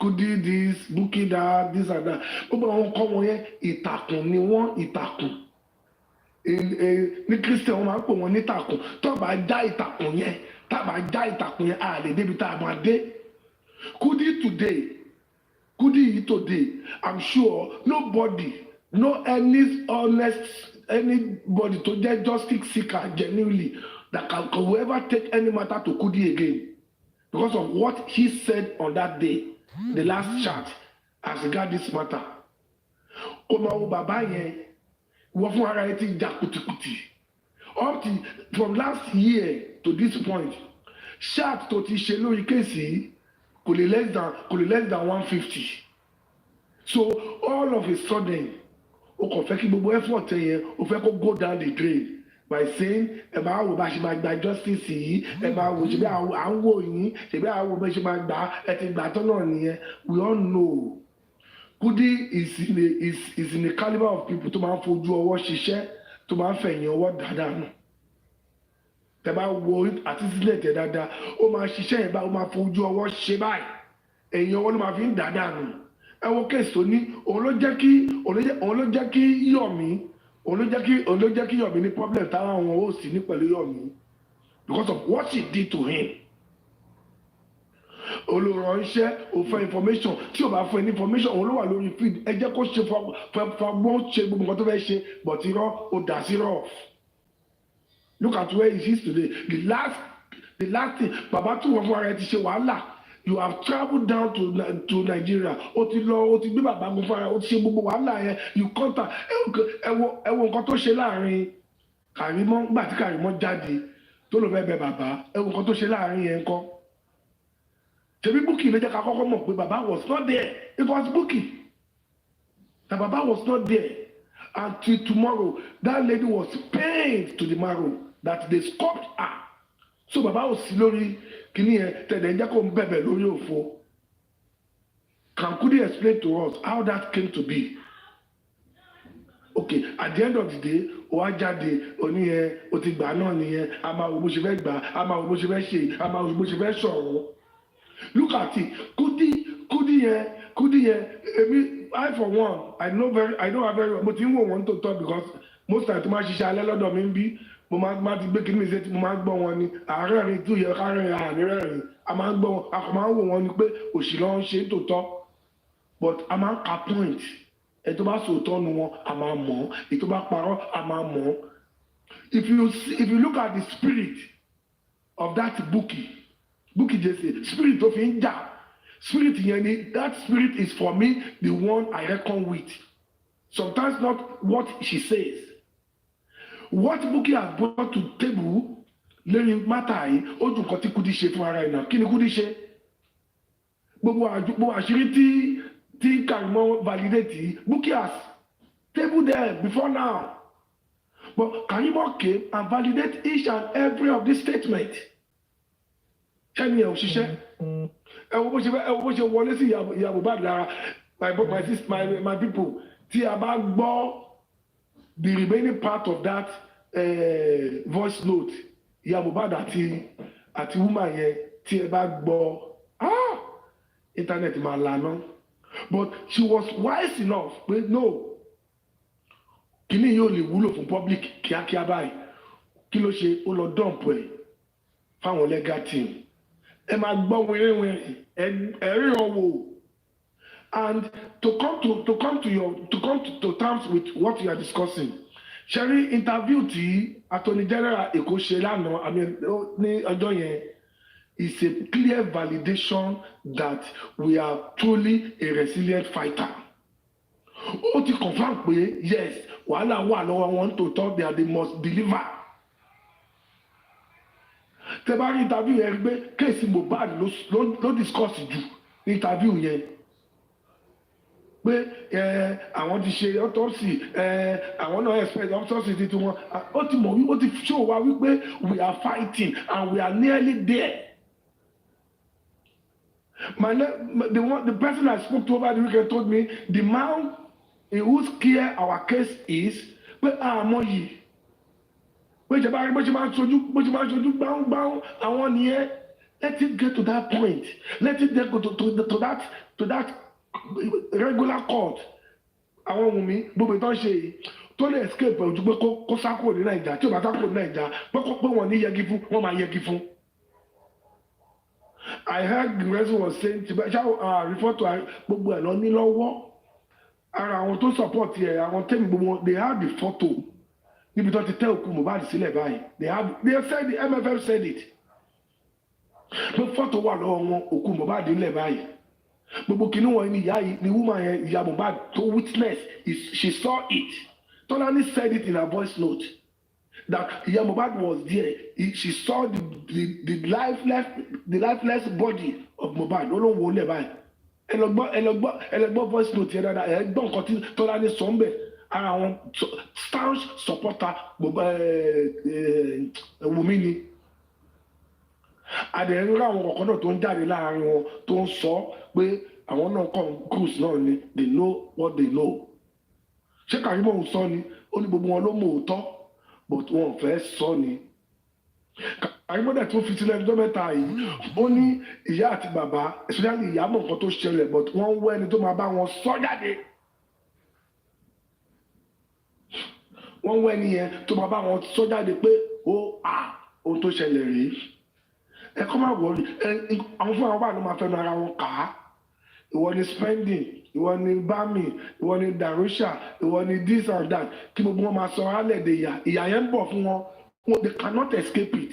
Kudi this, Buki that, this and that. Gbogbo àwọn nǹkan wọ̀nyẹn ìtàkùn ni wọ́n ìtàkùn. Ní Christian wọ́n máa ń pè wọ́n ní ìtàkùn. Tó bá já ìtàkùn yẹn, tá bá já ìtàkùn yẹn, a lè débi tá a máa dé. Kudi today, I'm sure nobody, no any honest, anybody to get justice seeker genuinely that can ever take any matter to Kudi again. Because of what he said on that day, the last chat, as regard this matter. Omawo bàbá yẹn, wọ́n fún ara ẹ ti jà kùtìkùtì. Up to from last year to this point, chat tó ti ṣe lórí kéèsì kò lè less than 150. So all of a sudden, o kò fẹ́ kí gbogbo effort yẹn, o fẹ́ kó go down the drain. By saying ẹ bá wò bá ṣe máa gba justice yìí, ẹ bá wò ṣe bí à ń wò yín, ṣe bí à ń wò bá ṣe máa gbà ẹ ti gbà tán náà nìyẹn. We all know Kudi is in a caliber of people tó máa ń fojú ọwọ́ ṣiṣẹ́, tó máa ń fẹ̀yìn ọwọ́ dáadáa nù. Tẹ bá wo àti sílẹ̀ tẹ̀ dáadáa, ó máa ṣiṣẹ́ yẹn báyìí, ó máa fojú ọwọ́ ṣe báyìí, ẹ̀yìn ọwọ́ ló máa fi ń dáadáa nù. Ẹ wo kéèsì tó ní, òun ló jẹ́ kí Yọ̀mí. Òun ló jẹ́ kí Yọ̀mí ní problem táwọn àwọn ò sí ní pẹ̀lú Yọ̀mí because of what she did to him. Olùránṣẹ́ ò fẹ́ information, tí ò bá fẹ́ information òun ló wà lórí feed, ẹ jẹ́ kó ṣe fagbọ́n ṣe gbogbo nǹkan tó fẹ́ ṣe but irọ́ ó dà sí rọ̀. Look at where he is today. The last thing bàbá tó wọ́n fún ara ẹ ti ṣe wàhálà. You have travelled down to Nigeria. O ti gbé bàbá mi fún ara, o ti ṣe gbogbo wàhálà yẹn. You contact ẹ wo nǹkan tó ṣe láàrin Kàrímọ́ nígbà tí Kàrímọ́ jáde tó lọ fẹ́ bẹ bàbá, ẹ wo nǹkan tó ṣe láàrin yẹn ńkọ́. Ṣebí Bukky ló jẹ́ ká kọ́kọ́ mọ̀ pé bàbá was not there. It was Bukky. The bàbá was not there. Until tomorrow, that lady was pained to the marrow that they scoffed her. So bàbá ò sí lórí kìíní yẹn tẹ̀lé ń jẹ́ kó ń bẹ̀bẹ̀ lórí òfo. Can Kudi explain to us how that came to be? Okay, at the end of the day, ó wá jáde, ó ní yẹn, ó ti gbà náà nìyẹn, a máa wo bó ṣe fẹ́ gbà, a máa wo bó ṣe fẹ́ ṣe, a máa wo bó ṣe fẹ́ sọ̀rọ̀. Look at it, Kudi yẹn, I for one, I know her very well, mo ti ń wò wọ́n tó tọ́ because most time tó máa ṣiṣẹ́ alẹ́ lọ́dọ̀ mi ń bí, mo máa ti gbé kí ní ìṣe tí mo máa gbọ́ wọn ni àárẹ̀ rìn tó yẹ ká rìn àní rẹ̀rìn a máa ń gbọ́ wọn a kò máa ń wò wọn ni pé òṣì ló ń ṣe tó tọ́ but a máa ń ka point ẹ tó bá sòótọ́ nu wọn a máa mọ̀ ẹ tó bá parọ́ a máa mọ̀ if you look at the spirit of that Bukky Jesse spirit tó fi ń jà spirit yẹn ni that spirit is for me the one I reckon with sometimes not what she says what Bukky has brought to table lẹ́yìn mátà yìí ó dùn kan tí Kudi ṣe fún ara ẹ̀ náà kí ni Kudi ṣe gbogbo àṣírí tí Karimo validate Bukky has table there before now but Karimo came and validate each and every of these statements ṣẹ́ni ẹ̀ ò ṣiṣẹ́ ẹ wo bó ṣe wọlé sí ìyá Mohbad lára my people tí a bá gbọ́ the remaining part of that voice note ìyá Mohbad àti woman yẹn tí ẹ bá gbọ́ internet máa lànà but she was wise enough pé no kíní yóò lè wúlò fún public kíákíá báyìí kí ló ṣe ó lọ dump ẹ̀ fáwọn legal team ẹ máa gbọ́ wẹ́rẹ́wẹ́rẹ́ ẹ̀rí ọ̀wọ̀ and to come to terms with what you are discussing ṣẹ́rí interview tí attorney general Èkó ṣe lánàá ní ọjọ́ yẹn is a clear validation that we are truly a resilient fighter ó ti confirm pé yes wàhálà wà lọ́wọ́ wọn tó tọ́ they must deliver tẹ bá rí interview yẹn gbé kéèsì Mohbad ló discuss jù ní interview yẹn pé àwọn ti ṣe autopsy àwọn náà expect autopsy ti wọn ó ti mọ̀ ó ti show wa wípé we are fighting and we are nearly there. The person I spoke to over the weekend told me the man in whose care our case is pé àmọ́ yìí bó ṣe máa ń sojú gbáhùn àwọn nìyẹn let it get to that point let it get to that regular court àwọn ohun mi gbogbo ìtàn ṣe yìí tó lè escape ojú pé kó sá kúrò ní Nàìjíríà tí ò bá sá kúrò ní Nàìjíríà pé wọ́n ní yẹgi fún wọ́n máa yẹgi fún. I heard the person was saying refer to gbogbo ẹ̀ lọ ní lọ́wọ́ ara àwọn tó support ẹ̀ àwọn tẹ́mi gbogbo they have the photo níbi tó ti tẹ́ òkú Mohbad sílẹ̀ báyìí they said the MFM said it pé photo wà lọ́wọ́ wọn òkú Mohbad nílẹ̀ báyìí gbogbo kìnnì wọn ni ìyá yìí ni woman yẹn ìyá Mohbad tó witness she saw it Tolani said it in her voice note that ìyá Mohbad was there she saw the lifeless body of Mohbad ló ló ń wọlé báyìí ẹ lọ gbọ́ voice note yẹn dáadáa ẹ gbọ́ nǹkan tí Tolani sọ ń bẹ̀ ara àwọn staunch supporter Wùmí ni àdéhùn àwọn kọ̀ọ̀kan náà tó ń jáde láàrin wọn tó ń sọ pé àwọn náà kàn cruise náà ni they know what they know ṣé Karimo ń sọ ni ó ní gbogbo wọn ló mọ òótọ́ but wọn ò fẹ́ sọ ni Karimo dẹ̀ tó fi sílẹ̀ ọjọ́ mẹ́ta yìí ó ní ìyá àti bàbá especially ìyá mọ̀ nǹkan tó ṣẹlẹ̀ but wọ́n ń wá ẹni tó máa bá wọn sọ jáde wọ́n ń wá ẹni yẹn tó máa bá wọn sọ jáde pé ohun tó ṣẹlẹ̀ rèé ẹ kọ́ máa wọlé àwọn fún àwọn báyìí ló máa fẹnu ara wọn kà á ìwọ ni spending ìwọ ni bami ìwọ ni darusha ìwọ ni this and that kí gbogbo wọn máa sọ alẹ́ de ìyà yẹn ń bọ̀ fún wọn they cannot escape it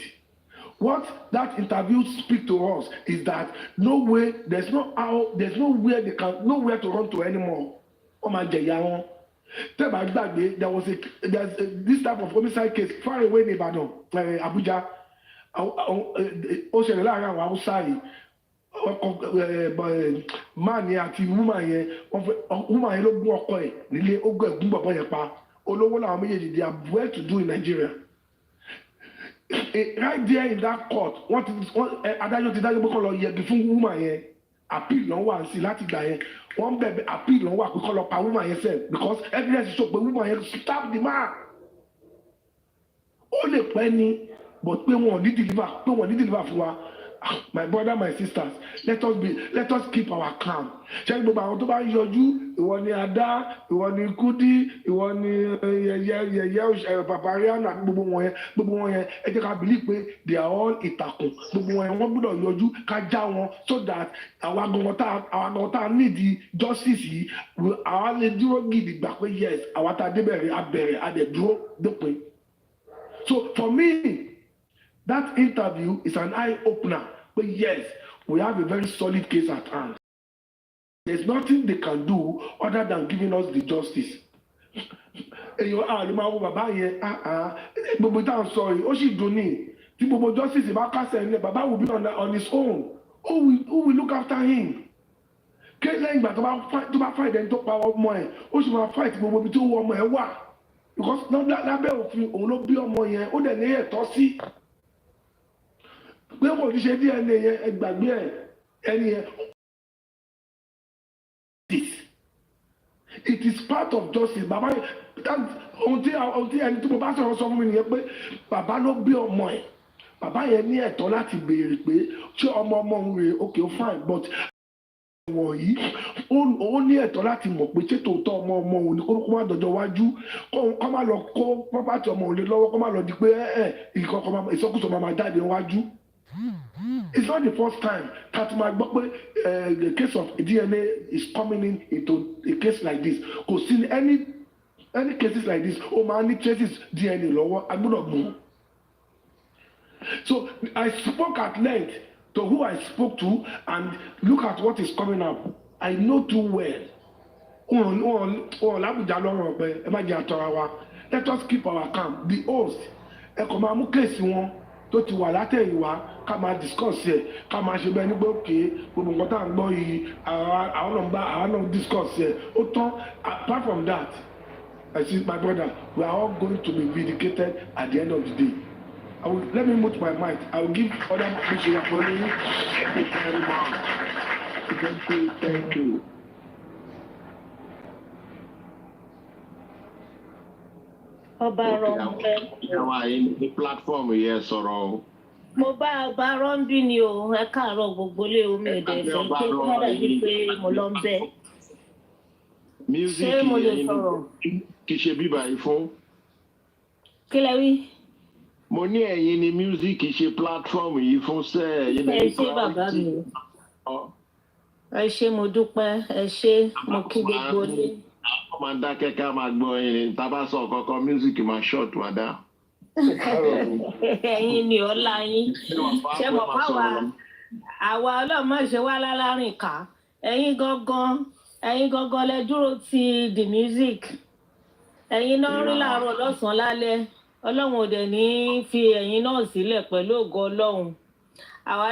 what that interview speak to us is that nowhere to run to anymore wọ́n máa jẹ̀yà wọn tẹ́bà gbàgbé there's this type of homicide case far away ní Ìbàdàn Abuja ó ṣẹlẹ̀ láàrin àwọn Haúsá yìí máà ní àti woman yẹn ló gún ọkọ ẹ̀ nílé ó gún ẹ̀gún bọ̀bọ̀ yẹn pa olówó làwọn méjèèjì they are well to do in Nigeria right there in that court adájọ́ ti dájọ́ pé kọ́ lọ yẹgi fún woman yẹn appeal ló wà sí láti gbà yẹn wọ́n bẹ̀bẹ̀ appeal ló wà pé kọ́ lọ pa woman yẹn sẹ́ẹ̀ because evidence show pé woman yẹn stab the man ó lè pẹ́ ni but pé wọn ò ní deliver fún wa my brother, my sisters, let us keep our calm. Ṣé gbogbo àwọn tó bá yọjú, ìwọ ni Ada, ìwọ ni Kudi, ìwọ ni yẹyẹ Papariana, gbogbo wọn yẹn, ẹ jẹ́ ká believe pé they are all ìtàkùn. Gbogbo wọn yẹn wọ́n gbọ́dọ̀ yọjú ká já wọn so that àwa gan tá need justice yìí, àwa lè dúró gidi gbà pé yes, àwa tá débẹ̀rẹ̀ abẹ̀rẹ̀ adẹ̀ dúró dópin. So for me, that interview is an eye-opener. But yes, we have a very solid case at hand. There's nothing they can do other than giving us the justice. Justice Baba will be on his own. Who will look after him? Lẹ́yìn ìgbà tó bá fight ẹni tó pa ọmọ ẹ̀, ó sì máa fight gbogbo ibi tó wọ ọmọ ẹ̀ wà. Because lábẹ́ òfin òun ló bí ọmọ yẹn, ó dẹ̀ ní ẹ̀tọ́ sí. Pé kò ní ṣe DNA yẹn ẹgbàgbé ẹ̀ ẹni yẹn. It is part of justice. Bàbá ohun tí ẹni tí mo bá sọ̀rọ̀ sọ fún mi nìyẹn pé bàbá ló bí ọmọ ẹ̀. Bàbá yẹn ní ẹ̀tọ́ láti béèrè pé ṣé ọmọ òun rèé okay fine but wọ̀nyí ó ní ẹ̀tọ́ láti mọ̀ pé ṣé tòótọ́ ọmọ òun ní kó má dọjọ́ wájú kó má lọ kó pọ́pátì ọmọ òun lé lọ́wọ́ kó má lọ di pé ìsọkúsọ máa jáde wájú. It's not the first time that máa gbọ́ pé the case of DNA is coming into a case like this. Kò sí any cases like this ó máa ní traces DNA lọ́wọ́ agbọ́dọ̀ mú. So I spoke at length to who I spoke to and look at what is coming up. I know too well. Lábùjá lọ́rùn ọ̀pẹ ẹ má jẹ́ àtọ́ra wa. Let us keep our calm. The host ẹ kò máa mú kéèsì wọn tó ti wà látẹ̀yìnwá ká máa discuss ẹ̀ ká máa ṣe bẹ́ẹ̀ nígbà òkè gbogbo nǹkan tá à ń gbọ́ yìí àwọn náà discuss ẹ̀ ó tán. Apart from that, I see my brother, we are all going to be vindicated at the end of the day. Let me mute my mic. I will give other people a following. Thank you. Ọba Rọ́ńbẹ́. Ẹwà ní pílátífọ̀mù yẹn sọ̀rọ̀. Mo bá ọba Rọ́ńbí ni o, ẹ káàárọ̀ gbogbo lé omi ẹ̀dẹ̀ ẹ̀fẹ̀ pé kọ́dà yìí pé mo lọ ń bẹ́. Ṣé mo lè sọ̀rọ̀? Kì í ṣe bíbá yìí fún. Kí lẹ wí? Mo ní ẹ̀yin ni music ṣe platform yìí fún sẹ́ ẹ̀yin ẹ ṣé bàbá mi. Ẹ ṣé mo dúpẹ́, ẹ ṣé mo kí gbogbo lé. Àwọn máa ń dákẹ́ ká máa gbọ́ ẹ̀yin tá a bá sọ kankan music máa short wá dá. Ẹ̀yin ni ọlá yín. Ṣé mo pa àwa ọlọ́mọ ṣe wá lálárìn ká? Ẹ̀yin gangan lẹ dúró ti the music. Ẹ̀yin náà rí láàárọ̀ lọ́sàn-án lálẹ́. Ọlọ́run ò dẹ̀ ní fi ẹ̀yin náà sílẹ̀ pẹ̀lú ògo Ọlọ́run. Àwa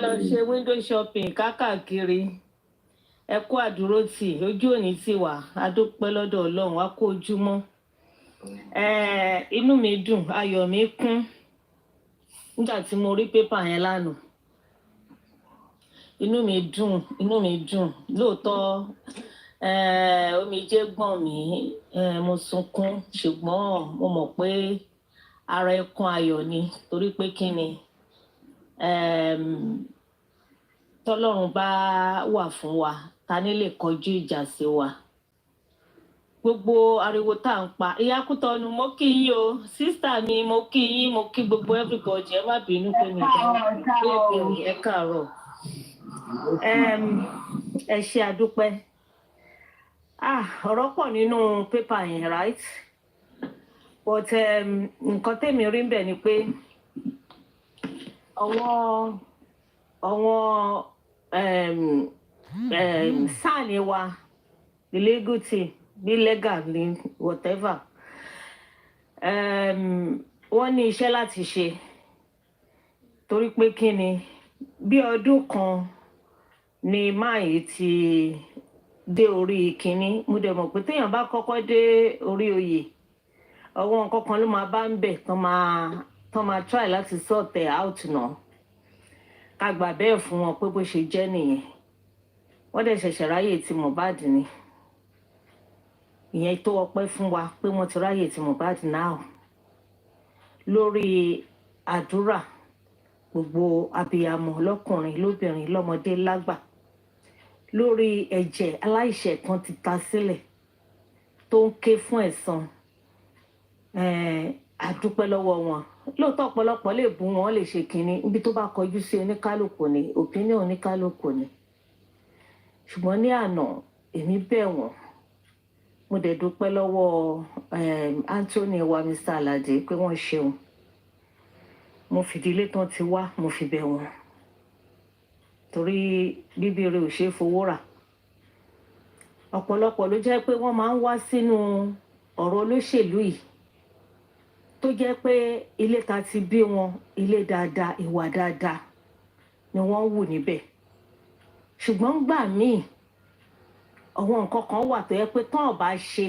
lọ ṣe window shopping káàkiri. Ẹ kú àdúrótì, ojú òní tì wá, a dúpẹ́ lọ́dọ̀ Ọlọ́run, a kú ojúmọ́. Inú mi dùn, ayọ̀ mi kún nígbà tí mo rí pépà yẹn lánàá. Inú mi dùn, lóòótọ́ omijé gbọ̀n mí, mo sunkún ṣùgbọ́n mo mọ̀ pé ara ẹkún ayọ̀ ni torí pé kí ni tọ́lọ́run bá wà fún wa ta ní lè kọjú ìjà sí wa. Gbogbo ariwo tá à ń pa ìyá Kútọ̀nù mo kí yín o sísítà mi mo kí yín mo kí gbogbo everybody ẹ má bínú pé mi ẹ káàárọ̀ ẹ ṣé àdúpẹ́. Ọ̀rọ̀ pọ̀ nínú pépà yẹn right but nǹkan tèmi rí ń bẹ̀ ni pé àwọn sáàni wa the legal team bí legal ni whatever wọ́n ní iṣẹ́ láti ṣe torí pé kí ni bí ọdún kan ni máyì ti dé orí kínní mo dẹ̀ mọ̀ pé téèyàn bá kọ́kọ́ dé orí oyè ọwọ́ nǹkan kan ló máa bá ń bẹ̀ tán máa try láti sort out náà ká gbà bẹ́ẹ̀ fún wọn pé bó ṣe jẹ́ nìyẹn wọ́n dẹ̀ ṣẹ̀ṣẹ̀ ráyè tí Mohbad ni ìyẹn tó ọpẹ́ fún wa pé wọ́n ti ráyè tí Mohbad náà lórí àdúrà gbogbo abiyamọ lọ́kùnrin lóbìnrin lọ́mọdé lágbà lórí ẹ̀jẹ̀ aláìṣẹ̀ kan ti ta sílẹ̀ tó ń ké fún ẹ̀san. Àdúpẹ́ lọ́wọ́ wọn. Lóòótọ́ ọ̀pọ̀lọpọ̀ lè bú wọn lè ṣe kínní ibi tó bá kọjú sí oníkálùkù ni opinion oníkálùkù ni. Ṣùgbọ́n ní àná èmi bẹ̀ wọ́n mo dẹ̀ dúpẹ́ lọ́wọ́ Anthony wa Mr. Alade pé wọ́n ṣeun. Mo fìdílé tán ti wá mo fi bẹ̀ wọ́n torí bíbélì ò ṣe é fowó rà. Ọ̀pọ̀lọpọ̀ ló jẹ́ pé wọ́n máa ń wá sínú ọ̀rọ̀ olóṣèlú yìí tó jẹ́ pé ilé ta ti bí wọn ilé dáadáa ìwà dáadáa ni wọ́n wù níbẹ̀. Ṣùgbọ́n gbà míì àwọn nǹkan kan wà tó yẹ pé tán ò bá ṣe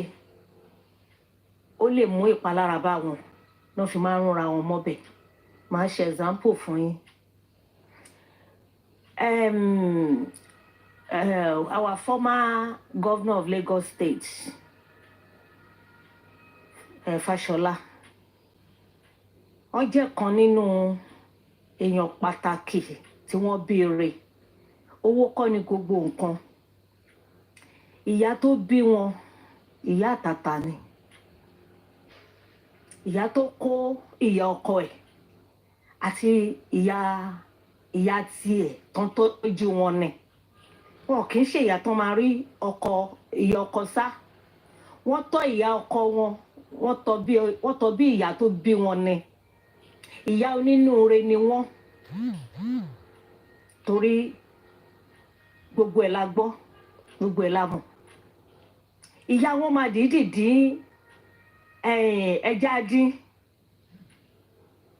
ó lè mú ìpalára bá wọn lọ́ fi máa ń rúnra wọn mọ́bẹ̀. Màá ṣe example fún yín. Our former governor of Lagos State, Fashola, wọ́n jẹ́ kan nínú èèyàn pàtàkì tí wọ́n béèrè. Owó kọ́ ni gbogbo nǹkan. Ìyá tó bí wọn, ìyá àtàtà ni. Ìyá tó kó ìyá ọkọ ẹ̀ àti ìyá tiẹ̀ tán tọ́jú wọn ni. Wọn kì í ṣe ìyá tán máa rí ìyá ọkọ sá. Wọ́n tọ́ ìyá ọkọ wọn, wọ́n tọ́ bí ìyá tó bí wọn ni. Ìyá onínúure ni wọ́n. Torí gbogbo ẹ̀ la gbọ́, gbogbo ẹ̀ la mọ̀. Ìyá wọn máa dìídì dín ẹja dín.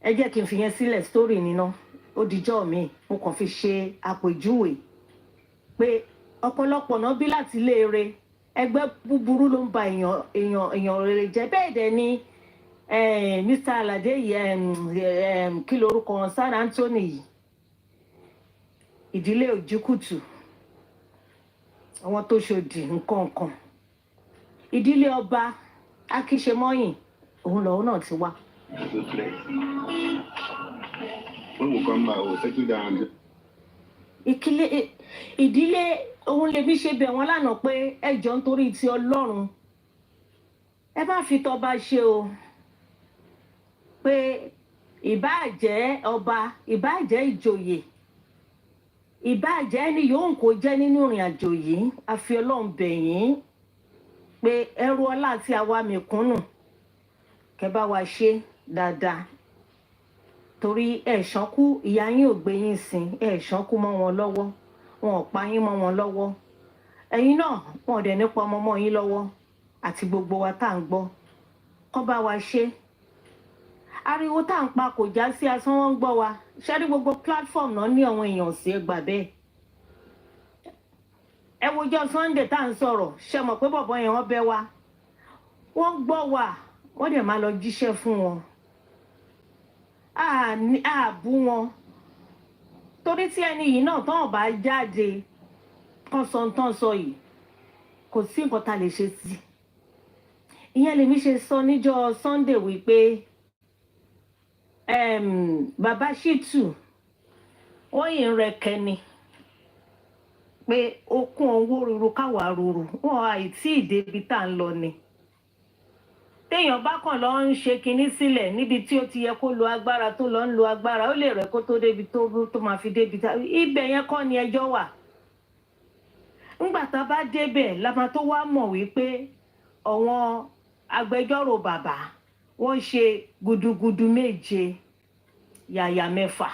Ẹ jẹ́ kí n fi yẹn sílẹ̀ story nínú ó dijọ́ mi mo kàn fi ṣe àpèjúwe pé ọ̀pọ̀lọpọ̀ náà bí láti léere ẹgbẹ́ búburú ló ń ba èèyàn rere jẹ́. Bẹ́ẹ̀ dẹ̀ ni Mr. Alade yìí kí lorúkọ wọn San Anthony yìí ìdílé Òjìkùtù àwọn tó ṣòdì nǹkan kan ìdílé ọba Akíṣemọ́yìn òun lọ́wọ́ náà ti wá. Ìdílé òun lè bí ṣe bẹ̀ wọ́n lánàá pé ẹ jọ̀ọ́ nítorí ti Ọlọ́run ẹ bá fi tọba ṣe o pé ìbáà jẹ́ ọba ìbáà jẹ́ ìjòyè ìbáà jẹ́ ẹni yòówù kó jẹ́ nínú ìrìn àjò yìí a fi Ọlọ́run bẹ̀ yín pé ẹrù ọlá àti àwa mẹ̀kúnnù kẹ́ bá wa ṣe dáadáa torí ẹ̀ṣánkú ìyá yín ò gbé yín sin ẹ̀ṣánkú mọ́ wọn lọ́wọ́ wọn ò pa yín mọ́ wọn lọ́wọ́ ẹ̀yin náà wọn ò dẹ̀ nípa ọmọ mọ́ yín lọ́wọ́ àti gbogbo wa tá à ń gbọ́ kọ́ bá wa ṣe ariwo tá à ń pa kò já sí asán wọn ń gbọ́ wa ṣẹ́rí gbogbo platform náà ní àwọn èèyàn sí ẹgbà bẹ́ẹ̀ ẹ wojọ́ Sunday tá à ń sọ̀rọ̀ ṣe mọ̀ pé bọ̀bọ̀ yẹn wọ́n bẹ́ wa wọ́n gbọ́ wa wọ́n dẹ̀ máa lọ jíṣẹ́ fún wọn àbú wọn torí tí ẹni yìí náà tán bá jáde tán sọ yìí kò sí nǹkan tá lè ṣe sí ìyẹn lèmi ṣe sọ níjọ́ Sunday wípé bàbá Ṣítù wọ́n yìí ń rẹkẹ ni pé okun owó ruru káwà ruru wọn àìtí ìdébi tá à ń lọ ni téèyàn bá kàn lọ ń ṣe kinní sílẹ̀ níbi tí ó ti yẹ kó lo agbára tó lọ ń lo agbára ó lè rẹ̀ kó tó débi tó máa fi débi tá ibẹ̀ yẹn kọ́ ni ẹjọ́ wà ńgbà tá a bá débẹ̀ la máa tó wá mọ̀ wípé àwọn agbẹjọ́rò bàbá wọ́n ṣe gudugudu méje yàyà mẹ́fà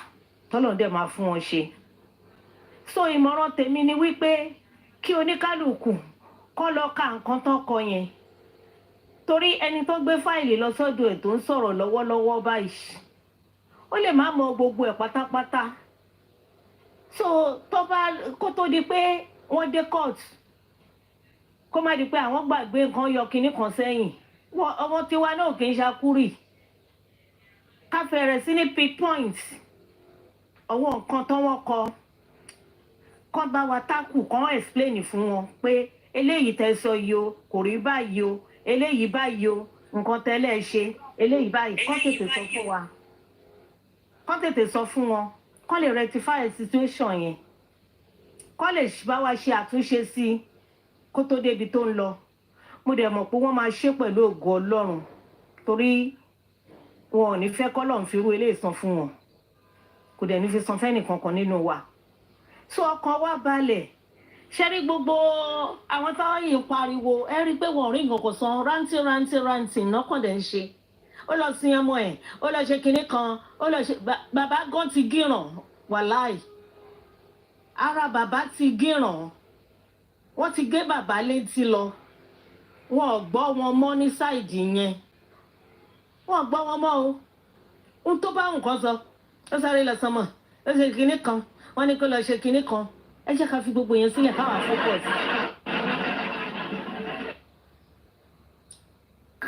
tọ́lọ̀ dẹ̀ máa fún wọn ṣe so ìmọ̀ràn tèmi ni wípé kí oníkálùkù kọ́ lọ ka nǹkan tán kọ yẹn torí ẹni tó gbé fáìlì lọ sọ́dọ̀ ẹ̀ tó ń sọ̀rọ̀ lọ́wọ́lọ́wọ́ báyìí ó lè má mọ gbogbo ẹ̀ pátápátá so tó bá kó tó di pé wọ́n dé court kó má di pé àwọn gbàgbé nǹkan yọ kinní kan sẹ́yìn ọmọ tiwa náà kì í ṣakúrì ká fẹ̀rẹ̀ sí ní pick point ọwọ́ nǹkan tó wọ́n kọ kọ́ bá wa tákù kọ́ explain fún wọn pé eléyìí tẹ́ sọ yìí o kò rí báyìí o eléyìí báyìí o nǹkan tẹ́lẹ̀ ṣe eléyìí báyìí kọ́ tètè sọ fún wa kọ́ tètè sọ fún wọn kọ́ lè rectify situation yẹn kọ́ lè bá wa ṣe àtúnṣe sí kó tó débi tó ń lọ mo dẹ̀ mọ̀ pé wọ́n máa ṣe pẹ̀lú ògo Ọlọ́run torí wọn ò ní fẹ́ kọ́lọ́run fi irú eléyìí san fún wọn kò dẹ̀ ní fi san fẹ́nì kankan nínú wa so ọkàn wa balẹ̀ ṣe rí gbogbo àwọn táwọn yìí pariwo ẹ rí i pé wọn ò rí nǹkan kan san rántí nọ́kàn dẹ̀ ń ṣe ó lọ sin ọmọ ẹ̀ ó lọ ṣe kinní kan ó lọ ṣe bàbá gan ti gíràn wàláì ara bàbá ti gíràn wọ́n ti gé bàbá létí lọ wọn ò gbọ́ wọn mọ́ ní sáìdì yẹn wọn ò gbọ́ wọn mọ́ o ohun tó bá nǹkan sọ ó sáré lọ sọmọ ó ṣe kinní kan wọ́n ní kó lọ ṣe kinní kan ẹ jẹ́ ká fi gbogbo yẹn sílẹ̀ káwa focus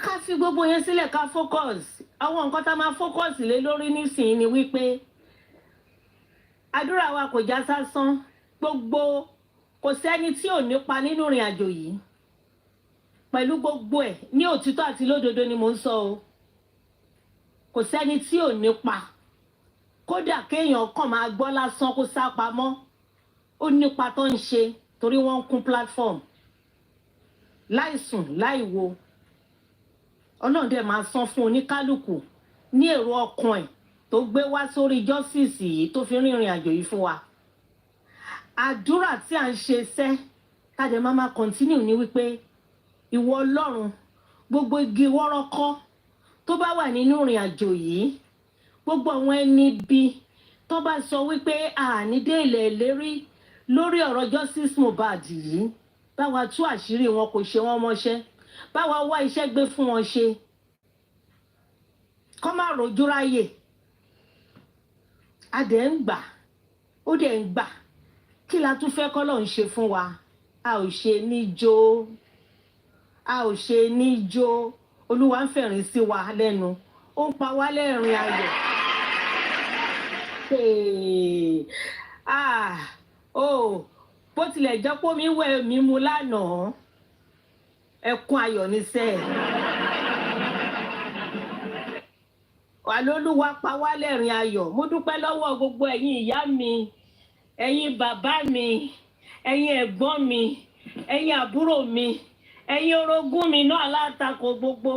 ká fi gbogbo yẹn sílẹ̀ ká focus àwọn nǹkan tá a máa focus lé lórí nísìnyí ni wípé àdúrà wa kò já sásán gbogbo kò sẹ́ni tí ò nípa nínú ìrìn àjò yìí pẹ̀lú gbogbo ẹ̀ ní òtítọ́ àti lódodo ni mò ń sọ o kò sẹ́ni tí ò nípa kódà kéèyàn kàn máa gbọ́ lásán kó sá pamọ́ ó nípa tó ń ṣe torí wọ́n ń kún platform láìsùn láìwo Ọlọ́run dẹ̀ máa san fún oníkálukú ní èrò ọkàn ẹ̀ tó gbé wá sórí justice yìí tó fi rìnrìn àjò yìí fún wa àdúrà tí à ń ṣe sẹ́ káde máa continue ní wípé ìwọ Ọlọ́run gbogbo igi wọ́rọ́kọ́ tó bá wà nínú ìrìn àjò yìí gbogbo àwọn ẹni bí tó bá sọ wípé àní dé ilẹ̀ ìlérí lórí ọ̀rọ̀ justice Mohbad yìí báwa tú àṣírí wọn kò ṣe wọ́n mọ́ṣẹ́ báwa wá iṣẹ́ gbé fún wọn ṣe kọ́ má rojú ráyè a dẹ̀ ń gbà ó dẹ̀ ń gbà kí la tún fẹ́ kọ́ ló ń ṣe fún wa a ò ṣe níjó a ò ṣe níjó Olúwa ń fẹ̀rín sí wa lẹ́nu ó ń pa wá lẹ́rìn ayọ̀ bó tilẹ̀ jẹ́ pé omi wẹ̀ mí mu lánàá ẹkún ayọ̀ ní sẹ́ẹ̀ wà lÓlúwa pa wá lẹ́rìn ayọ̀ mo dúpẹ́ lọ́wọ́ gbogbo ẹ̀yin ìyá mi ẹ̀yin bàbá mi ẹ̀yin ẹ̀gbọ́n mi ẹ̀yin àbúrò mi ẹ̀yin orogún mi náà látakò gbogbo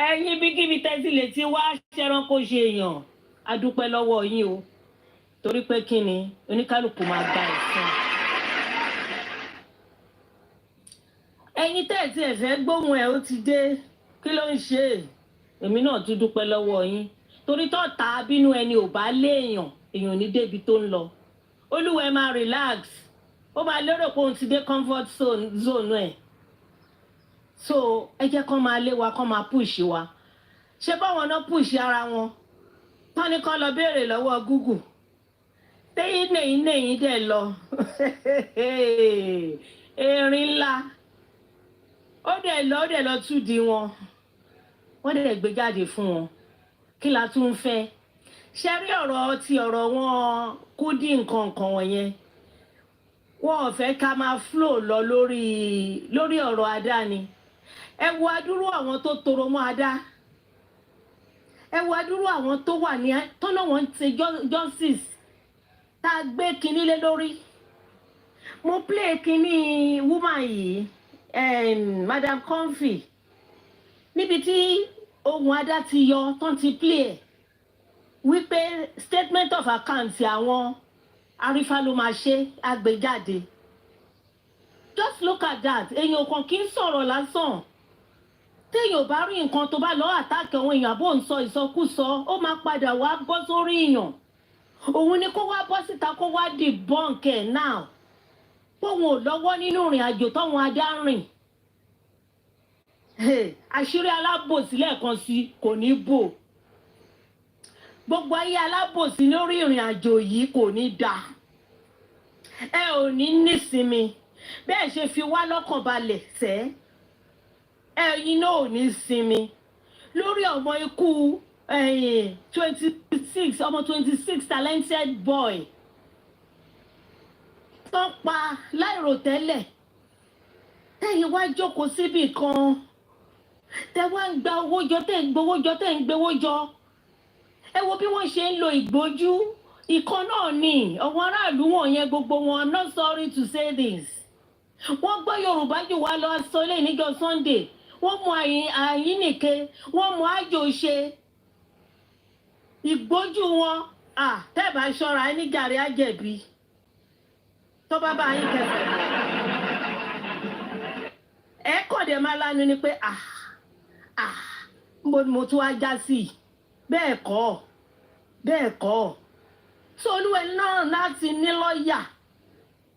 ẹ̀yin bíkíbi tẹ́sílẹ̀ tí wá ṣẹranko ṣe èèyàn a dúpẹ́ lọ́wọ́ yín o torí pé kí ni oníkálukú máa gba ẹ̀san ẹ̀yin tẹ́ẹ̀tì ẹ̀fẹ́ gbóhùn ẹ̀ ó ti dé kí ló ń ṣe èmi náà tún dúpẹ́ lọ́wọ́ yín torí tó ta bínú ẹni ò bá léèyàn èèyàn ní débi tó ń lọ Olúwa ẹ máa relax ó máa lérò pé òun ti dé comfort zone ẹ̀ so ẹ jẹ́ kán máa lé wa kán máa push wa ṣé báwọn náà push ara wọn tán ní kán lọ béèrè lọ́wọ́ Google téyín nèyín dẹ̀ lọ erin ńlá ó dẹ̀ lọ tú di wọn wọ́n dẹ̀ gbé jáde fún wọn kí la tún fẹ́ ṣe rí ọ̀rọ̀ wọn Kudi nǹkan wọ̀nyẹn wọn ò fẹ́ ká máa flow lọ lórí ọ̀rọ̀ Adá ni ẹ wo adúrú àwọn tó toro mọ́ Adá ẹ wo adúrú àwọn tó wà ní tọ́nà wọn ń ṣe justice tá a gbé kinní lé lórí mo play kinní woman yìí Madam Comfy níbi tí ohun Adá ti yọ tán ti play ẹ̀ wípé statement of account àwọn Arífá ló máa ṣe àgbéjáde just look at that èèyàn kan kì í sọ̀rọ̀ lásán téèyàn bá rí nǹkan tó bá lọ́ọ́ àtàkì àwọn èèyàn bó ń sọ ìsọkúsọ ó máa padà wá bọ́ sórí èèyàn òun ni kó wá bọ́ síta kó wá debunk ẹ̀ now póun ò lọ́wọ́ nínú ìrìn àjò táwọn Adá rìn àṣírí alábòsí lẹ́ẹ̀kan sí kò ní bò gbogbo ayé alábòsí lórí ìrìn àjò yìí kò ní dáa ẹ ò ní nísinmi bẹ́ẹ̀ ṣe fi wá lọ́kàn balẹ̀ sẹ́ ẹ̀yin náà ò ní sinmi lórí ọmọ ikú 26 talented boy tó pa láìròtẹ́lẹ̀ tẹ́yìn wá jókòó síbì kan tẹ́ wá ń gba owó jọ tẹ́ ń gbowó jọ tẹ́ ń gbowó jọ ẹ wo bí wọ́n ṣe ń lo ìgbójú ìkan náà ni àwọn aráàlú wọ̀nyẹn gbogbo wọn. I'm not sorry to say this. Wọ́n gbọ́ Yorùbá jù wá lọ sọ lé níjọ́ Sunday. Wọ́n mọ àyínnìke, wọ́n mọ àjòṣe. Ìgbójú wọn, tẹ́ẹ̀bà ṣọ́ra ẹni jàre àjẹ̀bí. Tó bá bá yín kẹsẹ̀. Ẹ kọ̀ dé máa lánàá ni pé mo tún wá já sí. Bẹ́ẹ̀ kọ́. So olúwẹ̀ náà láti ní lọ́ọ̀yà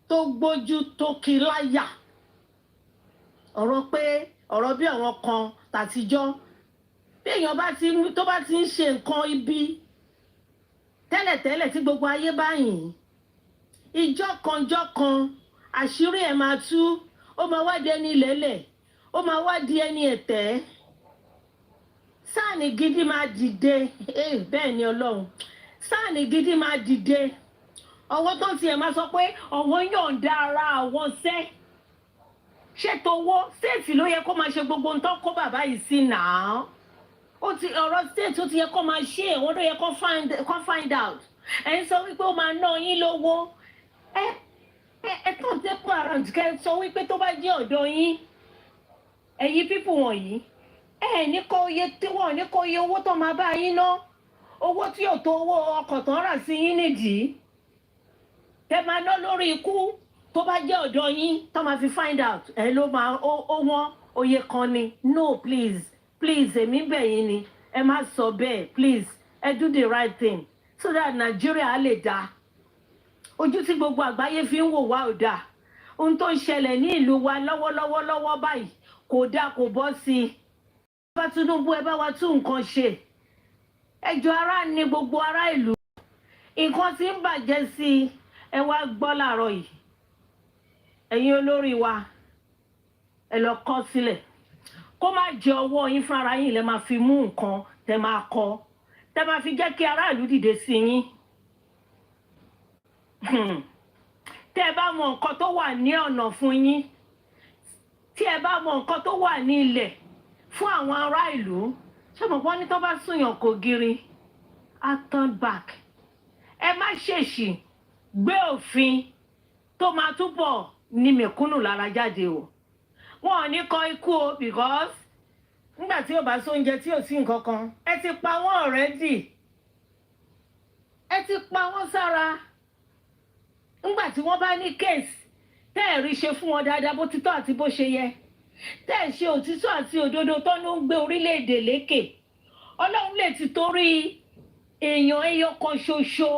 tó gbójú tó kí láyà. Ọ̀rọ̀ bí àwọn kan tàtijọ́. Bí èèyàn tó bá ti ń ṣe nǹkan ibi tẹ́lẹ̀tẹ́lẹ̀ tí gbogbo ayé bá yìn. Ìjọ́ kan àṣírí ẹ̀ máa tú. Ó máa wá di ẹni lélẹ̀. Ó máa wá di ẹni ẹ̀tẹ́. Sáàni gidi máa dìde. Bẹ́ẹ̀ ni Ọlọ́run. Sáàni gidi máa dìde. Ọwọ́ tó tiẹ̀ máa sọ pé ọ̀wọ́ yọ̀ǹda ara àwọn sẹ́. Ṣètò owó stéètì ló yẹ kó máa ṣe gbogbo nǹkan kó bàbá yìí sí náà. Ọ̀rọ̀ stéètì ó ti yẹ kó máa ṣe èwọ́n ló yẹ kó find out. Ẹ ń sọ wípé ó máa ná yín lówó. Ẹ tàn tẹ́pọ̀ around kẹ́ sọ wípé tó bá jẹ́ ọ̀dọ̀ yín. Ẹ̀yin pípù wọ̀nyí. Ní kó iye tí wọ́n ní kó iye owó tó máa bá yín ná. Owó tí ò tó owó ọkọ̀ tán rà sí yín nídìí. Tẹ́ máa ná lórí ikú tó bá jẹ́ ọ̀dọ̀ yín tó máa fi find out. Ló máa ó wọ́n oye kan ni. No please èmi bẹ̀ yín ni. Ẹ má sọ bẹ́ẹ̀ please. Ẹ do the right thing so that Nigeria lè dáa. Ojú tí gbogbo àgbáyé fi ń wò wá ò dáa. Ohun tó ń ṣẹlẹ̀ ní ìlú wa lọ́wọ́lọ́wọ́ báyìí kò dáa kò bọ́ sí i. Bá Tinubu ẹ bá wa tún nǹkan ṣe. Ẹjọ́ ara ni gbogbo ará ìlú. Nǹkan tí ń bàjẹ́ sí i ẹ wá gbọ́ láàárọ̀ yìí. Ẹ̀yin olórí wa ẹ lọ kọ sílẹ̀. Kó má jẹ ọwọ́ yín fúnra yín lẹ máa fi mú nǹkan tẹ máa kọ. Tẹ máa fi jẹ́ kí ará ìlú dìde sí yín. Tẹ́ ẹ bá mọ nǹkan tó wà ní ọ̀nà fún yín. Tí ẹ bá mọ nǹkan tó wà ní ilẹ̀ fún àwọn ará ìlú. Ṣé mo pọ́n ní tó bá súnyàn kò giri? I turn back. Ẹ má ṣèṣì gbé òfin tó máa túbọ̀ ní mẹ̀kúnnù lára jáde o. Wọn ò ní kọ ikú o because nígbà tí ò bá sóúnjẹ tí ò sí nǹkan kan. Ẹ ti pa wọ́n already. Ẹ ti pa wọ́n sára. Nígbà tí wọ́n bá ní case tẹ́ ẹ̀ rí ṣe fún wọn dáadáa bó ti tọ́ àti bó ṣe yẹ. Tẹ́ ẹ̀ ṣe òtítọ́ àti òdodo tó ló ń gbé orílẹ̀-èdè lékè. Ọlọ́run lè ti torí èèyàn ẹyọ kan ṣoṣo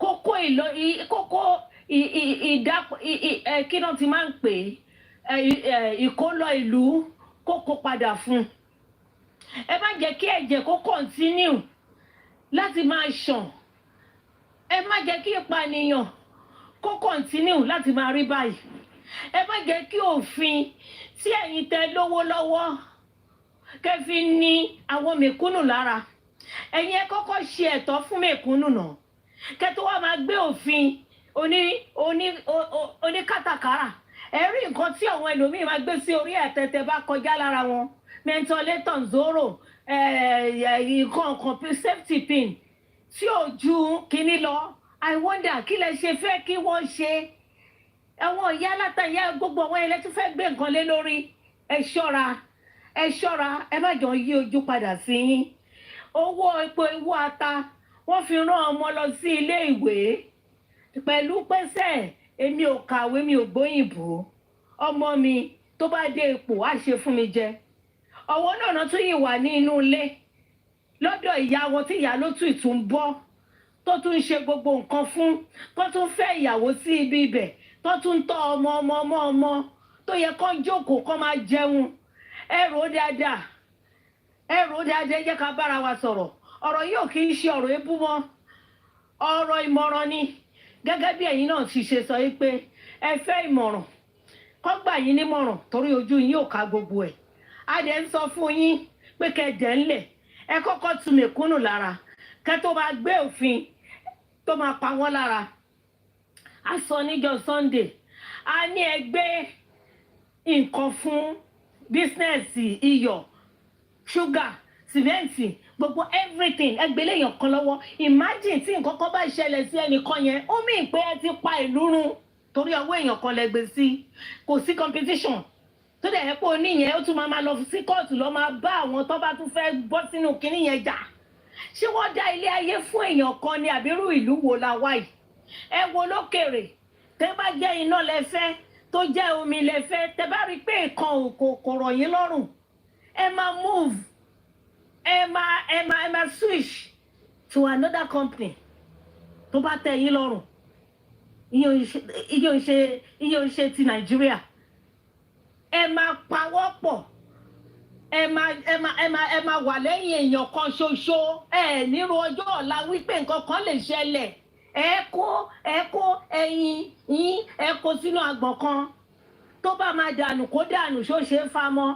kókó kí náà ti máa ń pè ìkólọ ìlú kókó padà fún. Ẹ má jẹ́ kí ẹ̀jẹ̀ kó continue láti máa ṣàn. Ẹ má jẹ́ kí ìpànìyàn kó continue láti máa rí báyìí. Ẹ má jẹ́ kí òfin tí ẹ̀yin tẹ́ lówó lọ́wọ́ kẹ́ fi ní àwọn mẹ̀kúnnù lára. Ẹ̀yin ẹ kọ́kọ́ ṣe ẹ̀tọ́ fún mẹ̀kúnnù náà. Kẹ́ tó wá máa gbé òfin oní kátàkárà. Ẹ rí nǹkan tí àwọn ẹlòmíì máa gbé sí orí ẹ̀tẹ̀tẹ̀ bá kọjá lára wọn. Mentholatum zoro nǹkan safety pin tí ò ju kíní lọ. I wonder kí lẹ ṣe fẹ́ kí wọ́n ṣe. Àwọn ìyá látàyà gbogbo àwọn ilẹ̀ tó fẹ́ gbé nǹkan lé lórí. Ẹ ṣọ́ra ẹ má jọ yí ojú padà sí yín. Owó epo owó ata wọ́n fi rán ọmọ lọ sí ilé ìwé pẹ̀lú pẹ́sẹ̀ èmi ò kàwé mi ò gbóyìnbó. Ọmọ mi tó bá dé ipò á ṣe fún mi jẹ. Ọwọ́ náà tún yìí wà ní inú ilé lọ́dọ̀ ìyá wọn tí ìyá ló tún ìtún bọ́ tó tún ń ṣe gbogbo nǹkan fún tó tún fẹ́ ìyàwó sí ibi ibẹ̀ tó tún tọ́ ọmọ tó yẹ kó jókòó kó máa jẹun. Ẹ rò dáadáa jẹ́ ká bára wa sọ̀rọ̀. Ọ̀rọ̀ yóò kì í ṣe ọ̀rọ̀ ebú mọ́. Ọ̀rọ̀ ìmọ̀ràn ni. Gẹ́gẹ́ bí ẹ̀yin náà ti ṣe sọ pé ẹ fẹ́ ìmọ̀ràn. Kọ́ gbà yín nímọ̀ràn torí ojú yín ò ká gbogbo ẹ̀. A dẹ̀ ń sọ fún yín pé kẹ́ dẹ̀ ńlẹ̀. Ẹ kọ́kọ́ tu mẹ̀kúnnù lára. Kẹ́ tó bá gbé òfin tó máa pa wọ́n lára. A sọ níjọ́ Sunday. A ní ẹ gbé nǹkan fún bísínẹ́sì iyọ̀, ṣúgà, sìmẹ́ǹtì gbogbo everything ẹgbẹ́ lèèyàn kan lọ́wọ́ imagine tí nǹkan kan bá ṣẹlẹ̀ sí ẹnìkan yẹn ó mì pé ẹ ti pa ìlú run torí ọwọ́ èèyàn kan lẹ́gbẹ̀ẹ́ sí kò sí competition tó dẹ̀ yẹ pé oníyẹn ó tún máa lọ sí kóòtù lọ máa bá àwọn tó bá tún fẹ́ bọ́ sínú kinní yẹn jà ṣé wọ́n dá ilé ayé fún èèyàn kan ní àbírú ìlú wo la wá yìí ẹ wo lókèrè tẹ́ bá jẹ́ iná lẹ́fẹ́ tó jẹ́ omi lẹ́fẹ́ tẹ́ bá rí pé nǹkan kò rọ̀ yín lọ́rùn ẹ máa move ẹ máa switch to another company tó bá tẹ́ yín lọ́rùn iye ò ṣe ti Nàìjíríà ẹ máa pawọ́ pọ̀ ẹ máa wà lẹ́yìn èèyàn kan ṣoṣo ẹ nírú ọjọ́ ọ̀la wípé nǹkan kan lè ṣẹlẹ̀ ẹ kó ẹyin yín ẹ kó sínú àgbọ̀n kan tó bá máa dànù kó dànù ṣó ṣe é fa mọ́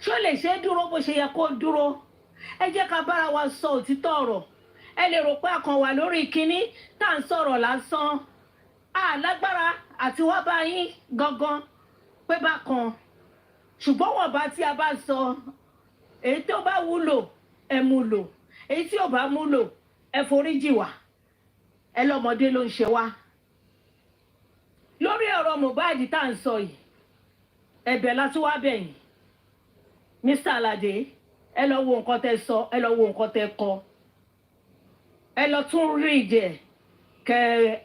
ṣó lè ṣe é dúró bó ṣe yẹ kó dúró ẹ jẹ́ ká bára wa sọ òtítọ́ ọ̀rọ̀ ẹ lè rò pé a kàn wà lórí kinní tá à ń sọ̀rọ̀ lásán lágbára àti wá bá yín gangan pé bákan ṣùgbọ́n wọ́n bá tí a bá sọ èyí tó bá wúlò ẹ mú lò èyí tí ò bá múlò ẹ foríjì wá ẹ lọ́mọdé ló ń ṣe wá lórí ọ̀rọ̀ Mohbad tá à ń sọ yìí ẹ̀bẹ̀ la tún wá bẹ̀yìn Mr. Alade ẹ lọ wo nǹkan tẹ́ sọ ẹ lọ wo nǹkan tẹ́ kọ ẹ lọ tún read ẹ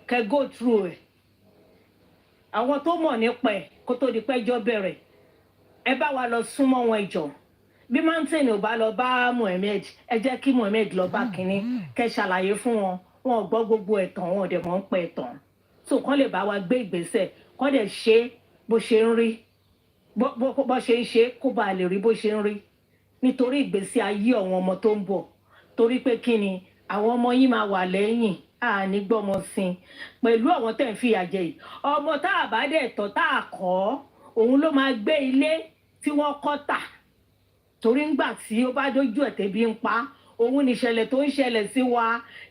kẹ go through ẹ àwọn tó mọ̀ nípa ẹ̀ kó tó di pẹ́jọ́ bẹ̀rẹ̀ ẹ bá wa lọ súnmọ́ wọn ìjọ bí mountain ò bá lọ bá Mohammed ẹ jẹ́ kí Mohammed lọ bá kínní kẹ́ ṣàlàyé fún wọn wọn ò gbọ́ gbogbo ẹ̀tàn wọn ò dẹ̀ mọ̀ ń pẹ́ ẹ̀tàn tó kán lè bá wa gbé ìgbésẹ̀ kán dẹ̀ ṣe bó ṣe ń rí bó ṣe ń ṣe kó bá lè rí bó ṣe ń rí nítorí ìgbésí ayé àwọn ọmọ tó ń bọ̀ torí pé kí ni àwọn ọmọ yìí máa wà lẹ́yìn àní gbọ́mọ sin pẹ̀lú àwọn tẹ̀ ń fìyà jẹ yìí ọmọ tá a bá dẹ̀ tọ́ tá a kọ́ òun ló máa gbé ilé tí wọ́n kọ́ tà torí ńgbà tí ó bá dójú ẹ̀ tẹ́bí ń pa òun níṣẹ̀lẹ̀ tó ń ṣẹlẹ̀ sí wa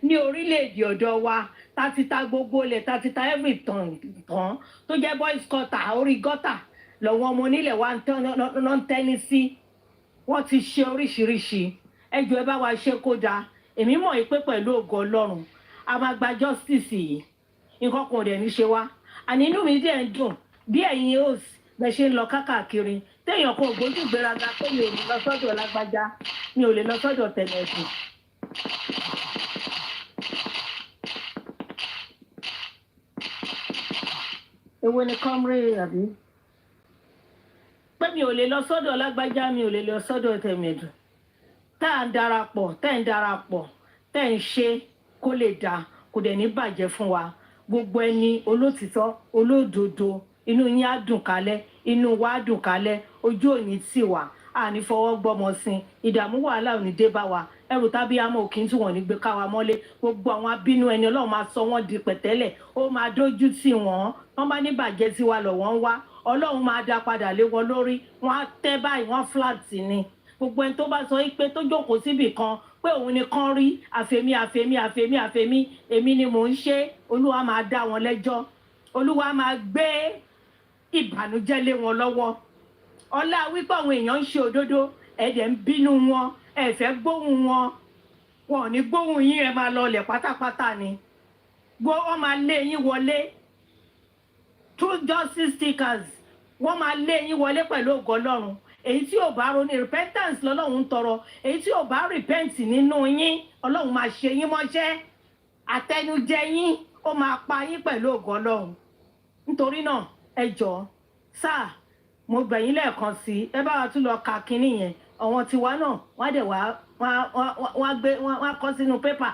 ní orílẹ̀-èdè ọ̀dọ̀ wa tá ti ta gbogbo ilẹ̀ tá ti ta everything tán tó jẹ́ boys quarter orí gọ́tà lọ́wọ́ ọmọ onílẹ̀ wa ń tẹ́ni sí wọ́n ti ṣe oríṣiríṣi ẹjọ́ ẹ bá wa ṣe kó dáa èmi mọ̀ yìí pé pẹ̀lú ògo Ọlọ́run a máa gba justice yìí nǹkan kan ò dẹ̀ ní ṣe wá àní inú mi dẹ̀ ń dùn bí ẹ̀yin host bẹ́ẹ̀ ṣe ń lọ káàkiri téèyàn kan ògbójú gbéraga pé mi ò lè lọ sọ́dọ̀ lágbájá mi ò lè lọ sọ́dọ̀ tẹ̀lẹ̀sì. èwo ni kọ́mrí àbí pé mi ò lè lọ sọ́dọ̀ lágbájá mi ò lè lọ sọ́dọ̀ tẹ̀mẹ̀dù tá à ń darapọ̀ tẹ́ ń ṣe kó lè dáa kò dẹ̀ ní bàjẹ́ fún wa gbogbo ẹni olótìtọ́ olódodo inú yín á dùn kálẹ̀ inú wa á dùn kálẹ̀ ojú òní tì wá àní fọwọ́ gbọ́mọ sin ìdààmú wàhálà ò ní dé bá wa ẹrù tábí àmọ́ òkín tí wọ́n ní gbé ká wa mọ́lé gbogbo àwọn abínú ẹni Ọlọ́run máa sọ wọ́n di pẹ̀tẹ́lẹ̀ ó máa dójú tì wọ́n wọ́n bá ní bàjẹ́ tí wa lọ̀ wọ́n wá Ọlọ́run máa dá padà lé wọn lórí wọ́n á tẹ́ báyìí wọ́n flat ni gbogbo ẹni tó bá sọ pé tó jókòó síbì kan pé òun ni kán rí àfẹ̀mí èmi ni mò ń ṣe Olúwa máa dá wọn lẹ́jọ́ Olúwa máa gbé ìbànújẹ́ lé wọn lọ́wọ́ ọlá wípé àwọn èèyàn ń ṣe òdodo ẹ̀dẹ̀ ń bínú wọn ẹ fẹ́ gbóhùn wọn wọn ò ní gbóhùn yín ẹ máa lọlẹ̀ pátápátá ni wọ́n máa lé yín wọlé true justice seekers wọ́n máa lé yín wọlé pẹ̀lú ògo Ọlọ́run èyí tí ò bá ronú repentance lọ́lọ́run ń tọrọ èyí tí ò bá repent nínú yín Ọlọ́run máa ṣe yín mọ́ṣẹ́ àtẹnujẹ yín ó máa pa yín pẹ̀lú ògo Ọlọ́run nítorí náà ẹ jọ̀ọ́ sáà mo gbẹ̀yìn lẹ́ẹ̀kan sí ẹ bá wa tún lọ ka kínní yẹn àwọn tiwa náà wọ́n dẹ̀ wọ́n kọ́ sínú pépà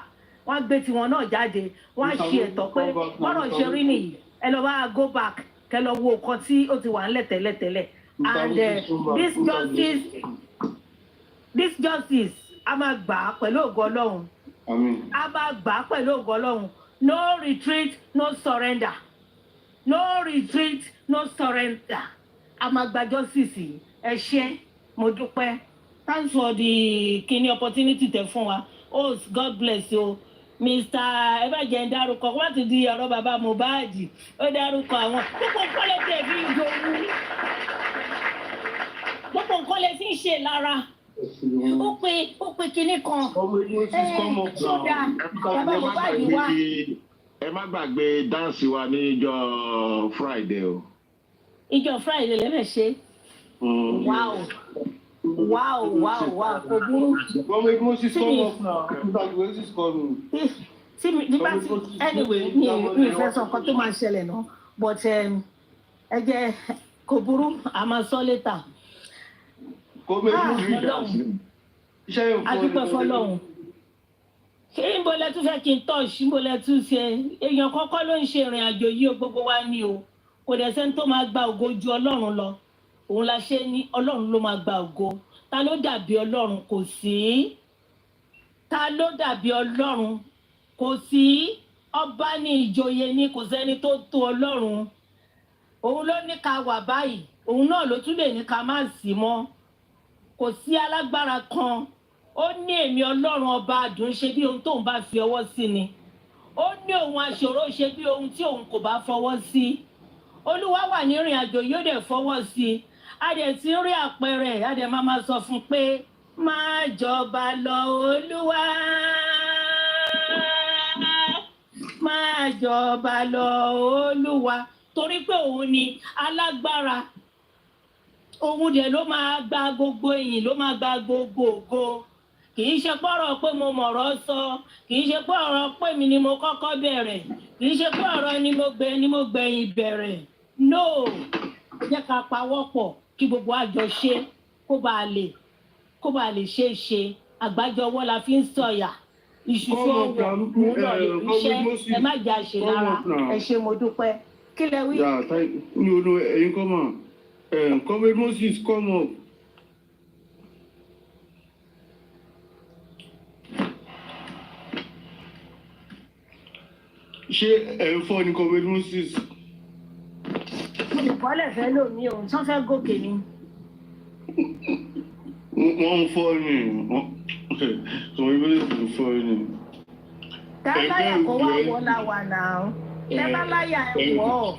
wọ́n gbé tiwọn náà jáde wọ́n ṣe ẹ̀tọ́ pé bọ́rọ̀ ṣe rí nìyí ẹ lọ bá go back kẹ lọ wo nǹkan tí ó ti wà ńlẹ̀ tẹ́lẹ̀tẹ́lẹ̀ and this justice a máa gbà á pẹ̀lú ògo Ọlọ́run a máa gbà á pẹ̀lú ògo Ọlọ́run no retreat no surrender no retreat no surrender a máa gba justice ẹ ṣé mo dúpẹ́ thanks for the kini opportunity tẹ́ fún wa oh God bless you Mr. Ebaje ń dárúkọ wọ́n ti di ọ̀rọ̀ bàbá Mohbad ó dárúkọ àwọn gbogbo nǹkan lè tẹ̀ fi ń jowú gbogbo nǹkan lè fi ń ṣe lára ó pe kinní kan ṣódà bàbá Mohbad wá. Ẹ má gbàgbé dáǹsì wa ní ìjọ Friday o. Ìjọ Friday lẹ́fẹ̀ ṣe. Wow, kò burú. See me, anyway, mi fẹ́ sọ nǹkan tó máa ṣẹlẹ̀ náà, but ẹ jẹ́ kò burú, a máa sọ later. Adúpẹ́ fọlọ́run. Ṣé níbo lẹ tún fẹ́ kí n touch, níbo lẹ tún ṣe? Èèyàn kọ́kọ́ ló ń ṣe ìrìn àjò yìí o, gbogbo wa ní o. Kò dẹ̀ sẹ́ni tó máa gba ògo ju Ọlọ́run lọ. Òun la ṣe ní Ọlọ́run ló máa gba ògo. Ta ló dàbí Ọlọ́run? Kò sí. Ta ló dàbí Ọlọ́run? Kò sí. Ọba ní ìjòyè ni, kò sẹ́ni tó tó Ọlọ́run. Òun ló ní ká wà báyìí. Òun náà ló tún lè ní ká má sí mọ́. Kò sí alágbára kan. Ó ní èmi Ọlọ́run ọba àdùn ṣe bí ohun tóun bá fi ọwọ́ sí ni. Ó ní òun aṣòro ṣe bí ohun tí òun kò bá fọwọ́ sí. Olúwa wà ní ìrìn àjò yóò dẹ̀ fọwọ́ sí. A dẹ̀ ti rí àpẹẹrẹ, a dẹ̀ máa sọ fún pé máa jọba lọ Olúwa. Máa jọba lọ Olúwa. Torí pé òun ni alágbára. Òun dẹ̀ ló máa gba gbogbo ìyìn, ló máa gba gbogbo ògo. Kì í ṣe pọ́rọ̀ pé mo mọ̀rọ̀ sọ, kì í ṣe pọ́rọ̀ pé mi ni mo kọ́kọ́ bẹ̀rẹ̀, kì í ṣe pọ́rọ̀ ni mo gbẹ̀yìn bẹ̀rẹ̀. No, jẹ́ ká pawọ́pọ̀ kí gbogbo àjọ ṣe kó bá lè ṣe é ṣe. Àgbájọwọ́ la fi ń sọ̀yà. Ìṣùṣù ọwọ́ mú lọ lè ríṣẹ́, ẹ má jà ṣe lára. Ẹ ṣé mo dúpẹ́. Kí lẹ wí? Ẹ̀yin kọ́ mọ̀. Comrade Moses, come up. Ṣé ẹ̀ ń fọ́ ni Comrade Moses? Mo lè kọ́lẹ̀ fẹ́ lómi o, tán fẹ́ gòkè ni. Wọ́n ń fọ́ ni. Comrade Moses ń fọ́ ni. Táláyà kó wá wọ́ la wà náà. Táláyà ẹ̀ wọ́.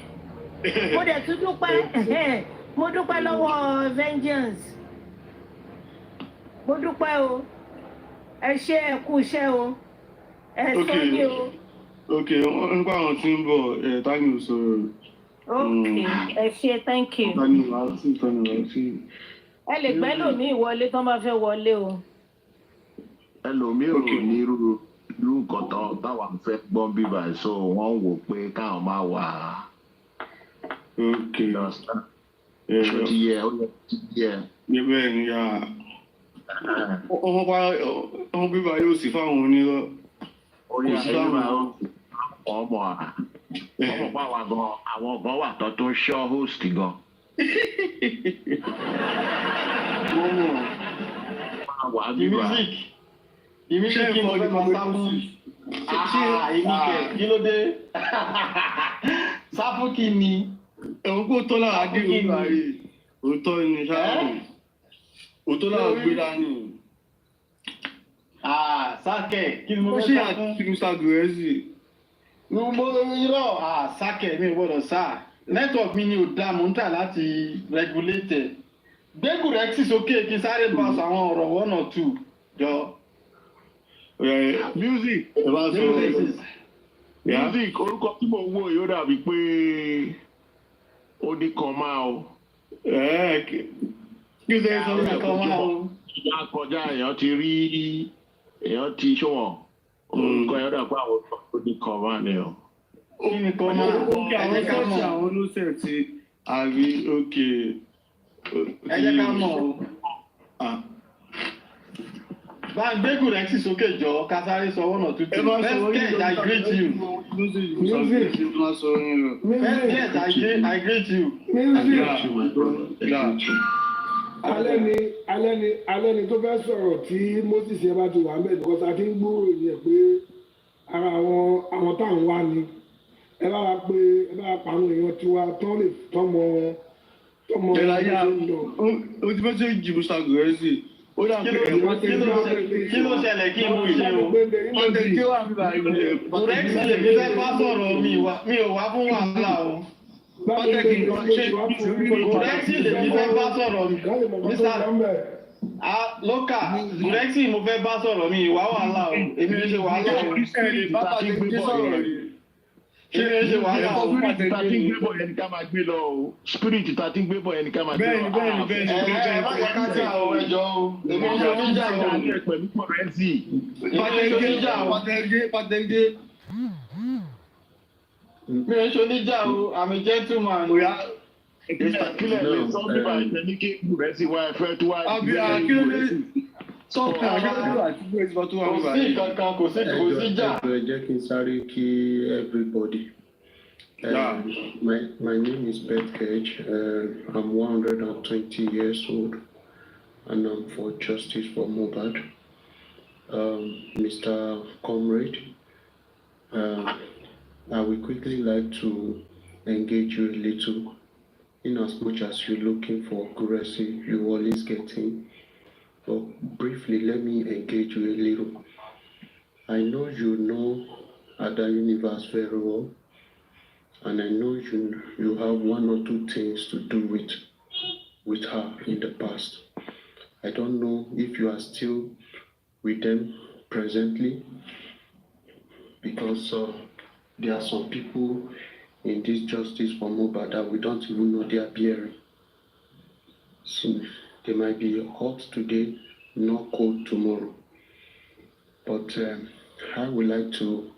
Mo dẹ̀ tún dúpẹ́. Mo dúpẹ́ lọ́wọ́ Vengeance. Mo dúpẹ́ o. Ẹ ṣé ẹ kú iṣẹ́ o. Ẹ sọ ní o. Ok, nípa àwọn tí ń bọ̀, Tani ò sọ̀rọ̀. Ok, ẹ ṣé, thank you. Tani wà sí. Ẹ lè gbẹ́ lòmíì wọlé tán bá fẹ́ wọlé o. Ẹlòmíì ò ní irú nǹkan táwa fẹ́ gbọ́n bíbá so wọ́n wò pé káwọn máa wà. Ok. Ó ti yẹ. Níbẹ̀ ni ya. Ọmọ bíbá yóò sì fáwọn onírọ́. Kò sí fáwọn ọmọ pa wà gan, àwọn gan wà tó ń ṣọ́ host gan. Wà bíbá. Ìmísí kí mo fẹ́ máa sáfù. Kí ló dé? Sáfù kí ni? Ẹ̀wọ̀n kó tọ́ lára dé òun rè. Òótọ́ ni ṣáà. Òótọ́ lára gbéra ni. Sákẹ̀ kí ni mo fẹ́ sá fún? Ó ṣe àti Mr. Gurezi. Mo irọ́ sákẹ̀ mi ò gbọ́dọ̀ sá. Network mi ni ò dá mo ń tà láti regulate. Gbégùn rẹ̀ sì sókè kí n sáré bá aṣọ àwọn ọ̀rọ̀ 1 or 2 jọ. Music. Music orúkọ tí mo wò yóò dàbí pé ó ní kan máa o. Kí ló dé sọ ní kan máa o? Ìyá kọjá èèyàn ti ṣọwọ́n. Orúkọ yóò dàbí àwọn ó ní kan máa ni o. Kí ni kan máa? Ó kí àwọn sọ́ọ̀tì àwọn olóṣèlú ti àrí òkè. Ẹ jẹ́ ká mọ̀ o. Bá gbégùn rẹ̀ sì sókè jọ ká sáré sọ 1 or 2 things. First, I greet you. First, I greet you. Alẹ́ ni tó fẹ́ sọ̀rọ̀ tí Moses yẹn bá ti wà mẹ́rin because a ti ń gbúrò yẹn pé ara àwọn táwọn wá ni. Ẹ bá wa pa àwọn èèyàn tiwa tán lè tọ́mọ ó ti fẹ́ ṣe jù Mr. Gurezi. Kí ló ṣẹlẹ̀ kí n mú ṣe o? Kùrẹ́kì lèmi fẹ́ bá sọ̀rọ̀ mi ò wá fún wàhálà o. Kùrẹ́kì lèmi fẹ́ bá sọ̀rọ̀ mi. Lọ́kà, Gúrẹ́sì mo fẹ́ bá sọ̀rọ̀ mi ìwà wàhálà o. Èmi ń ṣe wàhálà o. Spirit ta ti gbé bọ̀ yẹn. Kí ni ń ṣe wàhálà o? Spirit ta ti gbé bọ̀ yẹn ni ká máa gbé lọ o. Spirit ta ti gbé bọ̀ yẹn ni ká máa gbé lọ. Bẹ́ẹ̀ni. Ẹ má jẹ́ ká jà o ẹjọ́ o. Èmi ń ṣe oníjà o. Pẹ̀lú kọ̀rẹ́nsì. Pàtẹ́gé. Mi ń ṣe oníjà o. I'm a gentleman. Kílẹ̀ lè sọ bí báyìí tẹ ní kí kọ̀rẹ́nsì wá ẹ̀fẹ́ tó wá ìgbẹ́ Sọ́kà àti gbé ìgbà tó wà nígbà yìí. Kò sí kankan, kò sí jà. Ẹ jẹ́ kí n sáré kí everybody. My name is Beth Cage. I'm 120 years old and I'm for justice for Mohbad. Mr. Comrade, I would quickly like to engage you a little. In as much as you're looking for accuracy, you always get in. But briefly, let me engage you a little. I know you know Ada Universe very well, and I know you have one or two things to do with her in the past. I don't know if you are still with them presently, because there are some people in this justice for Mohbad that we don't even know their bearing. So they might be hot today, not cold tomorrow. But I would like to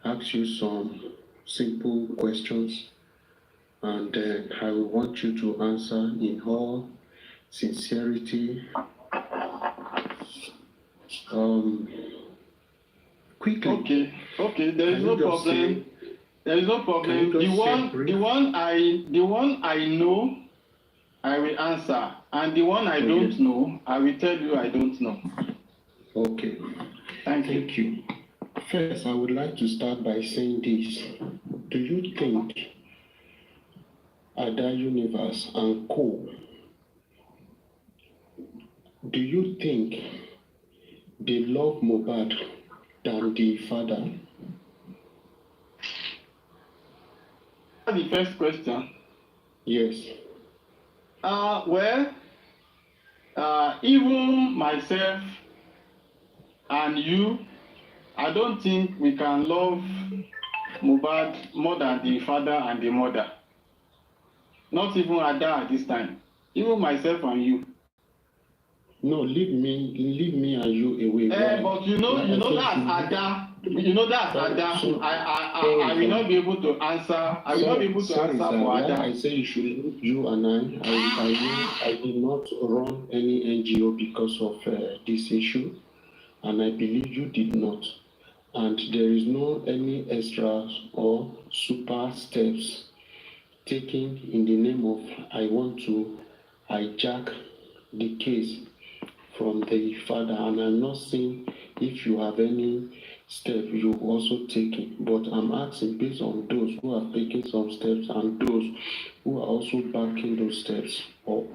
ask you some simple questions, and I will want you to answer in all sincerity. Quickly. Okay. There is no problem. There is no problem. The one I know, I will answer, and the one I don't know, I will tell you I don't know. Okay. Thank you. First, I would like to start by saying this. Do you think Ada Universe and Co, do you think they love Mohbad than the father? The first question. Yes. Even myself and you, I don't think we can love Mohbad more than the father and the mother. Not even Ada at this time. Even myself and you. No, leave me and you away. But you know that's Ada. You know that's Ada. I will not be able to answer. I will not be able to answer for Ada. I say you should leave you and I did not run any NGO because of this issue, and I believe you did not. And there is no any extra or super steps taken in the name of I want to hijack the case from the father, and I'm not saying if you have any step you've also taken, but I'm asking based on those who have taken some steps and those who are also backing those steps up.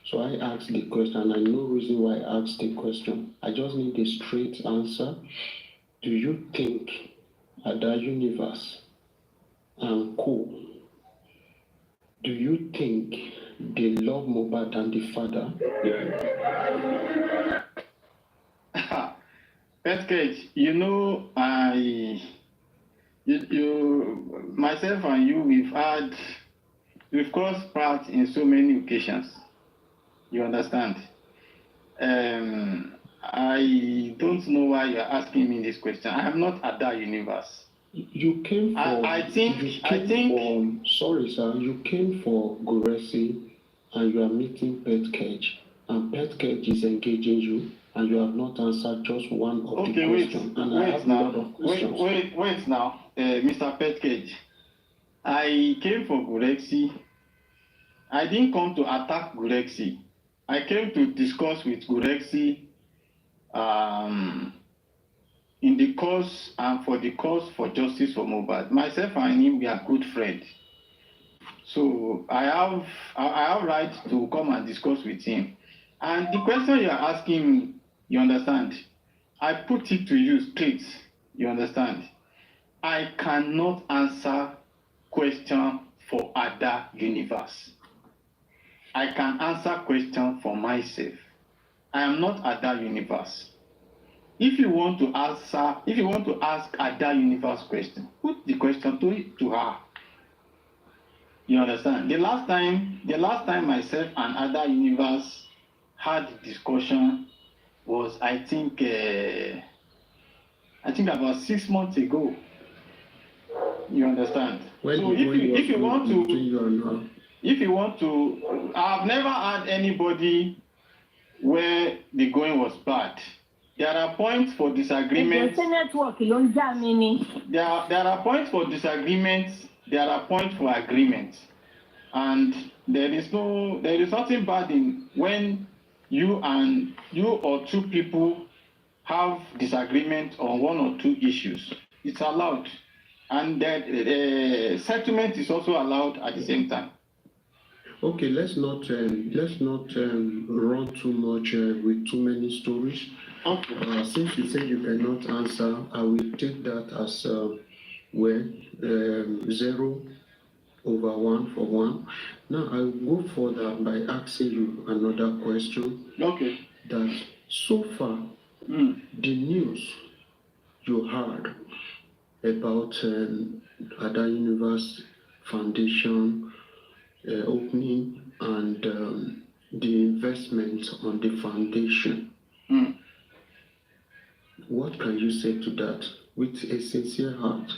So I asked the question, and I know reason why I asked the question. I just need a straight answer. Do you think Ada Universe and Co, do you think they love Mohbad than the father? Pet Cage, you know, myself and you, we've crossed paths in so many occasions. You understand? I don't know why you're asking me this question. I am not Ada Universe. You came for. Sorry, sir. You came for Guresi, and you are meeting Pet Cage, and Pet Cage is engaging you, and you have not answered just one of the questions. Wait now, Mr. Pet Cage. I came for Guresi. I didn't come to attack Guresi. I came to discuss with Guresi in the cause and for the cause for justice for Mohbad. Myself and him, we are good friends. So I have right to come and discuss with him. And the question you are asking me, you understand? I put it to you straight. You understand? I cannot answer question for Ada Universe. I can answer question for myself. I am not Ada Universe. If you want to ask Ada Universe question, put the question to her. You understand? The last time myself and Ada Universe had discussion was I think about 6 months ago. You understand? So if you want to, I've never had anybody where the going was bad. There are points for disagreement. There are points for disagreement. There are points for agreement, and there is nothing bad in when you or two people have disagreement on one or two issues. It's allowed, and that settlement is also allowed at the same time. Okay, let's not run too much with too many stories. Okay. Since you say you cannot answer, I will take that as 0/1 for 1. Now I will go further by asking you another question. Okay. That so far, the news you heard about Ada Universe Foundation opening and the investment on the foundation. What can you say to that with a sincere heart?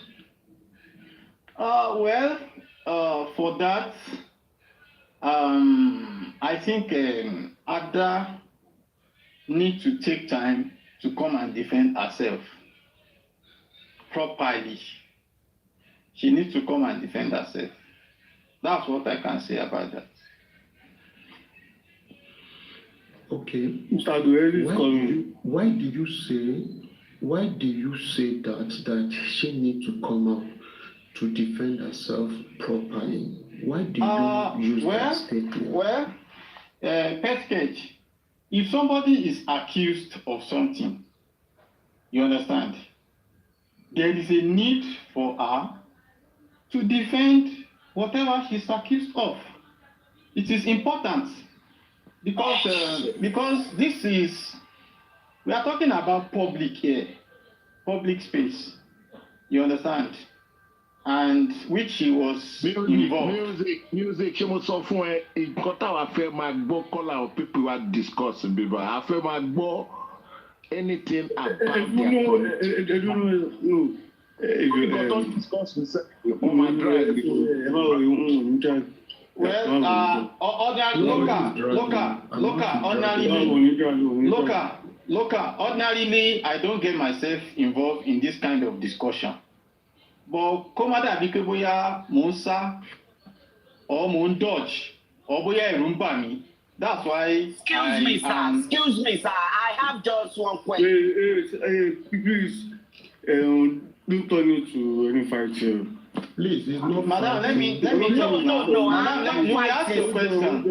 For that, I think Ada needs to take time to come and defend herself properly. She needs to come and defend herself. That's what I can say about that. Okay. Why did you say that she needs to come out to defend herself properly? Why did you use that statement? Pet cage. If somebody is accused of something, you understand, there is a need for her to defend whatever she's accused of. It is important because we are talking about public here, public space. You understand? And which she was involved. Music. She must suffer. It got our fair magbo call our people are discussing. People, our fair magbo anything about their ordinarily, I don't get myself involved in this kind of discussion. But Komada Bikeboya Musa or Moon Dodge or Boya Rumbami. That's why. Excuse me, sir. I have just one question. Please, don't turn it to any fight here. Please, it's not. Madam, let me talk now. No, Madam, you will ask your question.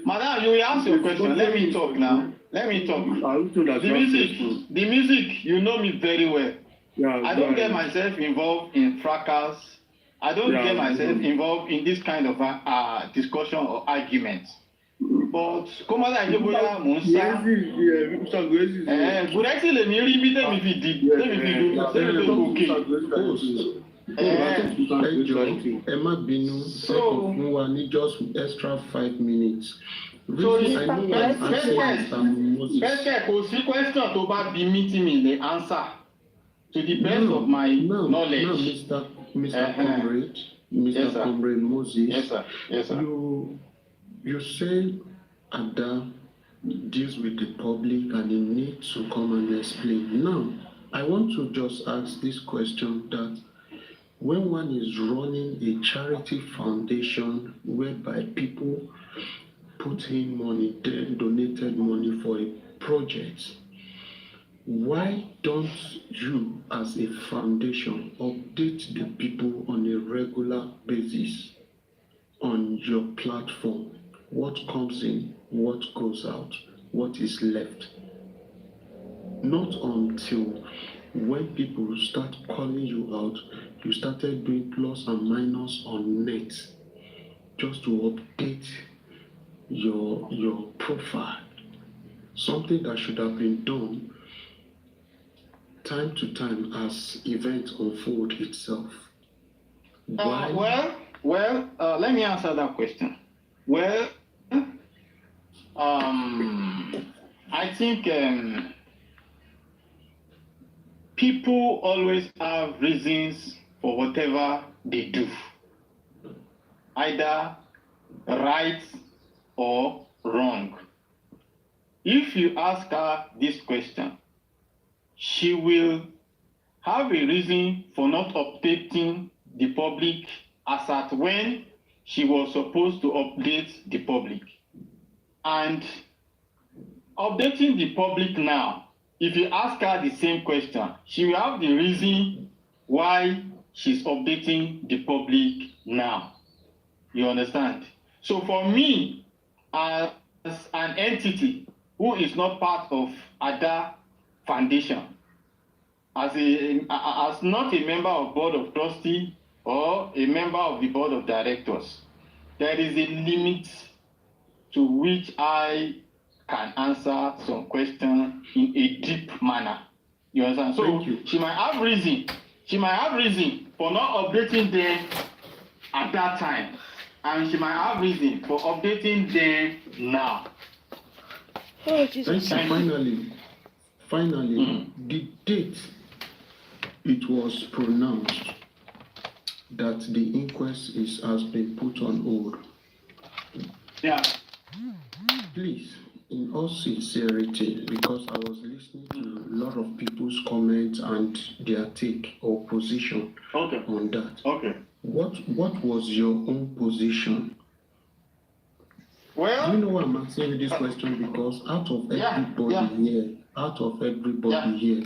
Madam, you will ask your question. Let me talk now. Let me talk. The music, you know me very well. Yeah, I don't get myself involved in fracas. I don't get myself involved in this kind of discussion or argument. But Komada Ajebola Musa, Gurexi le mi rí bí tèmi fi di ẹ má bínú fún wa ní just extra 5 minutes. So bẹ́ẹ̀ kò sí question tó bá bí mi tí mi lè answer to the best of my knowledge. No, Mr. Comrade, Mr. Comrade Moses. Yes, sir. Yes, sir. You say Ada deals with the public and he needs to come and explain. Now, I want to just ask this question that when one is running a charity foundation whereby people put in money, donated money for a project, why don't you as a foundation update the people on a regular basis on your platform? What comes in, what goes out, what is left? Not until when people start calling you out, you started doing plus and minus on net just to update your profile. something that should have been done time to time as events unfold itself. Why? Let me answer that question. Well, I think people always have reasons for whatever they do, either right or wrong. If you ask her this question, she will have a reason for not updating the public as at when she was supposed to update the public. And updating the public now, if you ask her the same question, she will have the reason why she's updating the public now. You understand? So for me, as an entity who is not part of Ada Foundation, as not a member of Board of Trustees or a member of the Board of Directors, there is a limit to which I can answer some questions in a deep manner. You understand? So she might have reason. She might have reason for not updating them at that time, and she might have reason for updating them now. Oh, Jesus. Finally, the date it was pronounced that the inquest has been put on hold. Yeah. Please, in all sincerity, because I was listening to a lot of people's comments and their take or position on that. Okay. What was your own position? Well, do you know why I'm asking you this question? Because out of everybody here,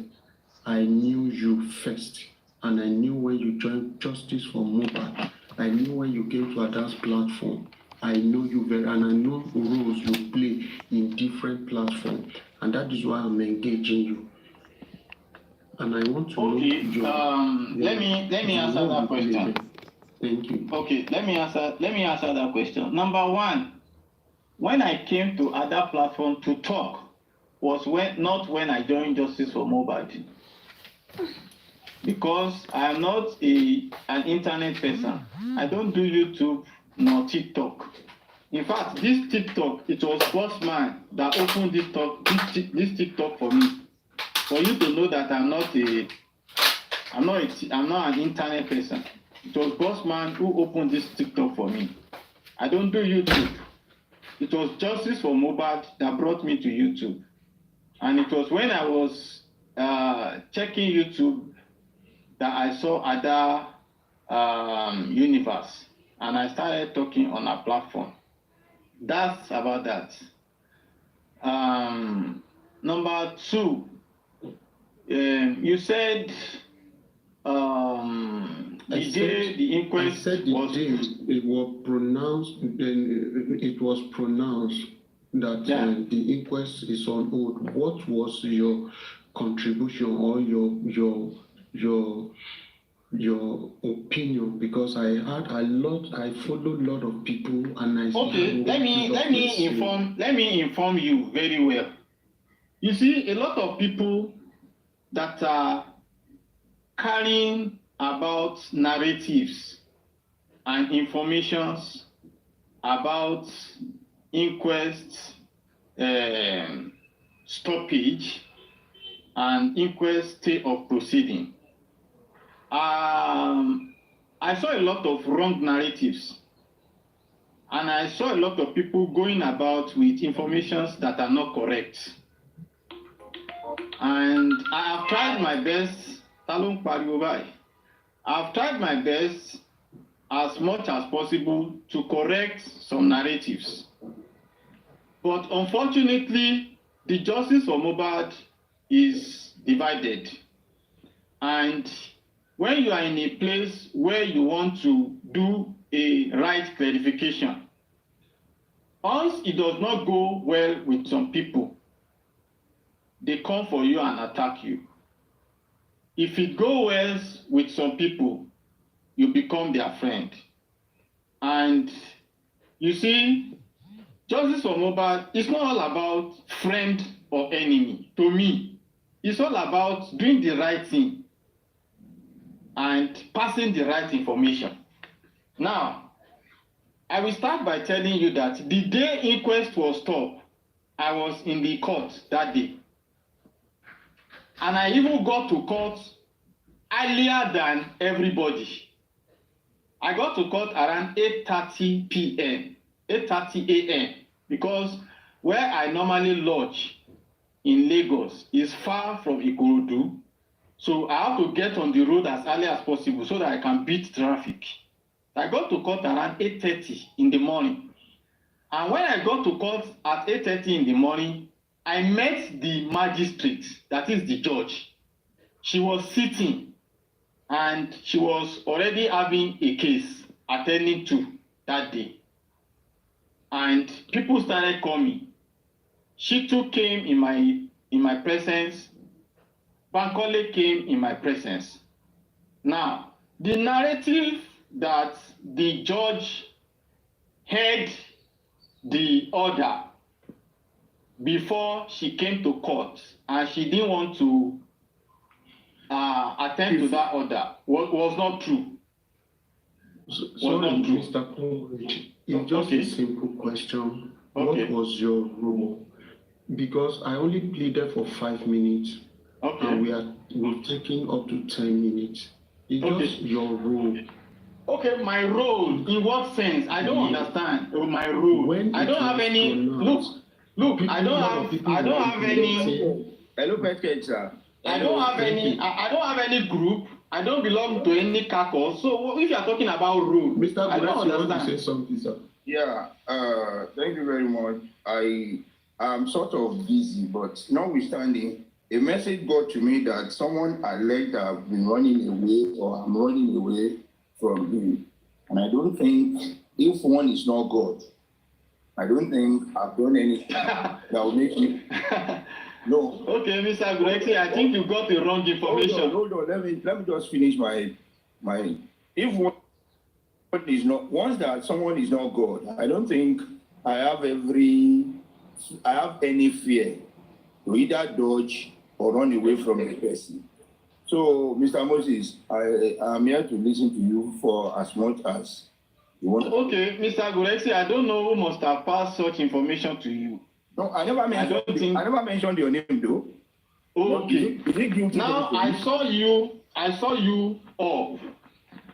I knew you first, and I knew when you joined Justice for Mohbad. I knew when you came to Ada's platform. I know you very, and I know roles you play in different platforms, and that is why I'm engaging you. And I want to know let me answer that question. Thank you. Okay, let me answer that question. Number one, when I came to Ada platform to talk was not when I joined Justice for Mohbad. Because I am not an internet person. I don't do YouTube nor TikTok. In fact, this TikTok, it was Bossman that opened this TikTok for me. For you to know that I'm not an internet person. It was Bossman who opened this TikTok for me. I don't do YouTube. It was Justice for Mohbad that brought me to YouTube. And it was when I was checking YouTube that I saw Ada Universe, and I started talking on a platform. That's about that. Number two, you said the inquest it was pronounced that the inquest is on hold. What was your contribution or your opinion? Because I follow a lot of people, and I let me inform you very well. You see, a lot of people that are carrying about narratives and informations about inquest stoppage and inquest stay of proceeding. I saw a lot of wrong narratives, and I saw a lot of people going about with informations that are not correct. And I have tried my best. I've tried my best as much as possible to correct some narratives. But unfortunately, the Justice for Mohbad is divided. And when you are in a place where you want to do a right clarification, once it does not go well with some people, they come for you and attack you. If it goes well with some people, you become their friend. And you see, Justice for Mohbad is not all about friend or enemy. To me, it's all about doing the right thing and passing the right information. Now, I will start by telling you that the day inquest was stopped, I was in the court that day. And I even got to court earlier than everybody. I got to court around 8:30 p.m., 8:30 a.m. because where I normally lodge in Lagos is far from Ikorodu. So I have to get on the road as early as possible so that I can beat traffic. I got to court around 8:30 in the morning. And when I got to court at 8:30 in the morning, I met the magistrate, that is the judge. She was sitting and she was already having a case attending to that day. And people started coming. She too came in my presence. Bankole came in my presence. Now, the narrative that the judge heard the order before she came to court and she didn't want to attend to that order was not true. Sorry, Mr. Congress, it's just a simple question. What was your role? Because I only pleaded for 5 minutes, and we've taken up to 10 minutes. It's just your role. Okay, my role, in what sense? I don't understand. Oh, my role. I don't have any. Look, I don't have any. Hello, Petkecha. I don't have any group. I don't belong to any caucus. So if you are talking about rule, Mr. I don't understand. Want to say something, sir? Yeah, thank you very much. I am sort of busy, but notwithstanding, a message got to me that someone alleged I've been running away or I'm running away from him. And I don't think, if one is not God, I don't think I've done anything that will make me. No. Okay, Mr. Gurexi, I think you got the wrong information. Hold on. Let me just finish my. If one is not, once that someone is not God, I don't think I have any fear to either dodge or run away from the person. So, Mr. Moses, I am here to listen to you for as much as you want. Okay, Mr. Gurexi, I don't know who must have passed such information to you. No, I never mentioned your name though. Okay. Now I saw you up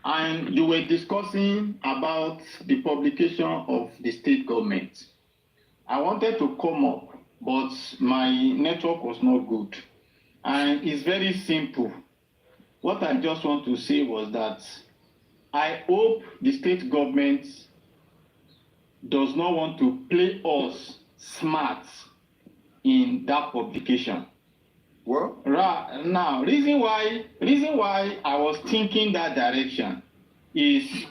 and you were discussing about the publication of the state government. I wanted to come up, but my network was not good. And it's very simple. What I just want to say was that I hope the state government does not want to play us smart in that publication. What? Now, reason why I was thinking that direction is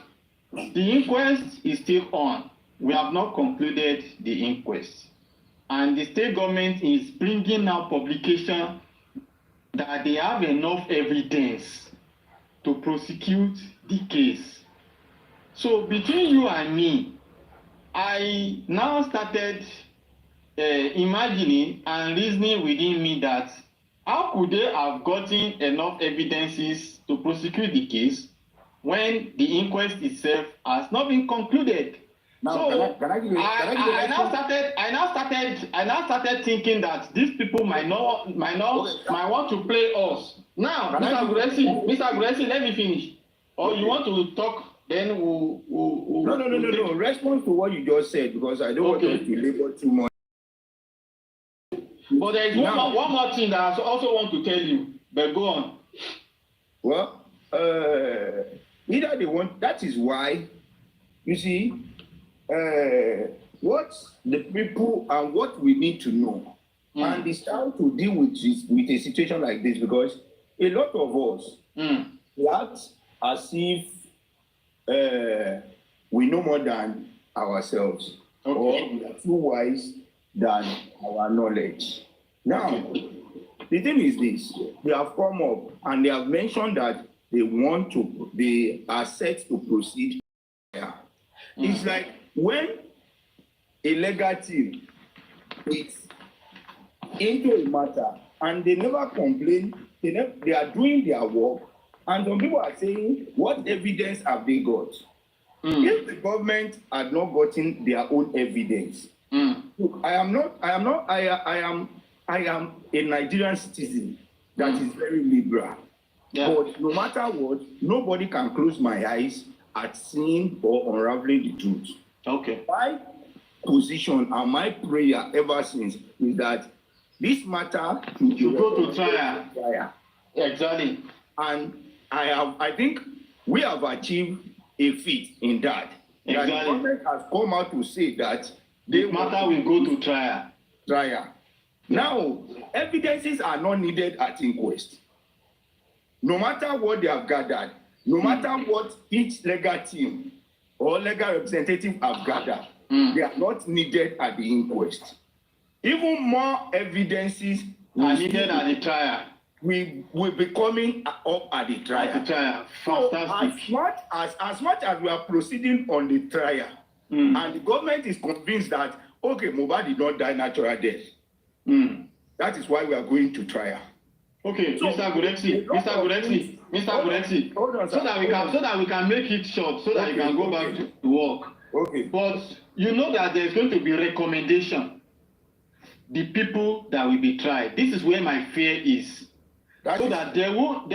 the inquest is still on. We have not concluded the inquest. And the state government is bringing out publication that they have enough evidence to prosecute the case. So between you and me, I now started imagining and reasoning within me that how could they have gotten enough evidences to prosecute the case when the inquest itself has not been concluded? Now, so I now started thinking that these people might want to play us. Now, Mr. Gurexi, let me finish. Or you want to talk? Then we'll No. Response to what you just said, because I don't want to labor too much. But there is one more thing that I also want to tell you. But go on. Well, either they want. That is why, you see, what the people and what we need to know, and it's how to deal with a situation like this, because a lot of us act as if we know more than ourselves, or we are too wise than our knowledge. Now, the thing is this: they have come up and they have mentioned that they are set to proceed. It's like when a legal team is into a matter and they never complain, they are doing their work, and some people are saying, what evidence have they got? If the government had not gotten their own evidence, look, I am a Nigerian citizen that is very liberal. Yeah. But no matter what, nobody can close my eyes at seeing or unraveling the truth. Okay. My position and my prayer ever since is that this matter should go to trial. Exactly. And I think we have achieved a feat in that. Exactly. That the government has come out to say that the matter will go to trial. Now, evidences are not needed at inquest. No matter what they have gathered, no matter what each legal team or legal representative have gathered, they are not needed at the inquest. Even more evidences are needed at the trial. We will be coming up at the trial. At the trial. So as much as we are proceeding on the trial, and the government is convinced that, okay, Mohbad did not die natural death. That is why we are going to trial. Okay, so, Mr. Gurexi, so that we can make it short, so that you can go back to work. Okay. But you know that there's going to be recommendation. The people that will be tried. This is where my fear is. So that there won't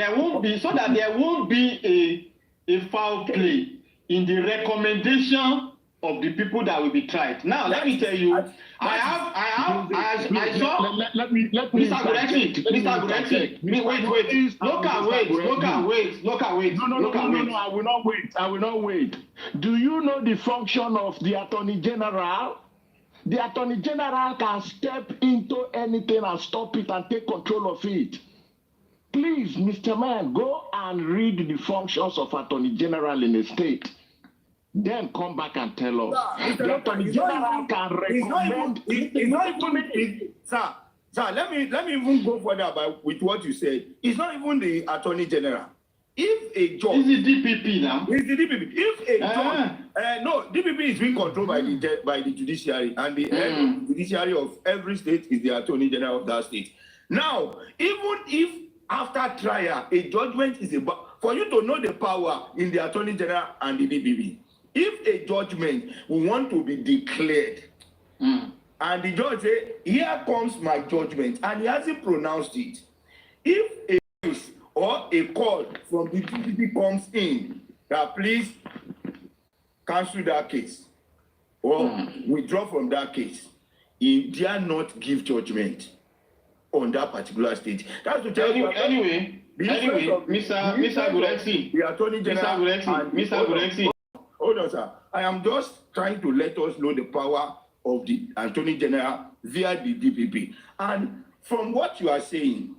be a foul play in the recommendation of the people that will be tried. Now, let me tell you, I saw. Let me. Mr. Gurexi, wait. No, I will not wait. Do you know the function of the Attorney General? The Attorney General can step into anything and stop it and take control of it. Please, Mr. Man, go and read the functions of Attorney General in a state. Then come back and tell us. The Attorney General can recommend. Sir, let me even go further with what you said. It's not even the Attorney General. If a judge, it's the DPP now. It's the DPP. If a judge, no, DPP is being controlled by the judiciary, and the head of the judiciary of every state is the Attorney General of that state. Now, even if after trial a judgment is about, for you to know the power in the Attorney General and the DPP, if a judgment will want to be declared, and the judge say, "Here comes my judgment," and he hasn't pronounced it, if a case or a call from the DPP comes in that please cancel that case or withdraw from that case, he dare not give judgment on that particular state. That's to tell you. Anyway, Mr. Gurexi, the Attorney General, Mr. Gurexi. Hold on, sir. I am just trying to let us know the power of the Attorney General via the DPP. And from what you are saying,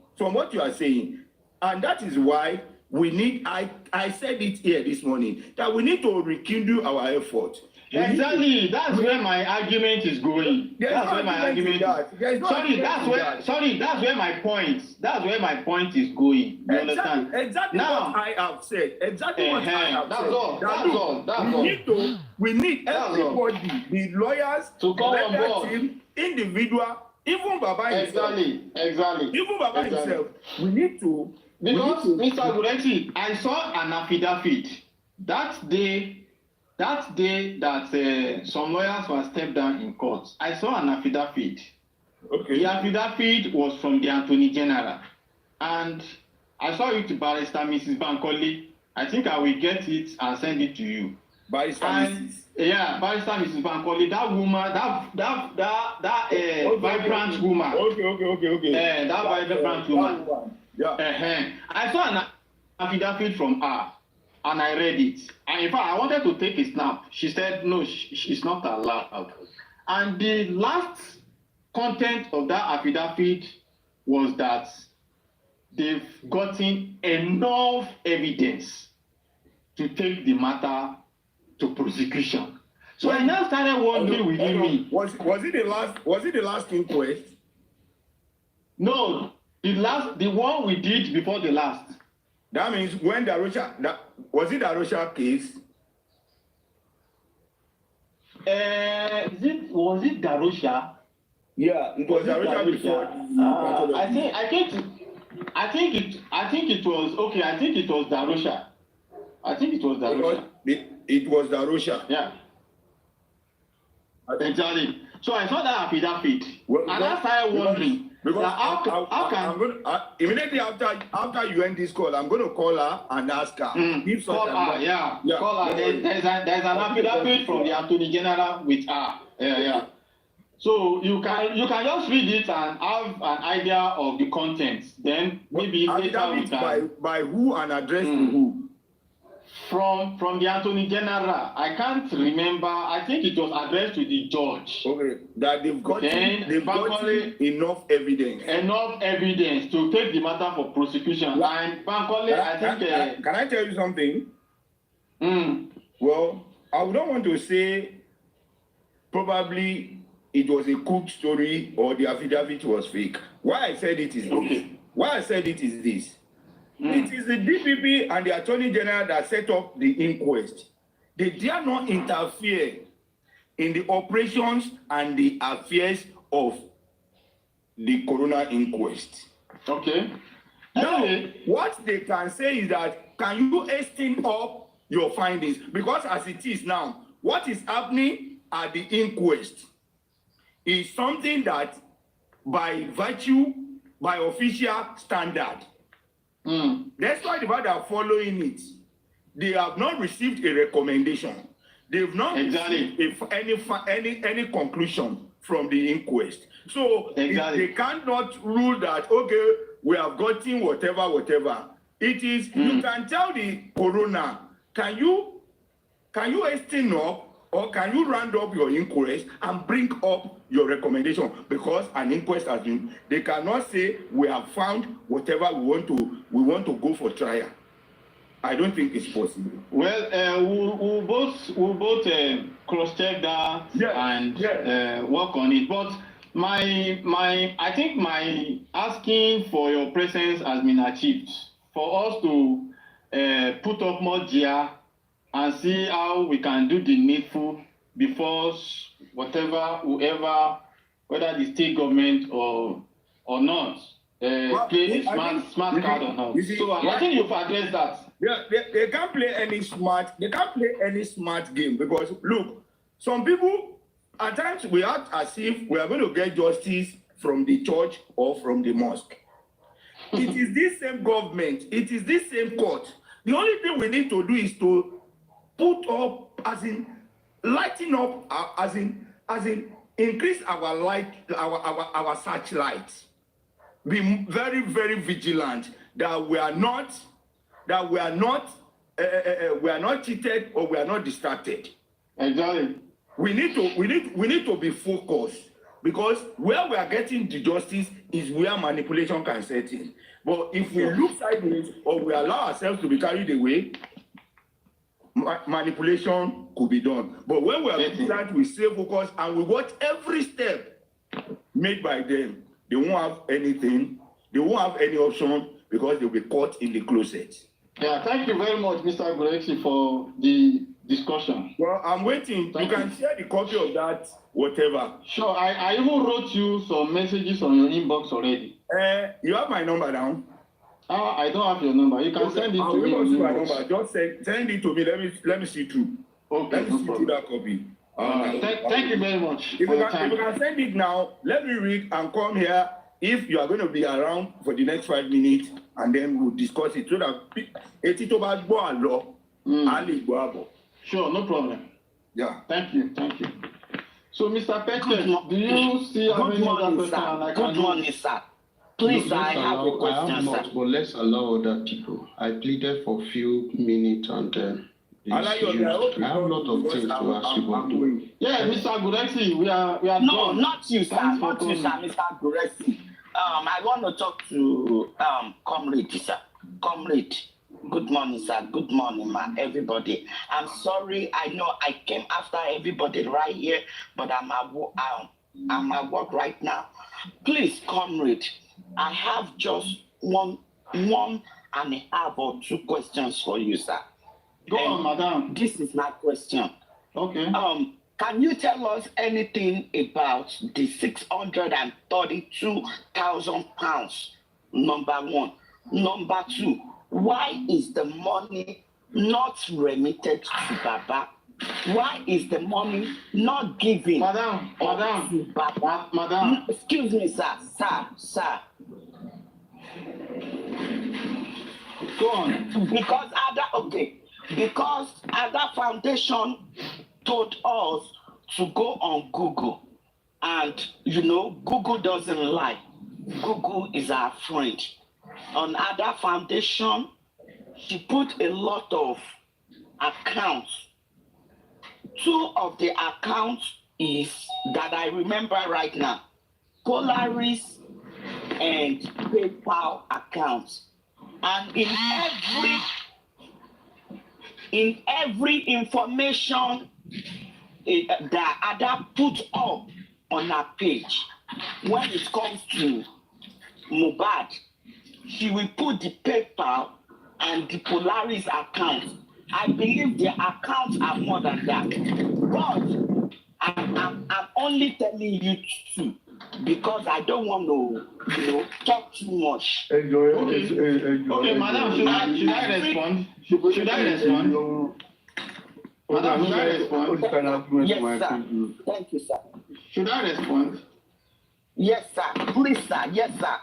and that is why we need, I said it here this morning, that we need to rekindle our effort. Exactly. That's where my argument is going. That's where my argument is. That's where my point. That's where my point is going. You understand? Exactly now, what I have said. Exactly what I have said. That's all. We need everybody, the lawyers, to come on board. Team, individual, even Baba himself. Exactly. Even Baba himself. We need to. Because Mr. Gurexi, I saw an affidavit that day that some lawyers were stepped down in court. I saw an affidavit. Okay. The affidavit was from the Attorney General. And I saw it, Barrister Mrs. Bankole. I think I will get it and send it to you. Barrister Mrs. Yeah, Barrister Mrs. Bankole. That woman, that vibrant woman. Okay. That vibrant woman. Yeah. I saw an affidavit from her. And I read it. And in fact, I wanted to take a snap. She said, no, she's not allowed. And the last content of that affidavit was that they've gotten enough evidence to take the matter to prosecution. So I now started wondering within me. Was it the last inquest? No, the one we did before the last. That means when was it the Arusha case? was it Darusha? Yeah, it was Darusha before. I think it was okay. I think it was Darusha. It was Darusha. Yeah. Exactly. So I saw that affidavit, and I started wondering. Because how can immediately after you end this call, I'm going to call her and ask her. Call her. There's an affidavit from the Attorney General with her. Yeah. So you can just read it and have an idea of the contents. Then maybe later we can. By who and addressed to who? From the Attorney General. I can't remember. I think it was addressed to the judge. Okay, that they've got enough evidence. Enough evidence to take the matter for prosecution. And Bankole, can I tell you something? Well, I don't want to say probably it was a cooked story or the affidavit was fake. Why I said it is this. It is the DPP and the Attorney General that set up the inquest. They dare not interfere in the operations and the affairs of the coroner inquest. Okay. Now, what they can say is that, can you hasten up your findings? Because as it is now, what is happening at the inquest is something that by official standard, despite the fact they are following it, they have not received a recommendation. They've not received any conclusion from the inquest. So they cannot rule that, okay, we have gotten whatever. It is, you can tell the coroner, can you hasten up or can you round up your inquest and bring up your recommendation? Because an inquest has been, they cannot say we have found whatever we want to go for trial. I don't think it's possible. Well, we'll both cross-check that and work on it. But I think my asking for your presence has been achieved. For us to put up more gear and see how we can do the needful before whoever, whether the state government or not, play smart card or not. So I think you've addressed that. Yeah, they can't play any smart game because look, some people at times we act as if we are going to get justice from the church or from the mosque. It is this same government, it is this same court. The only thing we need to do is to put up, as in lighting up, as in increase our light, our searchlights. Be very, very vigilant that we are not cheated or we are not distracted. Exactly. We need to be focused because where we are getting the justice is where manipulation can set in. But if we look sideways or we allow ourselves to be carried away, manipulation could be done. But when we are vigilant, we stay focused and we watch every step made by them. They won't have anything. They won't have any option because they'll be caught in the closet. Yeah, thank you very much, Mr. Gorexi, for the discussion. Well, I'm waiting. You can share the copy of that, whatever. Sure. I even wrote you some messages on your inbox already. You have my number down. I don't have your number. You can send it to me. My number. Just send it to me. Let me see through. Okay, let me see through that copy. Thank you very much. If you can send it now, let me read and come here if you are going to be around for the next 5 minutes, and then we'll discuss it so that Sure, no problem. Yeah. Thank you. So, Mr. Petche, do you still have any other question? Good morning, sir. Please, I have a question, sir. But let's allow other people. I pleaded for a few minutes and then I have a lot of things to ask you about. Yeah, Mr. Guresi, we are No, done. not you, sir. Not you, sir, Mr. Guresi. I want to talk to Comrade, sir. Comrade. Good morning, sir. Good morning, man. Everybody. I'm sorry. I know I came after everybody right here, but I'm at work right now. Please, Comrade, I have just one and a half or two questions for you, sir. Go on, madam. This is my question. Okay. Can you tell us anything about the 632,000 pounds? Number one. Number two, why is the money not remitted to Baba? Why is the money not given to Baba? Madam. Excuse me, sir. Go on. Because other foundation told us to go on Google, and Google doesn't lie. Google is our friend. On other foundation, she put a lot of accounts. Two of the accounts is that I remember right now, Polaris and PayPal accounts. And in every information that Ada put up on her page, when it comes to Mohbad, she will put the PayPal and the Polaris account. I believe the accounts are more than that. But I'm only telling you two because I don't want to, talk too much. Okay, madam, should I respond? Should I respond? Madam, should I respond? Yes, sir. Thank you, sir. Should I respond? Yes, sir. Please, sir. Yes, sir.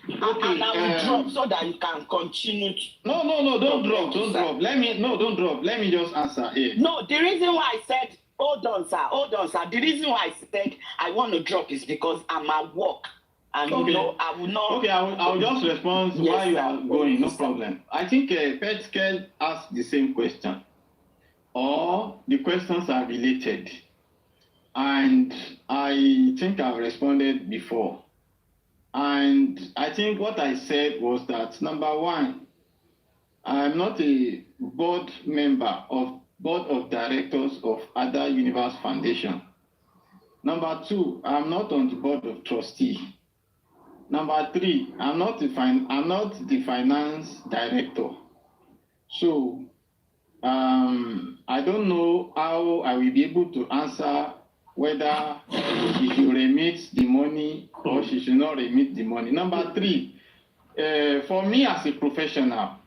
Okay, and I will drop so that you can continue. No, don't drop. Don't drop. Let me just answer here. No, the reason why I said, hold on, sir. The reason why I said I want to drop is because I'm at work. And okay. I will not. Okay, I will just respond while you are going, no problem. I think Petkel asked the same question, or the questions are related. And I think I've responded before. And I think what I said was that, number one, I'm not a board of directors of Ada Universe Foundation. Number two, I'm not on the board of trustees. Number three, I'm not the finance director. So I don't know how I will be able to answer whether she should remit the money or she should not remit the money. Number three, for me as a professional,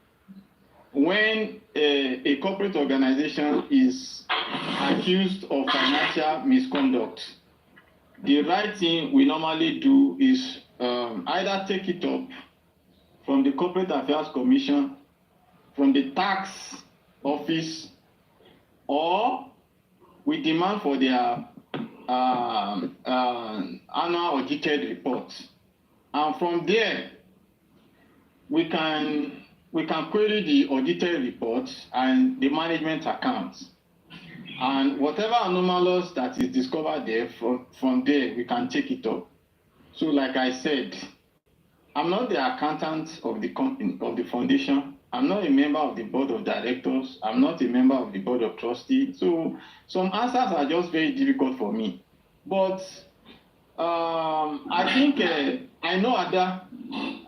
when a corporate organization is accused of financial misconduct, the right thing we normally do is either take it up from the Corporate Affairs Commission, from the tax office, or we demand for their annual audited reports. And from there, we can query the audited reports and the management accounts. And whatever anomalous that is discovered there, from there, we can take it up. So like I said, I'm not the accountant of the company, of the foundation. I'm not a member of the board of directors. I'm not a member of the board of trustees. So some answers are just very difficult for me. But I think I know Ada.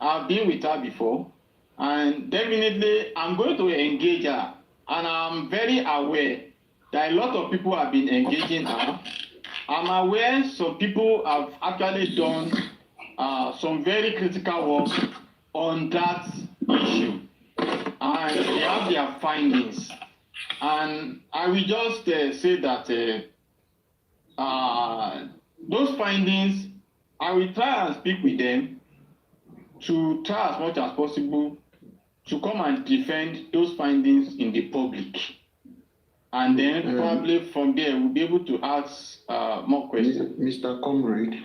I've been with her before. And definitely I'm going to engage her. And I'm very aware that a lot of people have been engaging her. I'm aware some people have actually done some very critical work on that issue. And they have their findings. And I will just say that those findings, I will try and speak with them to try as much as possible to come and defend those findings in the public. And then probably from there, we'll be able to ask more questions. Mr. Comrade.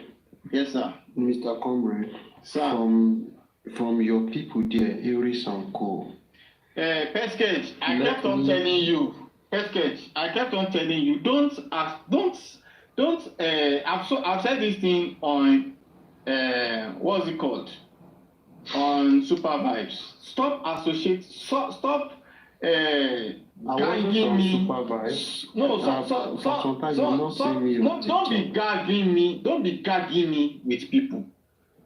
Yes, sir. Mr. Comrade. Sir. From your people there, Iris and Co. Peskage, I kept on telling you, I've said this thing on, what's it called? On Super Vibes. Stop gagging me. Don't be gagging me with people.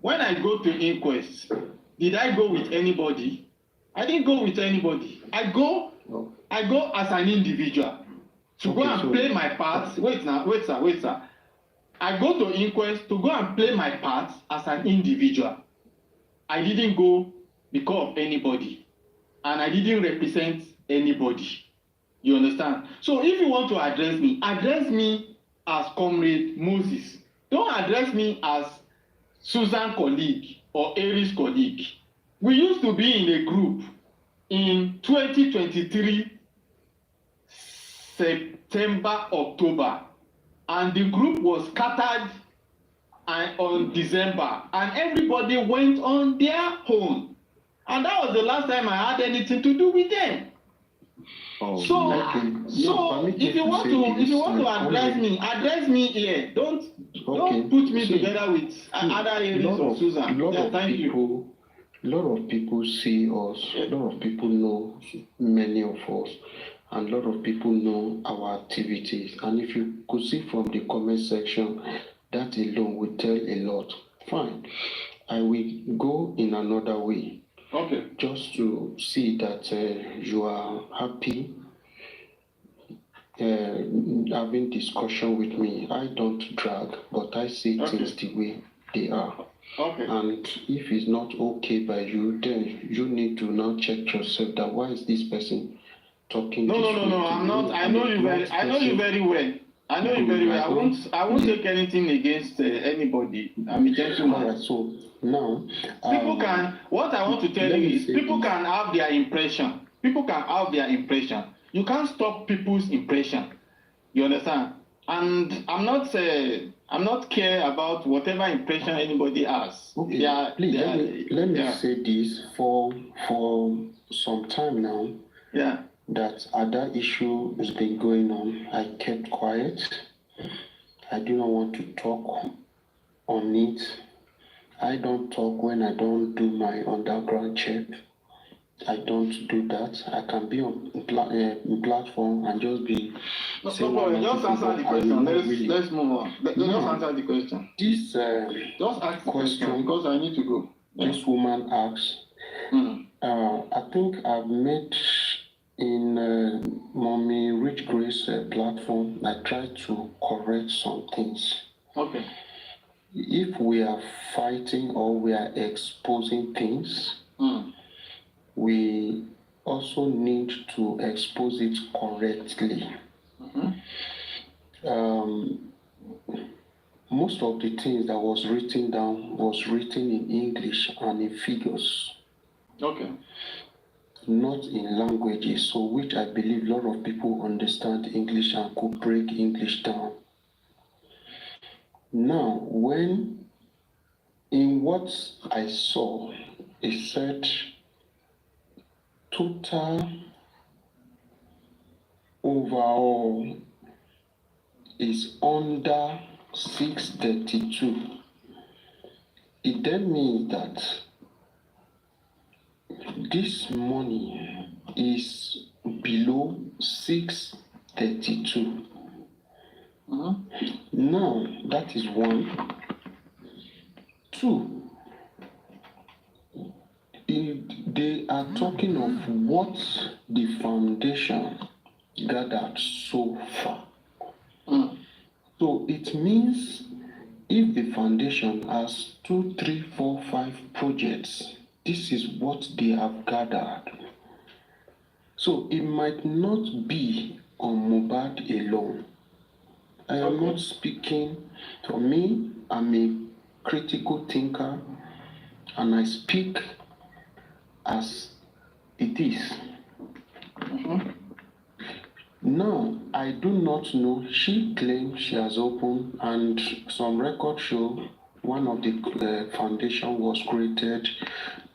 When I go to inquest, did I go with anybody? I didn't go with anybody. I go as an individual. to go and play my part. Wait, sir. I go to inquest to go and play my part as an individual. I didn't go because of anybody, and I didn't represent anybody. You understand? So if you want to address me as Comrade Moses. Don't address me as Susan colleague or Aries colleague. We used to be in a group in 2023 September, October, and the group was scattered on December, and everybody went on their own. And that was the last time I had anything to do with them. So if you want to address me here. Don't put me together with other areas of Susan. Thank you. A lot of people see us, a lot of people know many of us, and a lot of people know our activities. And if you could see from the comment section, that alone will tell a lot. Fine. I will go in another way. Okay. Just to see that you are happy having discussion with me. I don't drag, but I see things the way they are. Okay. And if it's not okay by you, then you need to now check yourself that why is this person talking this way? No, I'm not. I know you very well. I won't take anything against anybody. I'm a gentleman. All right, so now people can. What I want to tell you is, people can have their impression. You can't stop people's impression. You understand? And I'm not care about whatever impression anybody has. Okay. Let me say this for some time now. Yeah. That other issue has been going on. I kept quiet. I do not want to talk on it. I don't talk when I don't do my underground check. I don't do that. I can be on platform and just be. Just answer the question. Let's move on. Let's answer the question. This just ask the question because I need to go. This woman asks. I think I've made in Mommy Rich Grace platform. I try to correct some things. Okay. If we are fighting or we are exposing things. We also need to expose it correctly. Most of the things that was written down was written in English and in figures. Okay. Not in languages, so which I believe a lot of people understand English and could break English down. Now, when in what I saw, it said total overall is under 632. It then means that this money is below 632. Now, that is one. Two, they are talking of what the foundation gathered so far. So it means if the foundation has 2, 3, 4, 5 projects, this is what they have gathered. So it might not be on Mohbad alone. I am not speaking for me. I'm a critical thinker and I speak as it is. Now, I do not know. She claims she has opened, and some records show one of the foundation was created,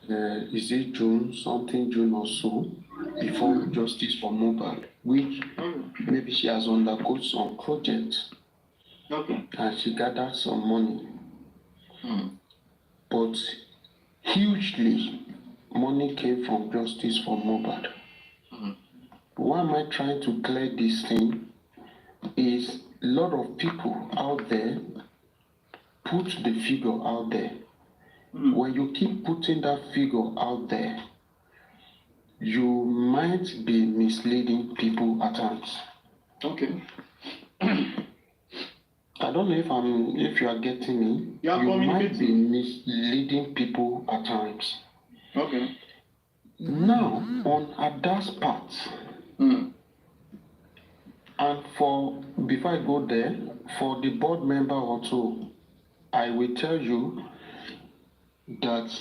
is it June or so, before Justice for Mohbad, which maybe she has undergone some projects. Okay. And she gathered some money. But hugely, money came from Justice for Mohbad. Why am I trying to clear this thing? Is a lot of people out there put the figure out there. When you keep putting that figure out there, you might be misleading people at times. Okay. I don't know if you are getting me. You are might be communicating. misleading people at times. Okay. Now, on Ada's part, Mm. and before I go there, for the board member also, I will tell you that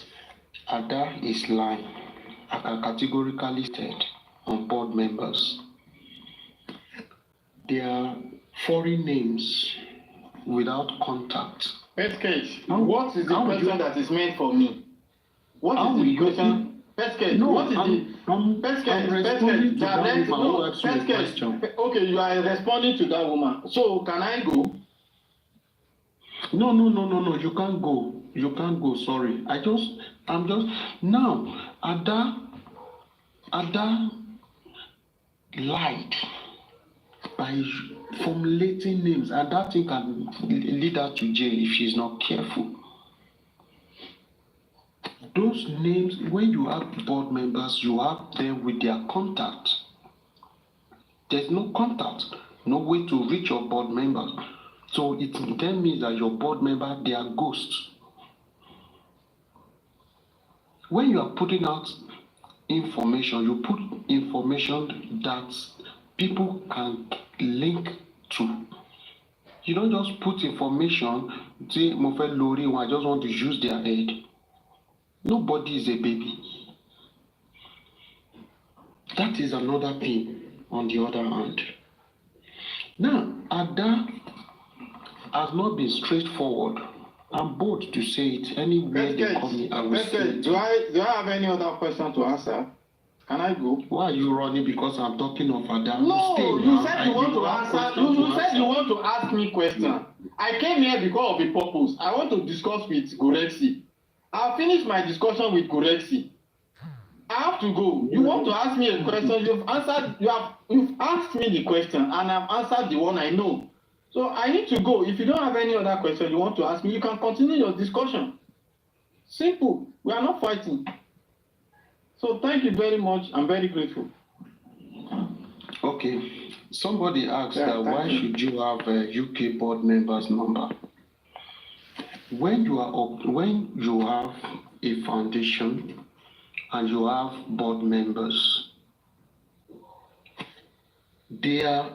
Ada is lying. I can categorically state on board members. They are foreign names without contact. First case, what is the question that is meant for me? What is the question? First case, No, what is I'm responding to that woman who asked you a question. Okay, you are responding to that woman. So can I go? No, you can't go. You can't go, sorry. I'm just now Ada lied by formulating names, and that thing can lead her to jail if she's not careful. Those names, when you have board members, you have them with their contact. There's no contact, no way to reach your board members. So it then means that your board member, they are ghosts. When you are putting out information, you put information that people can link to. You don't just put information, say, Mofe Lori, I just want to use their head. Nobody is a baby. That is another thing on the other hand. Now, Ada has not been straightforward. I'm bold to say it. Anywhere they call me, I will say it. Do I have any other question to answer? Can I go? Why are you running? Because I'm talking of Ada. No, you said you want to answer. You said you want to ask me question. I came here because of a purpose. I want to discuss with Gorexi. I'll finish my discussion with Gorexi. I have to go. You want to ask me a question? You've asked me the question, and I've answered the one I know. So I need to go. If you don't have any other question you want to ask me, you can continue your discussion. Simple. We are not fighting. So thank you very much. I'm very grateful. Okay. Somebody asked why should you have a UK board member's number? When you have a foundation and you have board members, their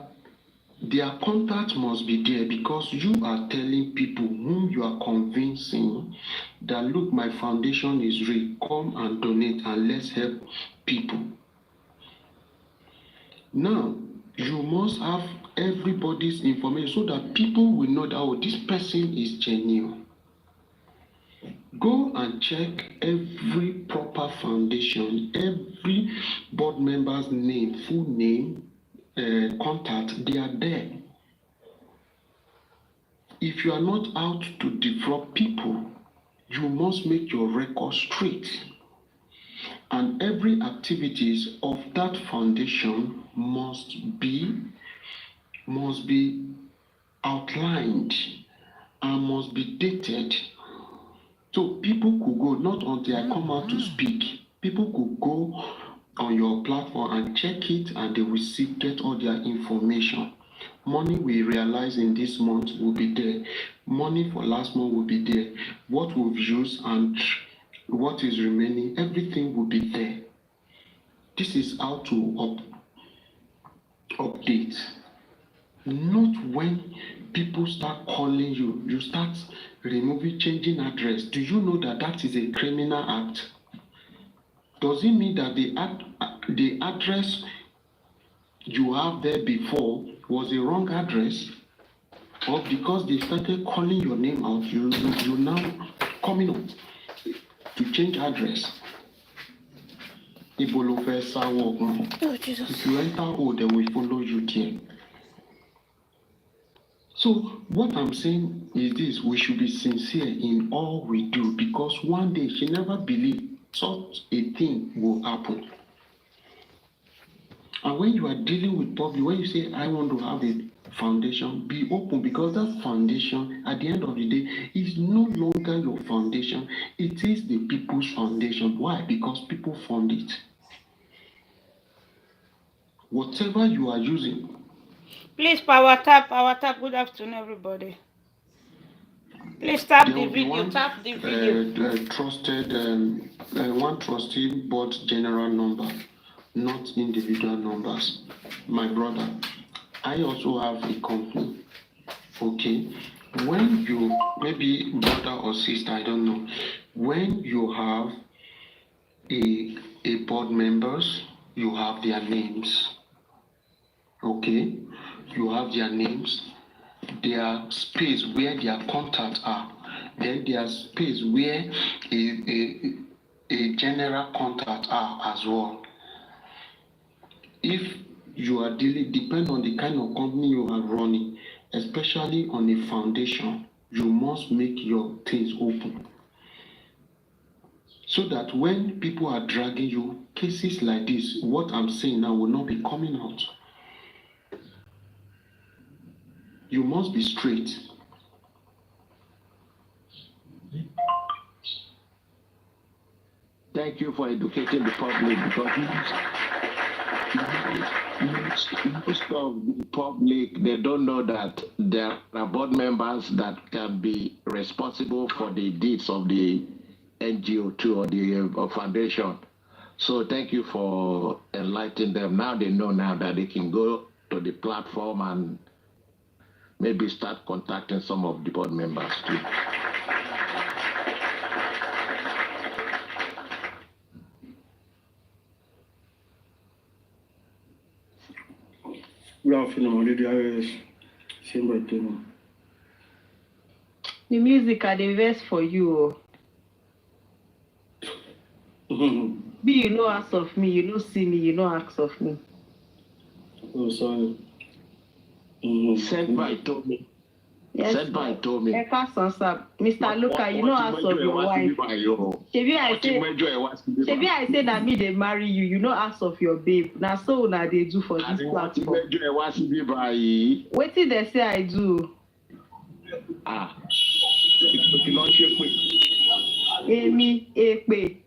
contact must be there, because you are telling people whom you are convincing that, look, my foundation is real, come and donate and let's help people. Now, you must have everybody's information so that people will know that, oh, this person is genuine. Go and check every proper foundation, every board member's name, full name, contact, they are there. If you are not out to defraud people, you must make your record straight. And every activities of that foundation must be outlined and must be dated. So people could go, not until I come out to speak, people could go on your platform and check it, and they will get all their information. Money we realize in this month will be there. Money for last month will be there. What we've used and what is remaining, everything will be there. This is how to update. Not when people start calling you, you start removing, changing address. Do you know that that is a criminal act? Does it mean that the address you have there before was a wrong address? Or because they started calling your name out, you now coming up to change address? If you enter, they will follow you there. So what I'm saying is this: we should be sincere in all we do, because one day she never believed such a thing will happen. And when you are dealing with public, when you say, I want to have a foundation, be open, because that foundation, at the end of the day, is no longer your foundation. It is the people's foundation. Why? Because people fund it. Whatever you are using Please, power tap. Good afternoon, everybody. Please tap the video. Tap the video. Trusted, one trustee board general number, not individual numbers. My brother, I also have a company. Okay, when you, maybe brother or sister, I don't know, when you have a board members, you have their names. Okay, you have their names, their space where their contacts are, then their space where a general contact are as well. If you are dealing, depend on the kind of company you are running, especially on a foundation, you must make your things open. So that when people are dragging you, cases like this, what I'm saying now will not be coming out. You must be straight. Thank you for educating the public, because most of the public, they don't know that there are board members that can be responsible for the deeds of the NGO too, or the foundation. So thank you for enlightening them. Now they know now that they can go to the platform and maybe start contacting some of the board members too. Good afternoon, Lady IOS. Same by you. The music are the best for you. Be you know ask of me, you know see me, you know ask of me. Oh, sorry. Sent by Tommy. Yes, Sent by Tommy. Mr. Luca, you know ask of your wife. Shebi I say that me they marry you, you know ask of your babe. Now so now they do for this platform. What did they say I do?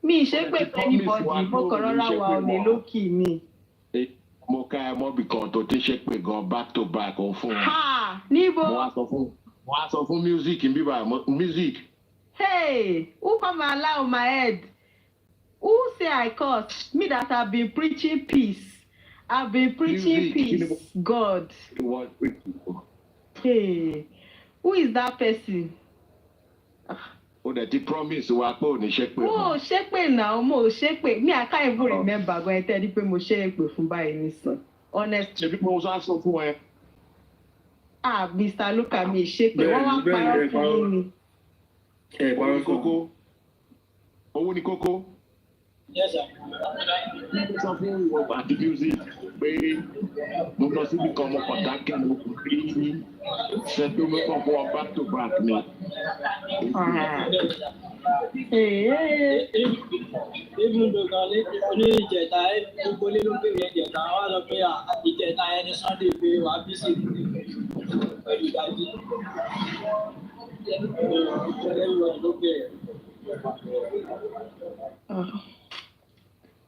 Me shake with anybody, Mokorora wa on low key me. Mo because to take shake with go back to back on phone. Ha! Nibo! What's of music in Biba? Music. Hey! Who come allow my head? Who say I curse? Me that I've been preaching peace. I've been preaching peace. God. Hey! Who is that person? Oh, that he promised to work on the shake. Oh, shake now, mo shake. Me, I can't even remember going to tell you mo shake from by listen. Honestly. Mr. Look at me, shake. One power for me. Hey, power Coco. Oh, ni Coco. Yes, sir. Something about the music. Baby, no does it become a contact and completely set to me for back to back me. Even though only Jedi, people look at Jedi, all of me are Jedi and Sunday pay what you see.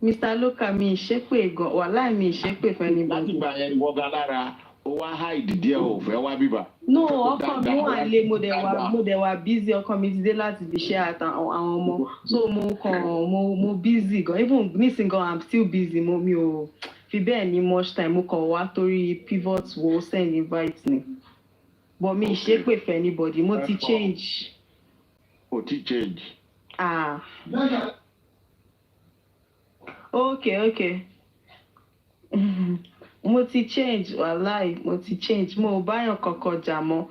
Mr. Luka mi ṣépè gan wàhálà mi ṣépè fún anybody. Láti gbà yẹn wọ́n gan lára ó wá hide díẹ̀ ò fẹ́ wá bíbà. No, ọkọ mi wà lé mo dẹ̀ wà busy, ọkọ mi ti dé láti ibi iṣẹ́ àtàwọn àwọn ọmọ, so mo busy gan, even nísìnyí gan I'm still busy, mi ò fi bẹ́ẹ̀ ní much time, mo kàn wá torí pivot wo send invite ni, but mi ṣépè fún anybody, mo ti change. O ti change. Okay. Mo ti change, wàláì, mo ti change. Mo báyọ̀ kankan jà mọ́.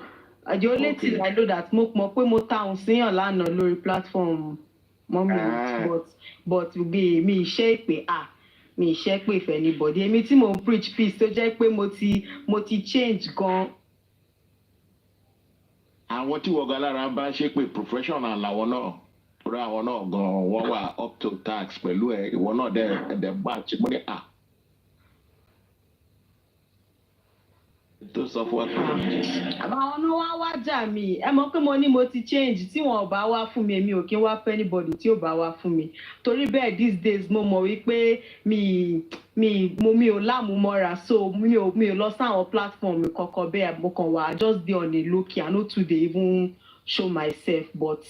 The only thing I know that mo mọ̀ pé mo táwọn síyàn lánàá lórí platform mọ́mí, but mi ṣe pé mi ṣe pé for anybody. Èmi tí mo preach peace tó jẹ́ pé mo ti change gan. Àwọn tí wọ́n gan lára bá ṣe pé professional làwọn náà. Pura àwọn náà gan wọ́n wà up to tax pẹ̀lú ẹ̀ ìwọ náà dẹ̀ bá ṣe pé tó sọ fún wa. àwọn náà wá wá jà mí ẹ mọ̀ pé mo ní mo ti change tí wọn ò bá wá fún mi èmi ò kí ń wá fẹ́ anybody tí ò bá wá fún mi torí bẹ́ẹ̀ these days mo mọ̀ wípé mi ò lámúmọ́ra so mi ò lọ sáwọn platform mi kankan bẹ́ẹ̀ mo kàn wá just dey on a low key I no too dey even show myself but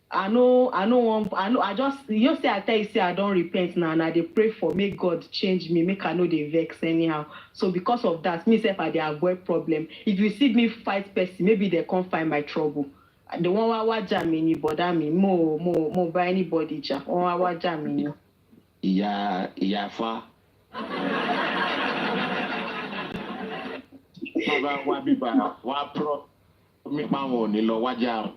I just you say I tell you say I don repent now and I dey pray for make God change me make I no dey vex anyhow so because of that me sef I dey avoid problem if you see me fight person maybe they come find my trouble the one wá jà mí ni bọ̀dá mi mo bá anybody jà wọ́n wá jà mí ni. ìyá fa wọ́n bá wá bíbá wá pọ̀ mi pa wọn ò ní lọ wájà.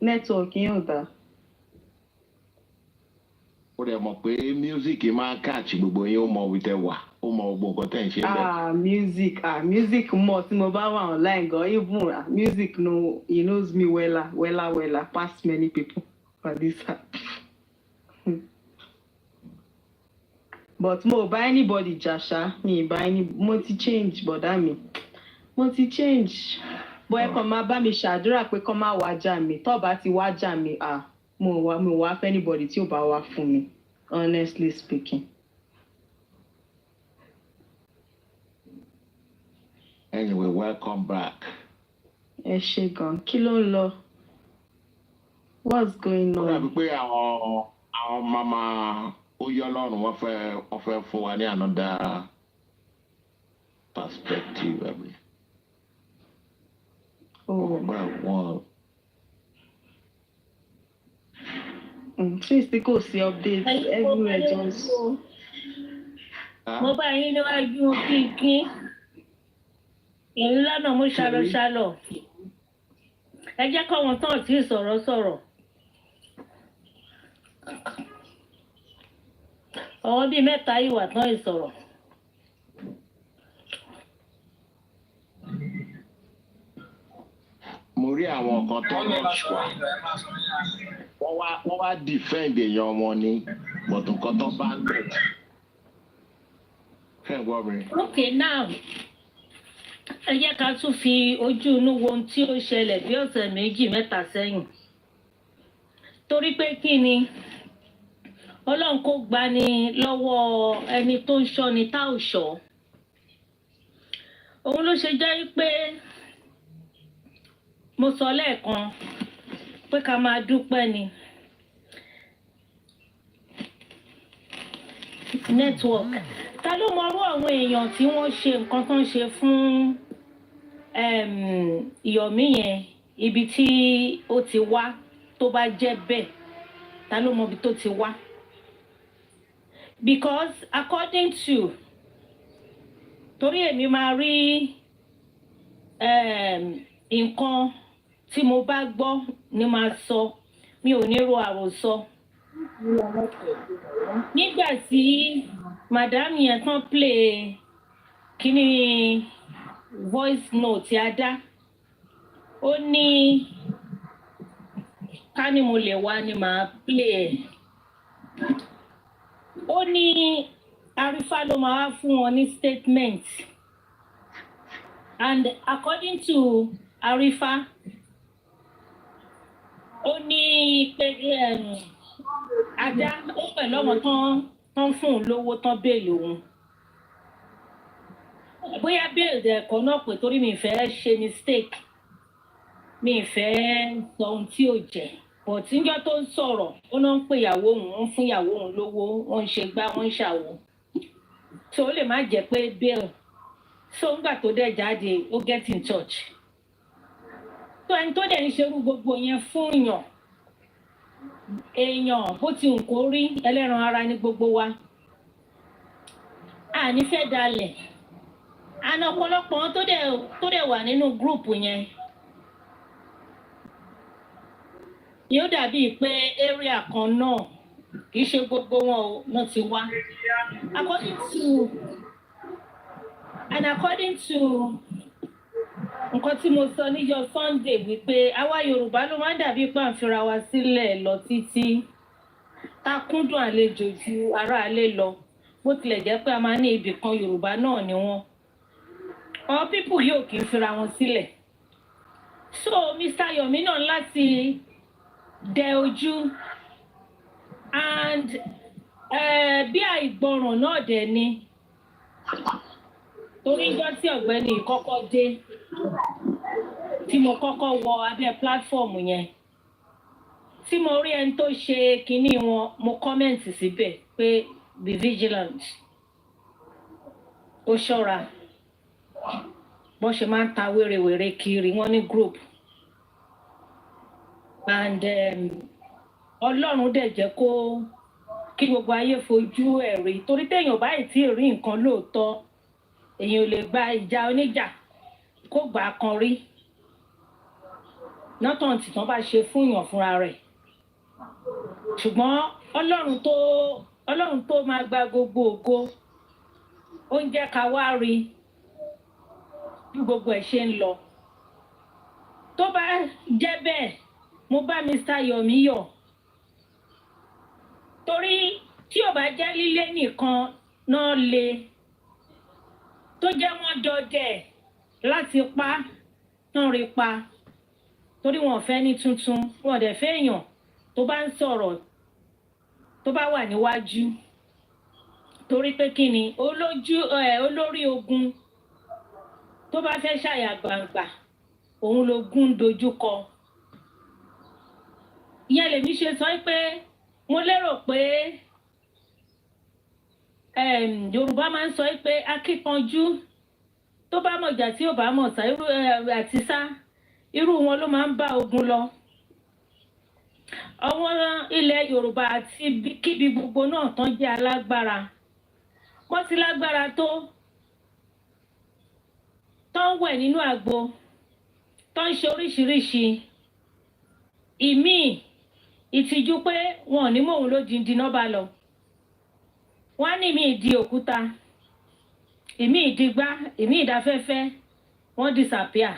Network yẹn ò dá. ó dẹ̀ mọ̀ pé music máa catch gbogbo yín ó mọ ibi tẹ́ wà ó mọ gbogbo nǹkan tẹ́ ń ṣe bẹ́ẹ̀. music mọ̀ tí mo bá wà online gan even music no he knows me wella pass many people for this app. But mo bá anybody jà ṣá mi bá mo ti change bọ̀dá mi mo ti change bọ́ ẹ kàn máa bá mi ṣàdúrà pé kọ́ máa wá jà mí tó bá ti wá jà mí mo wá fẹ́ anybody tí ò bá wá fún mi honestly speaking. Anyway, welcome back. Ẹ ṣé gan kí ló ń lọ what's going on. ó dàbí pé àwọn mama ó yọ lọ́rùn wọ́n fẹ́ fún wa ní another perspective. Since the kò sí update everywhere just. mo bá yín níwájú kínkín èyí lọ́nà mo ṣàlọ̀ ẹ jẹ́ kọ́wọn tán tí sọ̀rọ̀ ọwọ́ bíi mẹ́ta ìwà tán ìsọ̀rọ̀. mo rí àwọn kan tó lọ ṣùgbọ́n wọ́n wá defend èèyàn wọn ní bọ̀dùn kan tó bá ń bẹ̀. Okay, now ẹ jẹ́ ká tún fi ojú inú wo ohun tí ó ṣẹlẹ̀ bí ọ̀sẹ̀ méjì mẹ́ta sẹ́yìn torí pé kí ni Ọlọ́run kó gbani lọ́wọ́ ẹni tó ń ṣọ́ ni tá ò ṣọ́ òun ló ṣe jẹ́ pé mo sọ lẹ́ẹ̀kan pé ká máa dúpẹ́ ni network ta ló mọrú àwọn èèyàn tí wọ́n ṣe nǹkan tó ń ṣe fún Ìyọ̀mí yẹn ibi tí ó ti wá tó bá jẹ́ bẹ́ẹ̀ ta ló mọ ibi tó ti wá because according to torí èmi máa rí nǹkan tí mo bá gbọ́ ni máa sọ mi ò ní ro àròsọ nígbà tí madam yẹn tán play kíní voice note Adá ó ní ká ní mo lè wá ni màá play ẹ̀ ó ní Arífá ló máa wá fún wọn ní statement and according to Arífá ó ní pé Adá ó pẹ̀lú ọmọ tán fún un lówó tán béèlì òun bóyá béèlì ẹ̀kọ́ náà pé torí mi fẹ́ ṣe mistake mi fẹ́ sọ ohun tí ò jẹ́ but níjọ́ tó ń sọ̀rọ̀ ó náà ń pè ìyàwó òun ń fún ìyàwó òun lówó wọ́n ń ṣe gbá wọ́n ń ṣàwo so ó lè má jẹ́ pé bail so ńgbà tó dẹ̀ jáde ó get in touch so ẹni tó dẹ̀ ń ṣerú gbogbo yẹn fún èèyàn bó ti ń kó rí ẹlẹ́ran ara ní gbogbo wa àní fẹ́ dalẹ̀ àna ọ̀pọ̀lọpọ̀ tó dẹ̀ wà nínú gúrùpù yẹn yóò dàbí pé area kan náà kì í ṣe gbogbo wọn náà ti wá according to nǹkan tí mo sọ níjọ́ Sunday wípé àwa Yorùbá ló máa ń dàbí pé à ń fira wa sílẹ̀ lọ títí ta kúndùn àlejò ju ará alé lọ bó tilẹ̀ jẹ́ pé a máa ní ibì kan Yorùbá náà ni wọ́n àwọn pípù yóò kì í fira wọn sílẹ̀ so Mr. Yomi náà láti dẹ ojú and bí àìgbọràn náà dẹ̀ ni torí ìjọ tí ọ̀gbẹ́ni kọ́kọ́ dé tí mo kọ́kọ́ wọ abẹ́ platform yẹn tí mo rí ẹni tó ṣe kinní wọn mo kọ́mẹ̀ntì síbẹ̀ pé be vigilant ó ṣọ́ra bó ṣe máa ń ta wérewère kiri wọ́n ní group and Ọlọ́run dẹ̀ jẹ́ kó kí gbogbo ayé fojú ẹ̀ rí torí téèyàn báyìí tí ì rí nǹkan lóòótọ́ èèyàn ò lè gba ìjà oníjà kó gbà á kan rí nọ́tàn tí wọ́n bá ṣe fún èèyàn fúnra rẹ̀ ṣùgbọ́n Ọlọ́run tó máa gba gbogbo ògo ó ń jẹ́ ká wá rí bí gbogbo ẹ̀ ṣe ń lọ tó bá jẹ́ bẹ́ẹ̀ mo bá Mr. Yomi yọ̀ torí tí ò bá jẹ́ lílé nìkan náà le tó jẹ́ wọ́n dọdẹ láti pa tán rí pa torí wọn ò fẹ́ ní tuntun wọn ò dẹ̀ fẹ́ èèyàn tó bá ń sọ̀rọ̀ tó bá wà níwájú torí pé kí ni olórí ogun tó bá fẹ́ ṣàyà gbangba òun lógún dojúkọ ìyẹn lèmi ṣe sọ pé mo lérò pé Yorùbá máa ń sọ pé akíkanjú tó bá mọ̀jà tí ò bá mọ̀ sá àti sá irú wọn ló máa ń bá ogun lọ àwọn ilẹ̀ Yorùbá àti kíbi gbogbo náà tán jẹ́ alágbára wọ́n ti lágbára tó tán wẹ̀ nínú àgbo tán ṣe oríṣiríṣi ìmíì ìtìjú pé wọn ò ní mòun ló dìndín náà bá lọ wọ́n ní ìmíì di òkúta ìmíì ìdígbá ìmíì ìdáfẹ́fẹ́ wọ́n disappear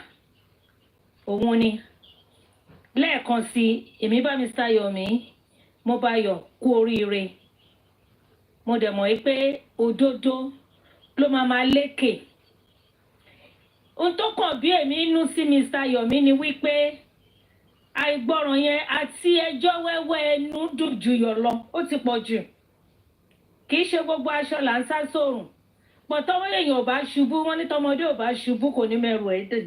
òun ni lẹ́ẹ̀kan sí èmi bá Mr. Yomi mo bá yọ̀ kú oríire mo dẹ̀ mọ̀ pé òdodo ló máa lékè ohun tó kàn bí èmi inú sí Mr. Yomi ni wípé àìgbọràn yẹn àti ẹjọ́ wẹ́wẹ́ ẹnu dùn jù yọ̀ lọ ó ti pọ̀ jù kì í ṣe gbogbo aṣọ là ń sá sóòrùn pọ̀ tọ́wọ́ èèyàn ò bá ṣubú wọ́n ní tọmọdé ò bá ṣubú kò ní mẹ́rù ẹ̀ dè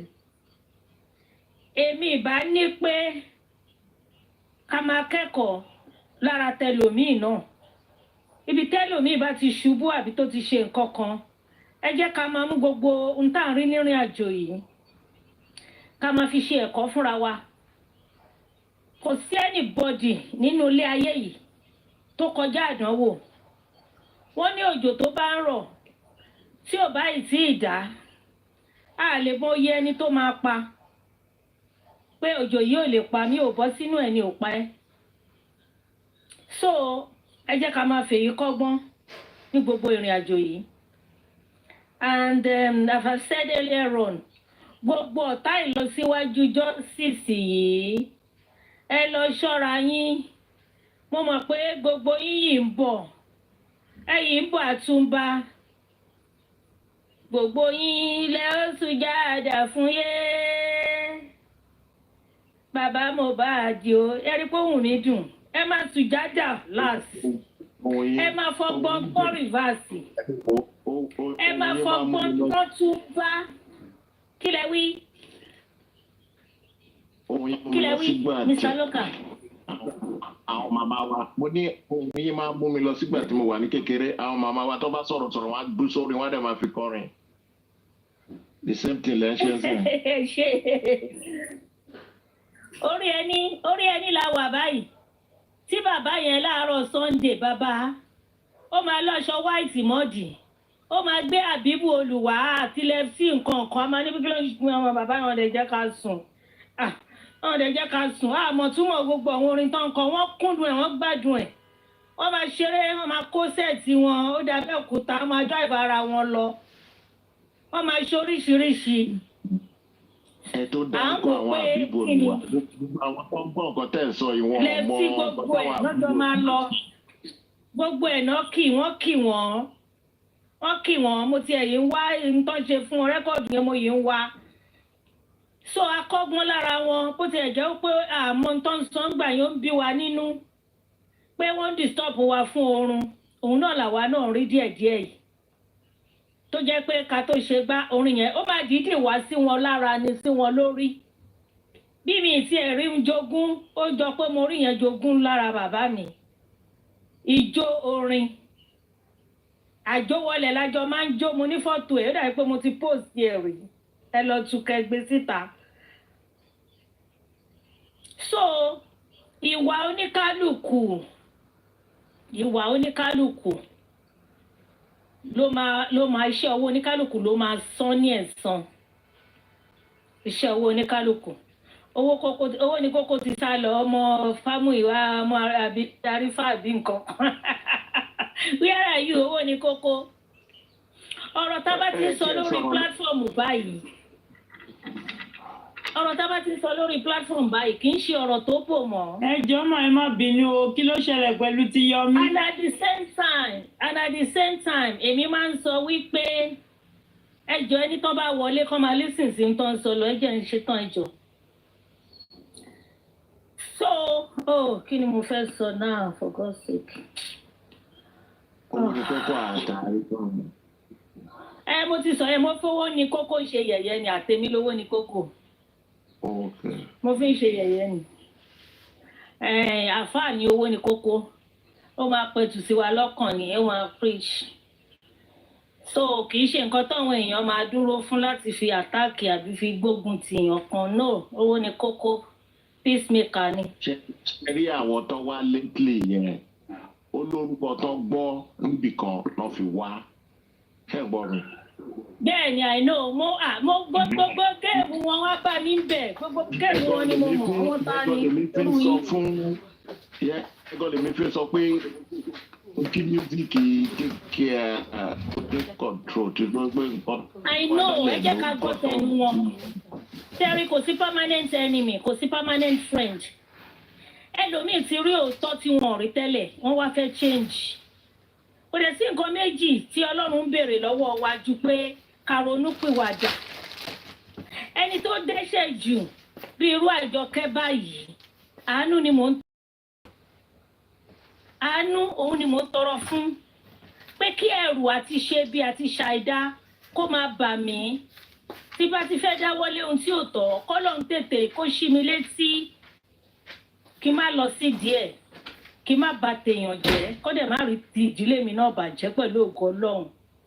èmi ìbá ní pé ká máa kẹ́kọ̀ọ́ lára tẹlòmíì náà ibi tẹlòmíì bá ti ṣubú àbí tó ti ṣe nǹkan kan ẹ jẹ́ ká máa mú gbogbo ohun tá à ń rí nírìn àjò yìí ká máa fi ṣe ẹ̀kọ́ fúnra wa kò sí anybody nínú ilé ayé yìí tó kọjá àdánwò wọ́n ní òjò tó bá ń rọ̀ tí ò bá ì tí ì dá a lè mọ iye ẹni tó máa pa pé òjò yìí ò lè pa mí ò bọ́ sínú ẹ̀ ni ò pa ẹ́ so ẹ jẹ́ ká máa fèyí kọ́gbọ́n ní gbogbo ìrìn àjò yìí and as I said earlier on gbogbo ọ̀tá ìlọsíwájú justice yìí ẹ lọ ṣọ́ra yín mo mọ̀ pé gbogbo yín yìí ń bọ̀ ẹ̀yin ń bọ̀ àtúnbá gbogbo yín lẹ ó sùjádà fún yé bàbá Mohbad o ẹ rí pé ohùn mi dùn ẹ máa sùjádà láàsì ẹ máa fọgbọ́n gbọ́ rìvásì ẹ máa fọgbọ́n gbọ́ tún bá kí lẹ wí Mr. Loka. Àwọn màmá wa mo ní ohun yìí máa mú mi lọ sígbà tí mo wà ní kékeré àwọn màmá wa tó bá sọ̀rọ̀ wọn á gbé sórí wọn á dẹ̀ máa fi kọrin the same thing lẹ́ ń ṣe orí ẹni la wà báyìí tí bàbá yẹn láàárọ̀ Sunday bàbá ó máa lọ́ṣọ white mọ́dì ó máa gbé àbíbù olùwà àti lẹ́fí nǹkan kan a máa ní bí kí ló ń gbé ọmọ bàbá yẹn lè jẹ́ ká sùn wọ́n lè jẹ́ ká sùn àmọ́ túmọ̀ gbogbo àwọn orin tán kan wọ́n kúndùn ẹ̀ wọ́n gbádùn ẹ̀ wọ́n máa ṣeré wọ́n máa kó sẹ́ẹ̀tì wọn ó dàbí òkúta wọ́n máa drive ara wọn lọ wọ́n máa ṣe oríṣiríṣi ẹ tó dárúkọ àwọn àbíbò ni wà gbogbo àwọn tó ń gbọ́ nǹkan tẹ̀ ń sọ ìwọ̀n ọmọ gbogbo ẹ̀ lọ́jọ́ máa lọ gbogbo ẹ̀ náà kì wọ́n mo ti ẹ̀yìn wá nǹkan ṣe fún wọn rẹ́kọ̀dù yẹn mo yìí ń wá so akọ́gbọ́n lára wọn bó ti ẹ̀ jẹ́ pé àmọ́ nǹkan sàn gbà yóò bí wa nínú pé wọ́n disturb wa fún oorun òun náà làwa náà rí díẹ̀díẹ̀ yìí tó jẹ́ pé ká tó ṣe gbá orin yẹn ó máa dídì wá sí wọn lára ni sí wọn lórí bí mi ti ẹ̀rí ń jogún ó jọ pé mo rí yẹn jogún lára bàbá mi ìjó orin àjówọlẹ̀ lájọ máa ń jó mo ní fọ́tò ẹ̀ ó dàbí pé mo ti post ẹ̀ rí ẹ lọ tún kẹgbẹ́ síta so ìwà oníkálùkù ló máa iṣẹ́ owó oníkálùkù ló máa san ní ẹ̀san iṣẹ́ owó oníkálùkù owó ní kókó ti sá lọ ọmọ fámù ìwà ọmọ àrífà àbí nǹkan where are you owó ní kókó ọ̀rọ̀ tá bá ti sọ lórí platform báyìí kì í ṣe ọ̀rọ̀ tó bò mọ́. ẹ jọ̀ọ́ mà ẹ má bínú o kí ló ṣẹlẹ̀ pẹ̀lú ti Yọmí. and at the same time èmi máa ń sọ wípé ẹ jọ̀ọ́ ẹni tó bá wọlé kó máa listen sí tó ń sọ lọ ẹ jẹ́ ń ṣe tán ẹ jọ̀ọ́. so kí ni mo fẹ́ sọ náà for God's sake. Mo ti sọ mo fowó ní kókó ṣe yẹ̀yẹ́ ni àtẹ̀mí lówó ní kókó. Mo fi ń ṣe yẹ̀yẹ́ ni àfáà ní owó ní kókó ó máa pẹ̀tù sí wa lọ́kàn ni ó máa preach so kì í ṣe nǹkan táwọn èèyàn máa dúró fún láti fi àtáàkì àbí fi gbógun ti èèyàn kan no owó ní kókó peacemaker ni. ṣe rí àwọn tó wá lately yẹn ó lórúkọ tó gbọ́ níbìkan lọ́ fi wá ṣe gbọ́ mi. bẹ́ẹ̀ ni I know mo gbogbo géèmù wọn wá bá mi bẹ̀ gbogbo géèmù wọn ni mo mọ̀ wọ́n ta ni. ẹgbẹ́ lèmi fi sọ pé kí mísíkì take control ti gbọ́ pé nǹkan. I know ẹ jẹ́ ká gbọ́ tẹnu wọn tẹ́rí kò sí permanent enemy kò sí permanent friend ẹlòmíì ti rí òótọ́ tí wọn ò rí tẹ́lẹ̀ wọ́n wá fẹ́ change. Kò dẹ̀ sí nǹkan méjì tí Ọlọ́run ń béèrè lọ́wọ́ wa ju pé ká ronú pìwàdà. Ẹni tó dẹ́ṣẹ̀ jù bí irú Àjọkẹ́ báyìí, àánú òun ni mò ń tọrọ fún. Pé kí ẹ̀rù àti ṣe bí àti ṣàìdá kó máa bà mí. Tí bá ti fẹ́ dáwọ́lé ohun tí ò tọ́, k'Ọlọ́run tètè kó ṣí mi létí kí n má lọ sí díẹ̀. Kí má bà tèèyàn jẹ́ kó dẹ̀ má rí ti ìdílé mi náà bàjẹ́ pẹ̀lú ògo Ọlọ́run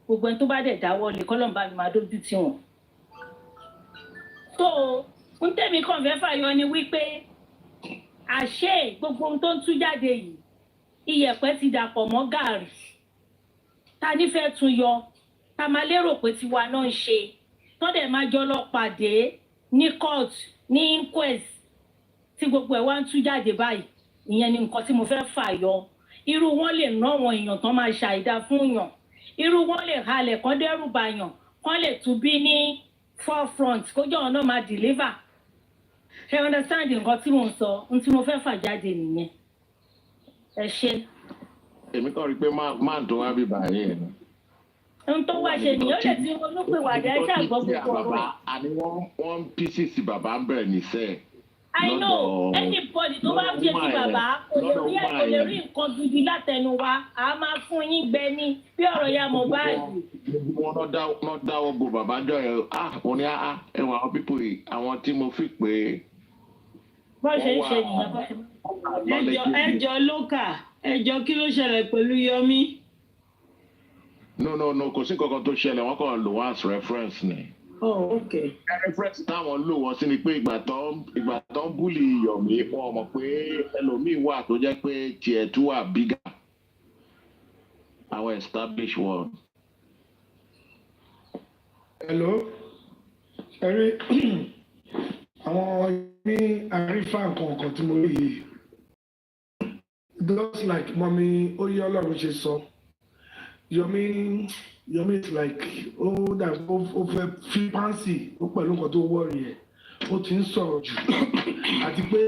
gbogbo ẹni tó bá dẹ̀ dáwọ́lé k'Ọlọ́run bá mi máa dójú tì wọ́n. tó ń tẹ̀mí kàn fẹ́ fàyọ ni wípé àṣé gbogbo ohun tó ń tú jáde yìí iyẹ̀pẹ̀ ti dàpọ̀ mọ́ gààrí ta nífẹ̀ẹ́ tún yọ ta máa lérò pé tiwa náà ń ṣe tó dẹ̀ máa jọ lọ pàdé ní court ní inquest tí gbogbo ẹ̀ wá ń tú jáde báyìí ìyẹn ni nǹkan tí mo fẹ́ fàyọ irú wọn lè ná àwọn èèyàn tán máa ṣàìdá fún yàn irú wọn lè halẹ̀ kán dẹ́rù bàyàn kán lè tún bí ní forefront kójọ́ wọn náà máa deliver ṣe understand nǹkan tí mo ń sọ ohun tí mo fẹ́ fà jáde nìyẹn ẹ ṣe. èmi kàn rí i pé máa tó wá bí báyìí ẹ̀ ohun tó wá ṣe nìyẹn ó lè ti ronú pé wàdà ẹ ṣàgbọ́ gbogbo ọ̀rọ̀. àní wọ́n ń pieces bàbá ń bẹ̀rẹ̀ níṣẹ́ I know anybody tó bá jẹ ti bàbá kò lè rí nǹkan gidi látẹnu wa a máa fún yín gbẹ ní bí ọ̀rọ̀ ya Mohbad. wọn náà dáwọ́ bo bàbá jọ ẹ wọn ní ẹwà àwọn pípò yìí àwọn tí mo fi pé. bọ́n ṣe ń ṣe nìyẹn. ẹjọ́ lókà ẹjọ́ kí ló ṣẹlẹ̀ pẹ̀lú Yọmí. no kò sí kankan tó ṣẹlẹ̀ wọ́n kàn lò wá as reference ni. Oh, okay. Reference táwọn lò wọ́n sí ni pé ìgbà tó ń búlì Yọ̀mí wọn mọ̀ pé ẹlòmíì wà tó jẹ́ pé tiẹ̀ tún wà bígà àwọn established one. Hello ẹ̀rí àwọn ní àrífà nǹkan tí mo rí yìí just like mọ́mí ó yẹ Ọlọ́run ṣe sọ Yọ̀mí is like ó fẹ́ fi pánsì ó pẹ̀lú nǹkan tó wọ́ọ̀rì ẹ̀ ó ti ń sọ̀rọ̀ jù àti pé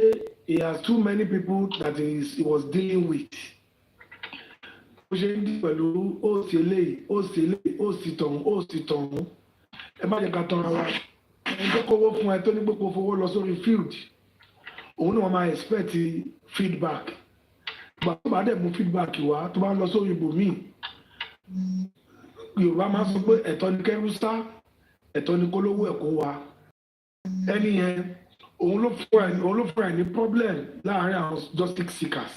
he has too many people that he was dealing with. ó ṣe ń dí pẹ̀lú ó sì eléyìí ó sì eléyìí ó sì tọ̀hún ó sì tọ̀hún. ẹ má jẹ́ ká tán ara wa ẹni tó kówó fún ẹ tó ní pé kó fowó lọ sórí field òun náà máa expect feedback. ìgbà tó bá dẹ̀ mú feedback wá tó bá ń lọ sórí ibòmíì Yorùbá máa sọ pé ẹ̀tọ́ ni kẹ́rù sá ẹ̀tọ́ ni kólówó ẹ̀kọ́ wa. ẹni yẹn òun ló fún ẹ ní problem láàárín àwọn justice seekers.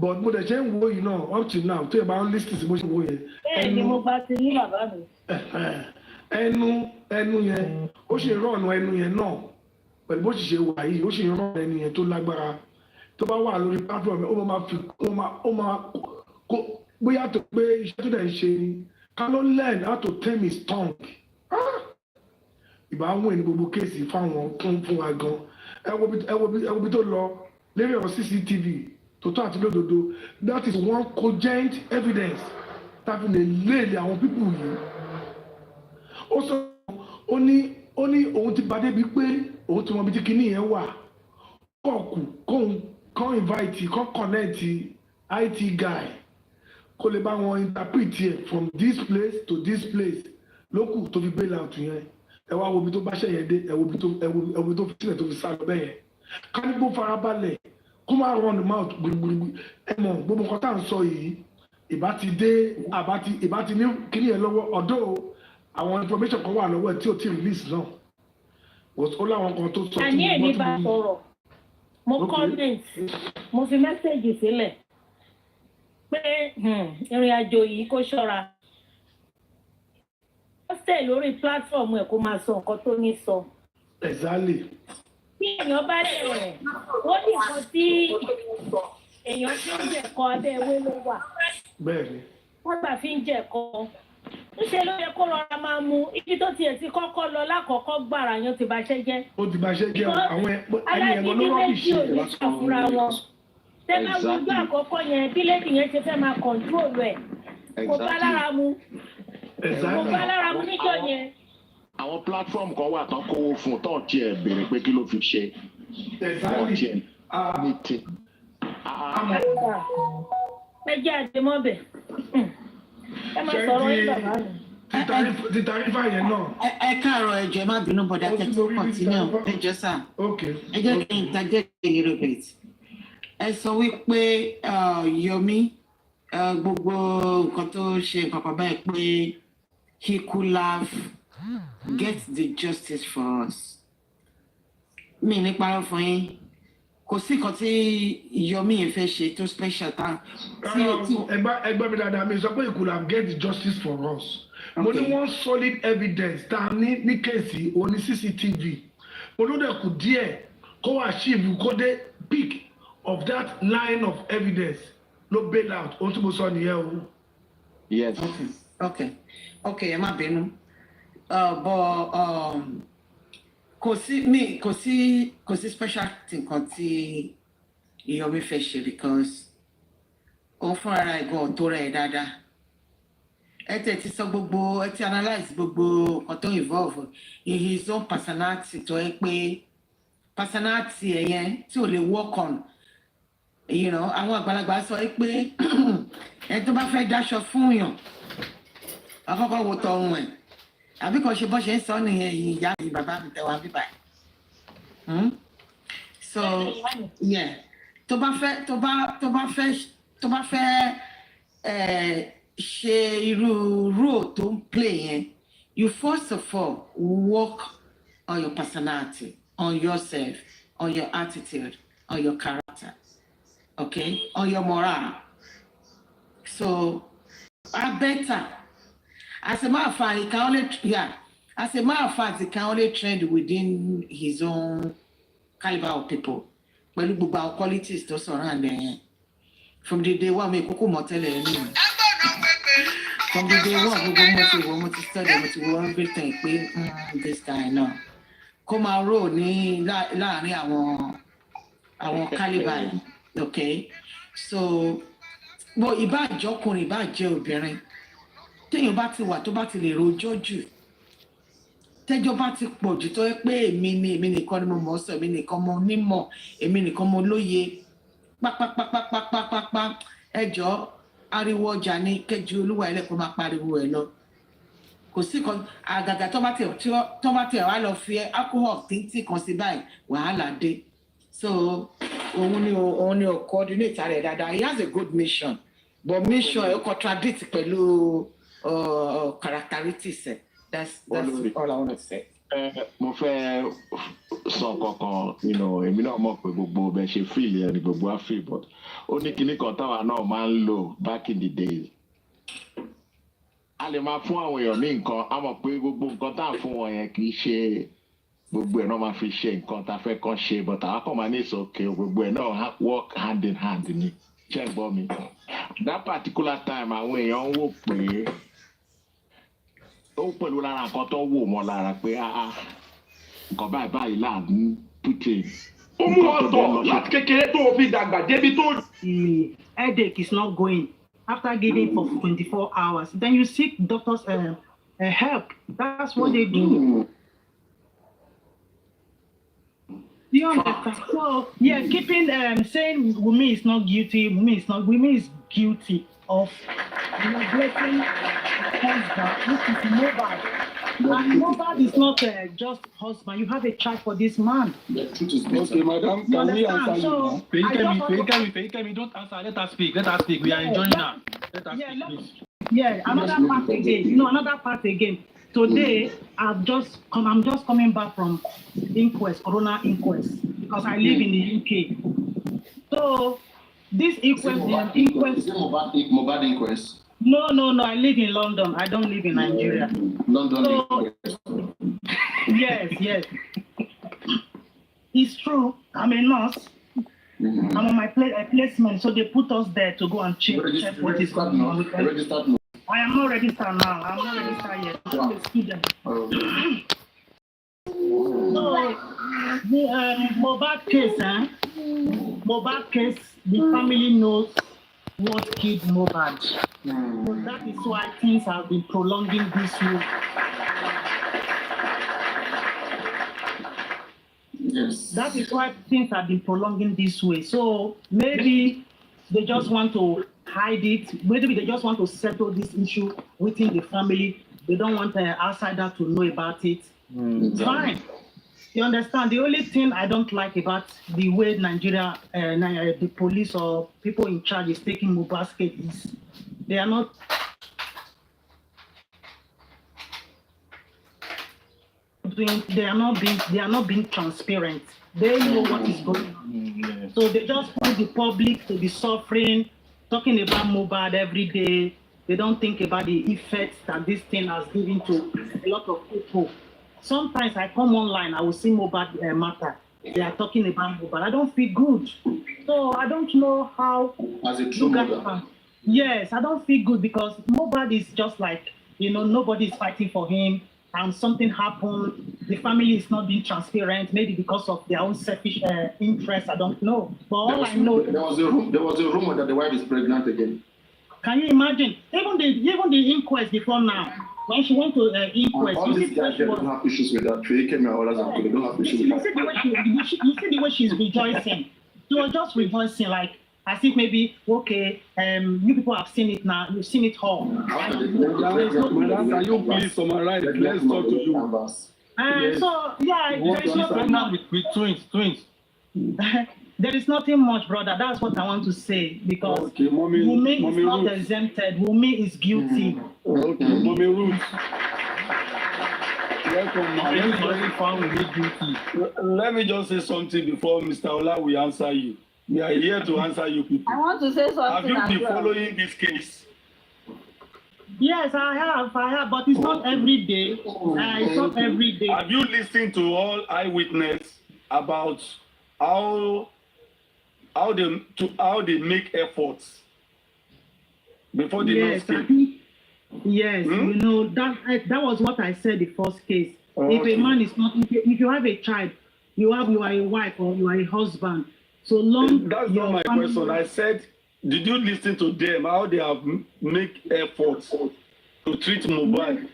But mo dẹ̀ ṣe ń wo yìí náà up till now tó yẹ bá ń list sí bó ṣe wo yẹn. bẹ́ẹ̀ ni mo bá ti ní bàbá mi. ẹnu yẹn ó ṣe rọ̀nù ẹnu yẹn náà pẹ̀lú bó ṣe ṣe wà yìí ó ṣe rọ̀nù ẹnu yẹn tó lágbára tó bá wà lórí platform ó máa kó bóyá tó pé iṣẹ́ tó dẹ̀ ń ṣe ni ká ló learn how to tame his tongue. ìbá wọn ní gbogbo kéèsì fáwọn fún wa gan ẹ wo bí tó lọ lérí ọ̀rọ̀ CCTV tó tó àti lódodo that is one cogent evidence tàbí lè léèlè àwọn pípù yìí. ó sọ ó ní òun ti bá débi pé òun ti mọ bí tí kinní yẹn wà kọ̀ọ̀kù kàn invite kàn connect IT guy kó lè bá wọn interpret yẹ from this place to this place lókù tó fi bail out yẹn ẹ wá wo bí tó bá ṣe yẹn dé ẹ wo bí tó fi sílẹ̀ tó fi sá lọ bẹ́ẹ̀ yẹn ká ní gbó farabalẹ̀ kó má run the mouth gbìgbìgbì ẹ mọ̀ gbogbo nǹkan tá à ń sọ yìí ìbá ti ní kíní yẹn lọ́wọ́ ọ̀dọ́ àwọn information kan wà lọ́wọ́ ẹ̀ tí ò tí release náà ó láwọn kan tó sọ. àní èmi bá sọ̀rọ̀ mo comment mo fi mẹ́sẹ̀gì sílẹ̀ pé ìrìn àjò yìí kó ṣọ́ra ó tẹ̀ lórí platform ẹ̀ kó máa sọ nǹkan tó ní sọ. exactly. tí èèyàn bá dẹ̀ ó ní nǹkan tí èèyàn fi ń jẹ̀kọ́ abẹ́ ewé ló wà. bẹ́ẹ̀ni. wọ́n gbà fi ń jẹ̀kọ́ níṣẹ́ ló yẹ kó rọra máa mu ibi tó tiẹ̀ ti kọ́kọ́ lọ lákọ̀ọ́kọ́ gbàrà yan ti bàṣẹ́ jẹ́. ó ti bàṣẹ́ jẹ́ àwọn ẹni ẹ̀gbọ́n ló rọ́ọ̀bì ṣe alágídí méjì ò ní ṣàfúrà wọn. tẹ́lá gbogbo àkọ́kọ́ yẹn bí lẹ́dí yẹn ṣe fẹ́ máa kọ̀ǹtúrò ẹ̀ kò bá lára mu kò bá lára mu níjọ́ yẹn. àwọn platform kan wà tán kówó fún tán tiẹ̀ béèrè pé kí ló fi ṣe wọ́n tiẹ̀ ní ti. ẹ jẹ́ àdèmọ́bẹ̀ ẹ máa sọ̀rọ̀ yín bàbá mi. ti tàrífà yẹn náà. ẹ káàárọ̀ ẹjọ́ ẹ má bínú bọ̀dá tẹ́tí kọ̀tínú ẹjọ́ sà ẹ jẹ́ kí n tajẹ́ a little bit. ẹ sọ wípé Yomi gbogbo nǹkan tó ṣe nǹkan kan báyìí pé he could have get the justice for us. mi ní parọ́ fún yín kò sí nǹkan tí Yomi yẹn fẹ́ ṣe tó special tán. ẹgbẹ́ mi dáadáa mi sọ pé he could have get the justice for us. mo ní one solid evidence tá a ní kéèsì òní CCTV mo ló dẹ̀ kù díẹ̀ kó achieve kó dé peak of that line of evidence ló bail out ohun tí mo sọ nìyẹn o. yes. okay ẹ má bínú kò sí special nǹkan tí Yomi fẹ́ ṣe because òun fún ara ẹ̀ gan tó rẹ̀ dáadáa ẹ tẹ̀ ti sọ gbogbo ẹ ti analyse gbogbo nǹkan tó involve in his own personality tó ẹ pé personality ẹ̀ yẹn tí ò lè work on àwọn àgbàlagbà sọ pé ẹ tó bá fẹ́ dáṣọ fún yàn àkọ́kọ́ wo tọrùn ẹ̀ àbí kan ṣe bọ́ ṣe ń sọ nìyẹn ìyá mi bàbá mi tẹ̀wá bíbá ẹ̀ so yeah tó bá fẹ́ ṣe irú role tó ń play yẹn you first of all work on your personality on yourself on your attitude on your character okay on your moral so I better. As a matter of fact, he can only trend within his own caliber of people. Pẹ̀lú gbogbo àwọn qualities tó surround ẹ̀ from the day one mi kúkú mọ̀ tẹ́lẹ̀ ẹ̀ nìyẹn. From the day one gbogbo mo ti study mo ti wo everything pé this guy náà kó máa rò ní láàárín àwọn caliber yìí okay so bó ìbá àjọkùnrin ìbá àjẹ obìnrin téèyàn bá ti wà tó bá ti lè rojọ́ jù tẹ́jọ́ bá ti pọ̀ jù tó yẹ pé èmi nìkan ni mo mọ̀ sọ èmi nìkan mo nímọ̀ èmi nìkan mo lóye pápápápápápápá ẹjọ́ ariwo ọjà ni kẹjú olúwa ẹlẹ́kọ̀ọ́ máa pariwo ẹ̀ lọ kò sí kan àgàgà tó bá tiẹ̀ wá lọ fi alcohol tíntín kan sí báyìí wàhálà dé so òun ni o coordinate rẹ̀ dáadáa he has a good mission but mission ẹ̀ contradict pẹ̀lú characteristics ẹ̀ that's all I want to say. Mo fẹ́ sọ kankan èmi náà mọ̀ pé gbogbo bẹ́ẹ̀ ṣe fíìlì ẹni gbogbo á fíìl but ó ní kinní kan táwa náà máa ń lò back in the days. A lè máa fún àwọn èèyàn ní nǹkan a mọ̀ pé gbogbo nǹkan tá à ń fún wọn yẹn kì í ṣe gbogbo ẹ̀ náà máa fi ṣe nǹkan tá a fẹ́ kàn ṣe but àwọn kan máa ní ìsòkè gbogbo ẹ̀ náà work hand in hand ni ṣé ń gbọ́ mi. That particular time àwọn èèyàn ń wò pé ó pẹ̀lú lára nǹkan tó wò mọ́ lára pé nǹkan báyìí là ń pùtè. ó mú ọ̀tọ̀ láti kékeré tó o fi dàgbà débi tó. The headache is not going after giving for 24 hours then you seek doctor's help that's what they do. You understand? So yeah, keeping saying Wunmi is not guilty, Wunmi is guilty of neglecting husband, which is Mohbad. And Mohbad is not just husband. You have a child for this man. The truth is okay, madam. Can we answer you now? Feyikemi, don't answer. Let us speak. We are enjoying now. Let us speak, please. Yeah, another part again. Another part again. Today, I'm just coming back from corona inquest, because I live in the UK. So this inquest. Is it Mohbad inquest? No, I live in London. I don't live in Nigeria. London inquest. Yes. It's true. I'm a nurse. I'm on my placement, so they put us there to go and check what is going on with them. I am not registered now. I'm not registered yet. I'm a student. So, the Mohbad case, the family knows what killed Mohbad. So that is why things have been prolonging this way. Yes. That is why things have been prolonging this way. So maybe they just want to hide it. Maybe they just want to settle this issue within the family. They don't want an outsider to know about it. It's fine. You understand? The only thing I don't like about the way Nigeria, the police or people in charge is taking Mohbad's case is they are not. They are not being transparent. They know what is going on. So they just want the public to be suffering, talking about Mohbad every day. They don't think about the effects that this thing has given to a lot of people. Sometimes I come online, I will see Mohbad matter. They are talking about Mohbad. I don't feel good. So I don't know how. As a true mother. Yes, I don't feel good because Mohbad is just like, nobody is fighting for him. And something happened, the family is not being transparent, maybe because of their own selfish interests, I don't know. But all I know... There was a rumor that the wife is pregnant again. Can you imagine? Even the inquest before now, when she went to inquest... All these guys don't have issues with that. They don't have issues with that. You see the way she's rejoicing. She was just rejoicing, like, as if maybe, okay, you people have seen it now, you've seen it all. Madam, can you please summarize? Let's talk to you. So, yeah, there is nothing with twins. There is nothing much, brother. That's what I want to say, because Wunmi is not exempted. Wunmi is guilty. Okay, Mommy Ruth. Let me just say something before Mr. Ola will answer you. We are here to answer you people. I want to say something. Have you been following this case? Yes, I have, but it's not every day. It's not every day. Have you listened to all eyewitnesses about how they make efforts before they yes, yes, that was what I said the first case. Okay. If a man is not, if you have a child, you are a wife or you are a husband. So long. That's not my question. I said, did you listen to them how they have make efforts to treat Mohbad?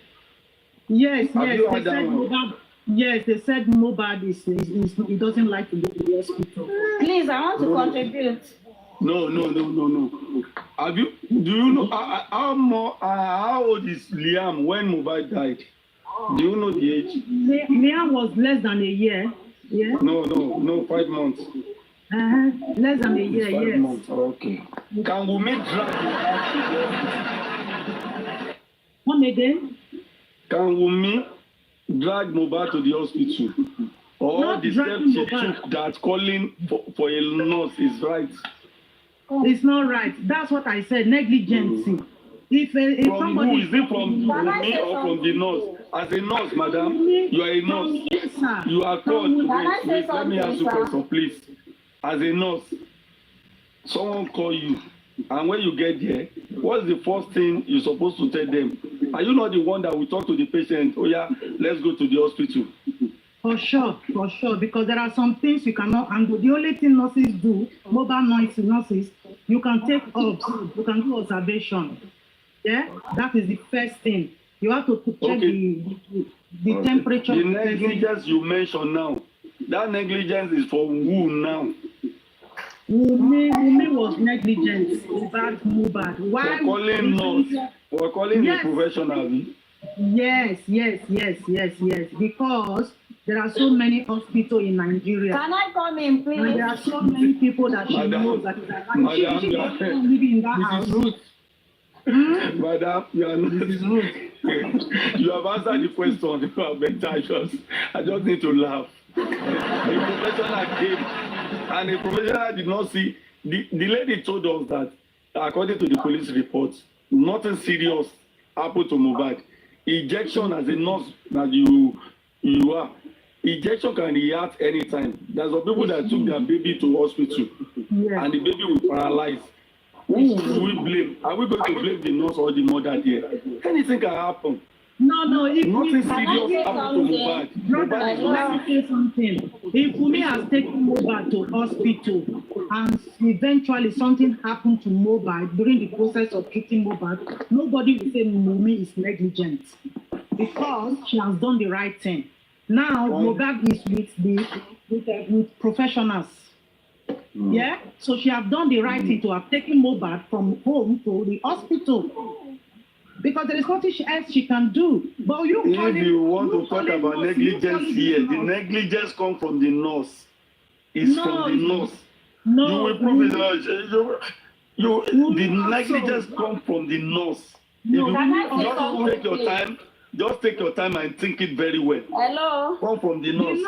Yes, Have yes. you They heard that said one? Mohbad. Yes, they said Mohbad he doesn't like to go to the hospital. Please, I want to No. contribute. No. Have you? Do you know how old is Liam when Mohbad died? Do you know the age? Liam was less than a year. Yeah. No, 5 months. Less than a year. It's 5 Yes. months. Okay. Can we make drag Come again? Can Wunmi drag Mohbad to the hospital? Or Not the step dragging she Mohbad. took that calling for a nurse is right? It's not right. That's what I said. Negligence. If From somebody who? Is it from Wunmi or from the nurse? As a nurse, madam, you are a nurse. Yes, sir. You are called. Wait, let me ask you a sir? question, please. As a nurse, someone call you, and when you get there, what's the first thing you're supposed to tell them? Are you not the one that will talk to the patient? Oh yeah, let's go to the hospital. For sure, because there are some things you cannot handle. The only thing nurses do, mobile nurses, you can take obs, you can do observation. Yeah, that is the first thing. You have to check the temperature. The negligence you mentioned now, that negligence is for who now? Wunmi was negligent about Mohbad. Why? For calling yes. a professional. Yes. Because there are so many hospitals in Nigeria. Can I come in, please? And there are so many people that she knows that is alive. She doesn't live in that house. Madam, you are not. This is rude. You have answered the question. You are better. I just need to laugh. The professional came, and the professional did not see. The lady told us that, according to the police report, nothing serious happened to Mohbad. Ejection as a nurse that you are. Ejection can react anytime. There's some people that took their baby to hospital, and the baby will paralyze. Who will we blame? Are we going to blame the nurse or the mother there? Anything can happen. No. Nothing serious happened to Mohbad. Brother, let me say something. If Wunmi has taken Mohbad to hospital and eventually something happened to Mohbad during the process of treating Mohbad, nobody will say Wunmi is negligent because she has done the right thing. Now Mohbad is with professionals. Yeah, so she have done the right thing to have taken Mohbad from home to the hospital. Because there is nothing else she can do. But if you want to talk about negligence here, the negligence comes from the nurse. It's from the nurse. No, you will prove it. The negligence comes from the nurse. Just take your time and think it very well. Hello. Come from the nurse.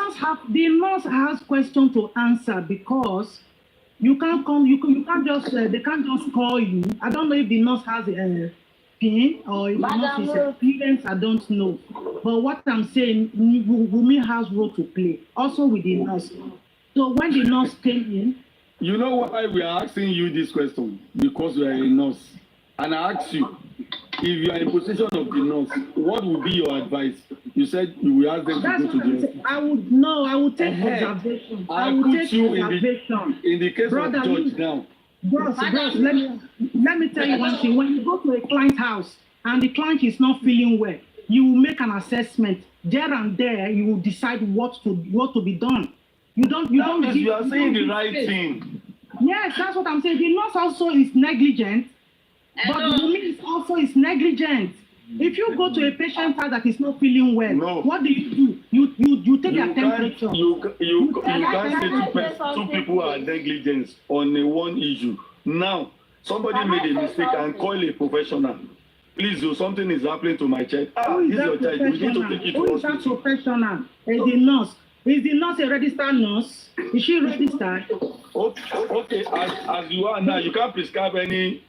The nurse has questions to answer because you can't come. You can't just. They can't just call you. I don't know if the nurse has a PIN or if the nurse is experienced. I don't know. But what I'm saying, Wunmi has role to play also with the nurse. So when the nurse came in. You know why we are asking you this question? Because you are a nurse, and I ask you. If you are in position of the nurse, what would be your advice? You said you will ask them to go to the hospital. I would take observation. I would take observation. In the case of judge now. Bros, let me tell you one thing. When you go to a client house and the client is not feeling well, you will make an assessment. There and there, you will decide what to be done. You are saying the right thing. Yes, that's what I'm saying. The nurse also is negligent. But the woman is also negligent. If you go to a patient that is not feeling well, what do? You take their temperature. You can't say two people are negligent on one issue. Now, somebody made a mistake and call a professional. Please do, something is happening to my child. This is your child. We need to take it to hospital. Who is that professional? Is the nurse? Is the nurse a registered nurse? Is she registered? Okay, as you are now, you can't prescribe any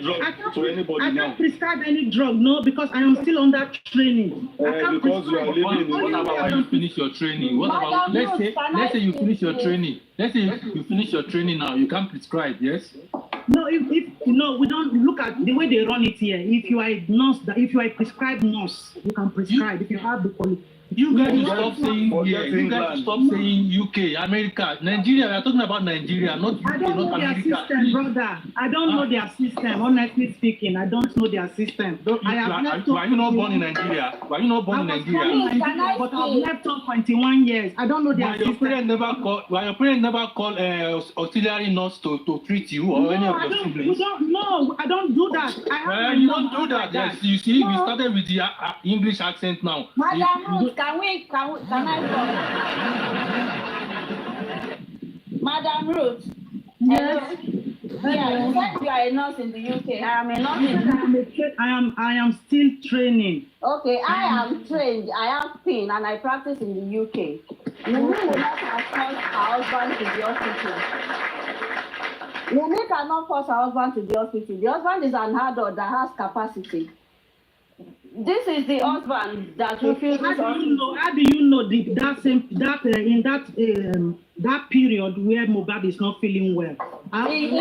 drug to anybody now. I can't prescribe any drug, no, because I am still under training. Because you are living in. What about when you finish your training? What about let's say you finish your training. Let's say you finish your training now. You can't prescribe, yes? No, if we don't look at the way they run it here. If you are a nurse, if you are a prescribed nurse, you can prescribe. If you have the You guys should stop saying here. You guys should stop saying UK, America, Nigeria. We are talking about Nigeria, not UK, I don't know not their America. system, brother. I don't know their system. Honestly speaking, I don't know their system. Were you not born in Nigeria? Were you not born in Nigeria? But I've left for 21 years. I don't know their system. Your parents never call auxiliary nurse to treat you or any of your siblings? No, I don't do that. You don't do that. Yes, you see, we started with the English accent now. Madam, can I talk? Madam Ruth. Yes. Yeah, you said you are a nurse in the UK. I am a nurse in the UK. I am still training. Okay, I am trained. I have PIN and I practice in the UK. Wumi will not have forced her husband to the hospital. Wumi cannot force her husband to the hospital. The husband is an adult that has capacity. This is the husband that refuses. How do you know in that period where Mohbad is not feeling well? Is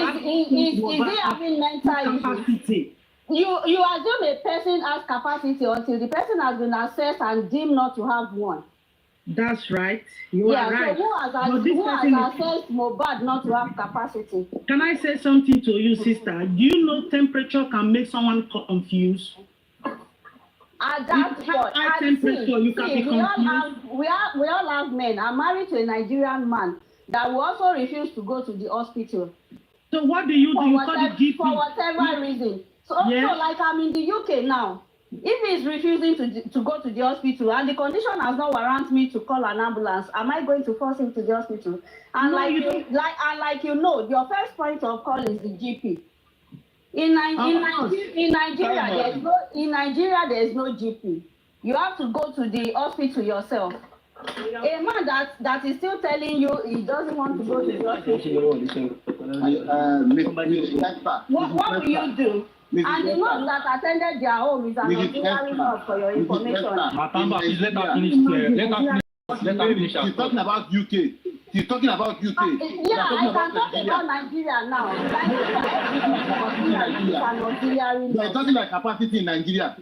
he having mental capacity? You assume a person has capacity until the person has been assessed and deemed not to have one. That's right. You are right. So who has assessed Mohbad not to have capacity? Can I say something to you, sister? Do you know temperature can make someone confused? At that point, we all have men. I'm married to a Nigerian man that will also refuse to go to the hospital. So what do you do? For whatever reason. So like I'm in the UK now. If he's refusing to go to the hospital and the condition has not warranted me to call an ambulance, am I going to force him to the hospital? And your first point of call is the GP. In Nigeria, there is no GP. You have to go to the hospital yourself. A man that is still telling you he doesn't want to go to the hospital. What will you do? And the nurse that attended their home is an auxiliary nurse for your information. Matamba, please let her finish. She's talking about UK. She's talking about UK. I can talk about Nigeria now. You're talking like capacity in Nigeria.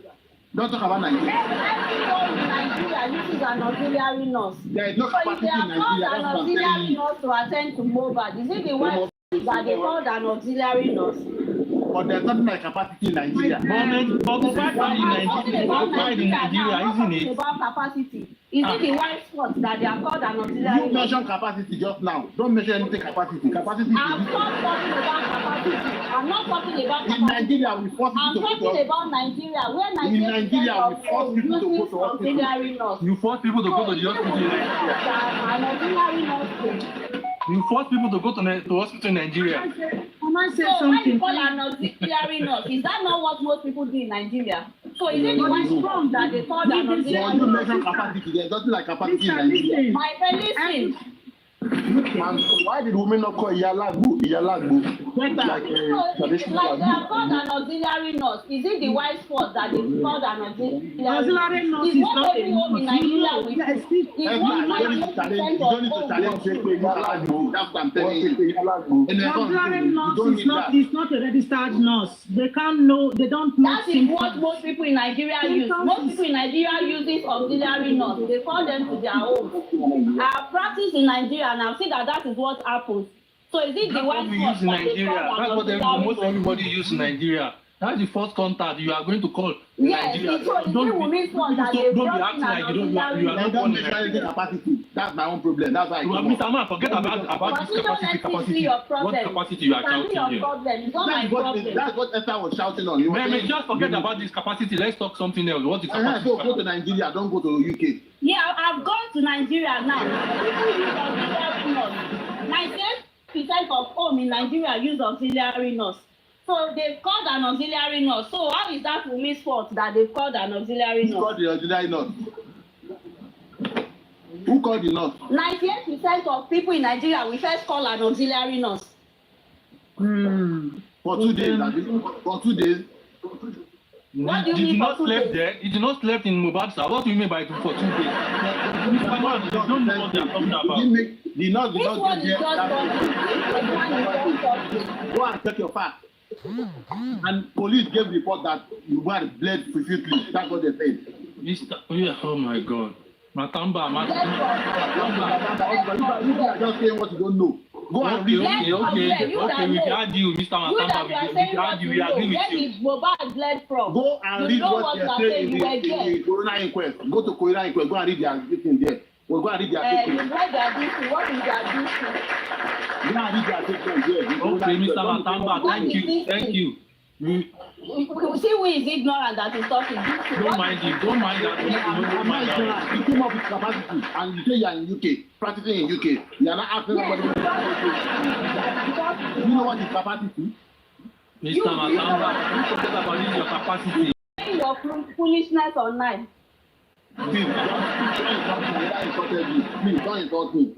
Don't talk about Nigeria. Everyone in Nigeria uses an auxiliary nurse. There is no capacity in Nigeria. An auxiliary nurse to attend to Mohbad. Is it the wife that they called an auxiliary nurse? But there's nothing like capacity in Nigeria. Mohbad in Nigeria, isn't it? About capacity. Is it the wife's fault that they are called an auxiliary? You mentioned capacity just now. Don't mention anything capacity. Capacity. I'm not talking about capacity. I'm not talking about capacity. In Nigeria, we force people to go to I'm talking about Nigeria, where Nigeria we force people to go to hospital. You force people to go to the hospital in Nigeria. You force people to go to hospital in Nigeria. Can I say so something? When you call an auxiliary nurse, is that not what most people do in Nigeria? So is it the one strong that they call an auxiliary nurse? There's nothing like capacity in Nigeria. My friend, listen. And why did women not call Iyalagbo? Like they have called an auxiliary nurse. Is it the wife's fault that they called an auxiliary nurse? Is not every home in Nigeria with auxiliary nurse is not a registered nurse. They can't know, they don't know. That is what most people in Nigeria use. Most people in Nigeria use this auxiliary nurse. They call them to their home. I practice in Nigeria and I've seen that is what happens. So is it the one we use in Nigeria? That's what most everybody use in Nigeria. That's the first contact you are going to call in Nigeria. Don't be acting like you are not calling capacity. That's my own problem. That's why Mr. Man, forget about this capacity. What capacity you are shouting here? That's what Esther was shouting on. Man, just forget about this capacity. Let's talk something else. What is capacity? So go to Nigeria, don't go to UK. Yeah, I've gone to Nigeria now. 98% of home in Nigeria use auxiliary nurse. So they've called an auxiliary nurse. So how is that Wumi's fault that they've called an auxiliary nurse? Who called the auxiliary nurse? Who called the nurse? 98% of people in Nigeria will first call an auxiliary nurse. For 2 days, for 2 days. What do you mean for 2 days? There? He did not sleep in Mohbad's house. What do you mean by for 2 days? Mr. Man, you don't know what they are talking about. The nurse did not get there. Go and check your facts. And police gave report that Mohbad bled profusely. That's what they said. Oh my God. Matamba. You are just saying what you don't know. Go and read. Okay. We can you, Mr. Matamba. We agree with you. Mohbad bled from. Go and read what they are saying in the Corona inquest. Go to Corona inquest. Go and read their thing there. We'll go and read their thing. You read their thing. What is their thing? Go and read their thing there. Okay, Mr. Matamba. Thank you. See who is ignorant that is talking. Don't mind that. Don't mind that. You came up with capacity and you say you are in UK, practicing in UK. You are not asking nobody. You know what is capacity? Mr. Matamba, you forget about this, your capacity. Your foolishness online. Please, don't insult me.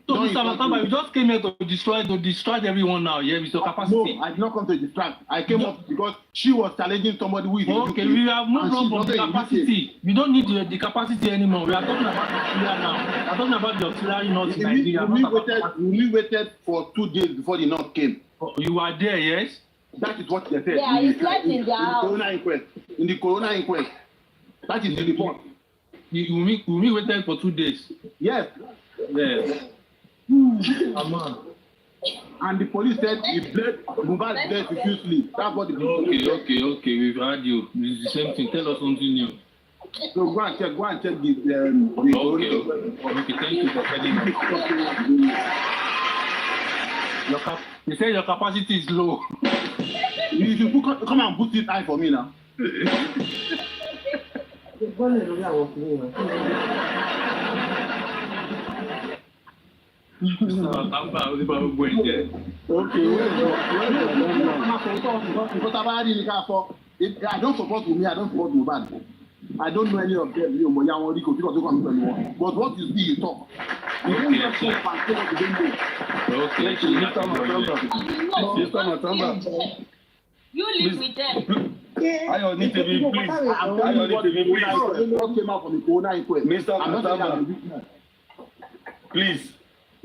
So, Mr. Matamba, you just came here to destroy everyone now, yeah, with your capacity. No, I did not come to distract. I came up because she was challenging somebody who is in okay, we have moved on from the capacity. We don't need the capacity anymore. We are talking about Nigeria now. We are talking about the auxiliary north in Nigeria. We waited for 2 days before the north came. You were there, yes? That is what they said. Yeah, he slept in their house. In the Corona inquest. That is the report. We waited for 2 days. Yes. Yes. And the police said he bled Mohbad bled profusely. That's what the police said. Okay. We've heard you. It's the same thing. Tell us something new. So go and check the Okay, thank you for telling me. You say your capacity is low. You should come and put it high for me now. Okay, I don't support Wunmi, I don't support Mohbad. I don't know any of them. But what you see, you talk. You don't just talk and say what you don't know. Mr. Matamba. You live with them. I need to be please. Mr. Matamba. Please.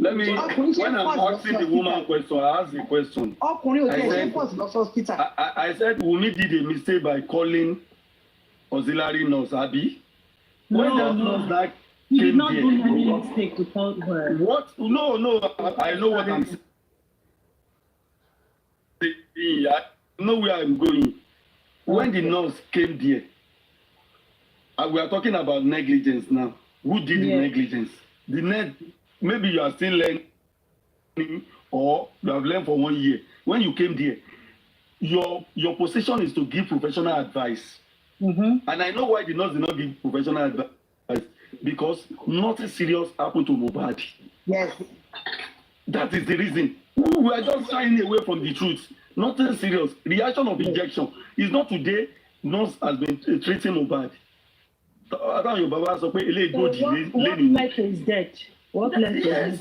Let me, when I'm asking the woman question, I ask the question. I said, Wunmi did a mistake by calling auxiliary nurse Abi. When that nurse that he did not do any mistake to call her. What? No, I know what I'm saying. I know where I'm going. When the nurse came there, we are talking about negligence now. Who did the negligence? Maybe you are still learning or you have learned for 1 year. When you came there, your position is to give professional advice. And I know why the nurse did not give professional advice. Because nothing serious happened to Mohbad. Yes. That is the reason. We are just shying away from the truth. Nothing serious. Reaction of injection. It's not today nurse has been treating Mohbad. What letter is dead? What letter is dead?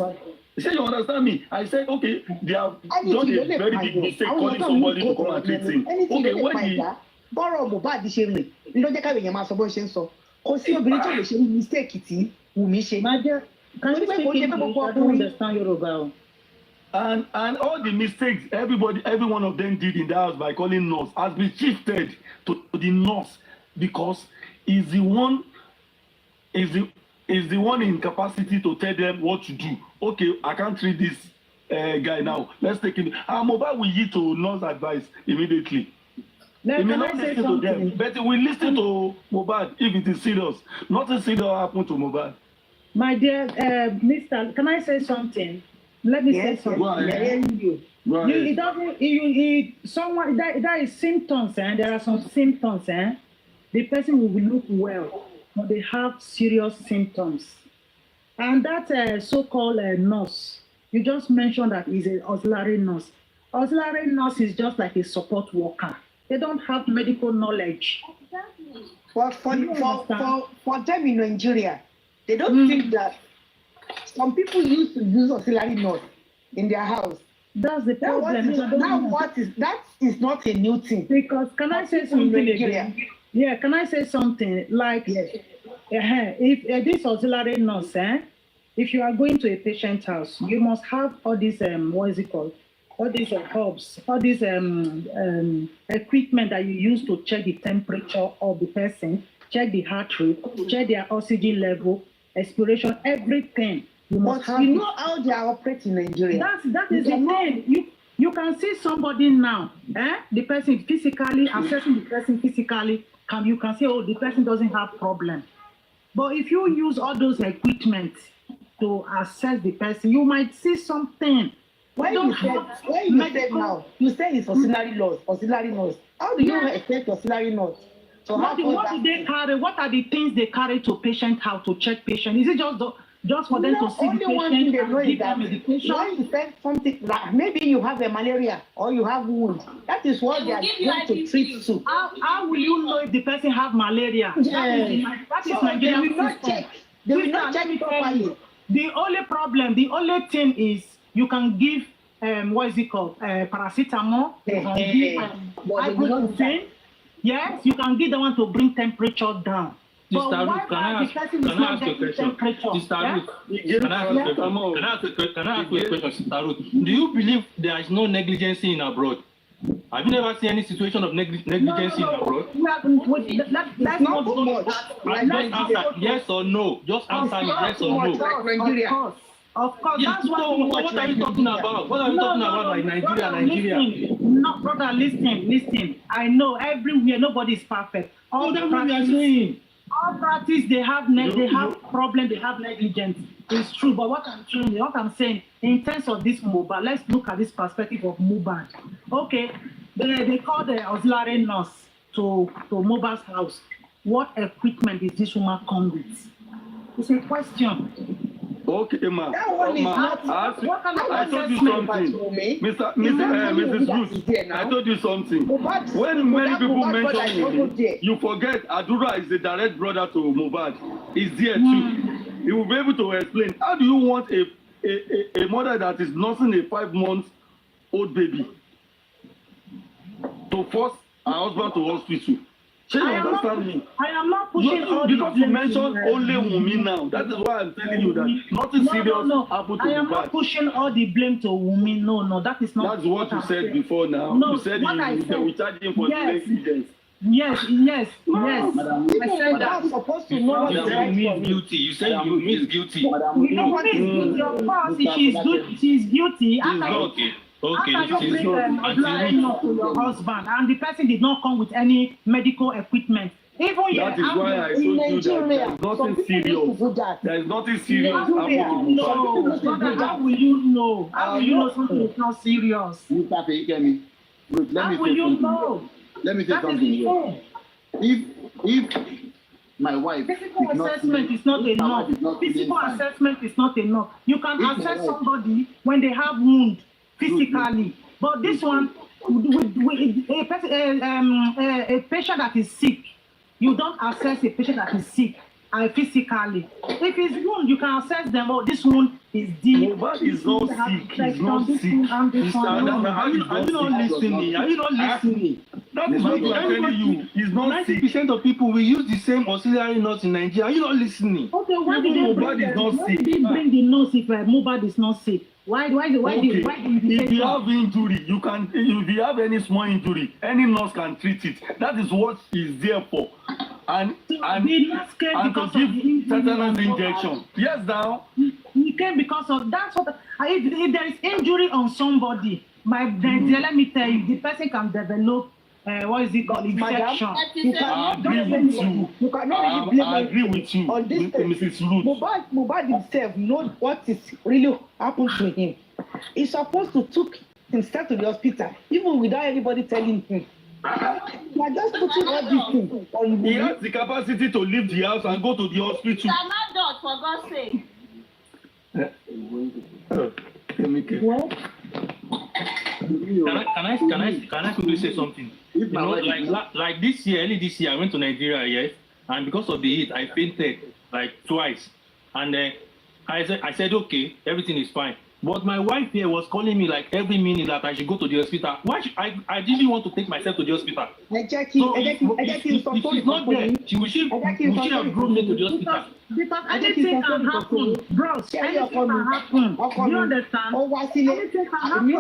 Say you understand me? I said, okay, they have done a very big mistake calling somebody to come and treat him. Okay, when he... Bọ́rọ̀ Mohbad ṣe rìn ló jẹ́ káwé yẹn máa sọ bó ṣe ń sọ. Kò sí obìnrin tí ò lè ṣe mistake tí Wunmi ṣe. Can you speak English? I don't understand Yoruba. And all the mistakes every one of them did in the house by calling nurse has been shifted to the nurse because he's the one in capacity to tell them what to do. Okay, I can't treat this guy now. Let's take him. Mohbad will yield to nurse advice immediately. Now, he may not listen to them, but we listen to Mohbad if it is serious. Nothing serious happened to Mohbad. My dear Mr. Can I say something? Let me say something. It doesn't. Someone that is symptoms, and there are some symptoms, the person will look well, but they have serious symptoms. And that so-called nurse, you just mentioned that is an auxiliary nurse. Auxiliary nurse is just like a support worker. They don't have medical knowledge. But for them in Nigeria, they don't think that some people used to use auxiliary nurse in their house. That's the problem. That is not a new thing. Because can I say something again? Yeah, can I say something? Like, if this auxiliary nurse, if you are going to a patient's house, you must have all these, what is it called? All these herbs, all these equipment that you use to check the temperature of the person, check the heart rate, check their oxygen level, expiration, everything. You must But have you it. know how they are operating in Nigeria. That is the thing. You can see somebody now, the person physically, assessing the person physically, you can say, oh, the person doesn't have problem. But if you use all those equipment to assess the person, you might see something. When you said now, you say it's auxiliary laws. How do you expect auxiliary laws? So what do they carry? What are the things they carry to patient house to check patient? Is it just for them to see the patient and give them medication? When you said something like maybe you have a malaria or you have wound, that is what they are going to treat to. How will you know if the person have malaria? Yes. That is So Nigerian they will not system. check. They will not check properly. The only thing is you can give what is it called? Paracetamol. You can give ibuprofen. Yes, you can give the one to bring temperature down. Sister Ruth, can I ask you a question? Sister Ruth, can I ask you a question, Sister Ruth? Do you believe there is no negligence in abroad? Have you never seen any situation of negligence in abroad? That's not too much. Just answer yes or no. Just answer yes or no. Of course, yes, that's so what are you talking about? What are you talking about like Nigeria? No, brother, listen. I know everywhere nobody is perfect. All that's what we are saying. All practice they have problem, they have negligence. It's true, but what I'm saying in terms of this Mohbad, let's look at this perspective of Mohbad. Okay, they call the auxiliary nurse to Mohbad's house. What equipment is this woman come with? It's a question. Okay, ma. That one is not. I told you something, Mrs. Ruth. I told you something. When many people mention him, you forget Adura is the direct brother to Mohbad. He's there too. He will be able to explain. How do you want a mother that is nursing a 5-month-old baby to force her husband to hospital? She understand me. I am not pushing because you mentioned only Wunmi now. That is why I'm telling you that nothing serious happened to I am not pushing all the blame to Wunmi. No, that is not. That's what you said before now. No, you said we charge him for the negligence. Yes. I said that. I'm supposed to know what is right for me. Guilty. You said Wunmi is guilty. You know what is guilty? Of course, she's guilty. Okay. How can you bring to your husband and the person did not come with any medical equipment? Even that is why I told you that there is nothing serious. There is nothing serious happening to Mohbad. How will you know? How will you know something is not serious? How will you know? Let me say something here. If my wife physical assessment is not enough. Physical assessment is not enough. You can assess somebody when they have wound physically, but this one with a patient that is sick, you don't assess a patient that is sick physically. If it's wound, you can assess them. Oh, this wound is deep. Mohbad is not sick. He's not sick. Are you not listening? That is what we are telling you. He's not sick. 90% of people will use the same auxiliary nurse in Nigeria. Are you not listening? Okay, why did they bring the nurse if Mohbad is not sick? Why if you have injury, if you have any small injury, any nurse can treat it. That is what is there for. And to give tetanus injection. Yes, now. He came because of that's what. If there is injury on somebody, let me tell you, the person can develop what is it called? Infection. I agree with you. On this Mrs. Ruth. Mohbad himself knows what is really happened to him. He's supposed to took himself to the hospital, even without anybody telling him. You are just putting all these things on He has the capacity to leave the house and go to the hospital. Not for God's sake. Can I quickly say something? You know, like this year, early this year, I went to Nigeria, yes, and because of the heat, I fainted like twice, and I said, okay, everything is fine. But my wife here was calling me like every minute that I should go to the hospital. Why I didn't want to take myself to the hospital. So if she's not there, she have brought me to the hospital. Because anything can happen, bros. Anything can happen. You understand? Anything can happen. We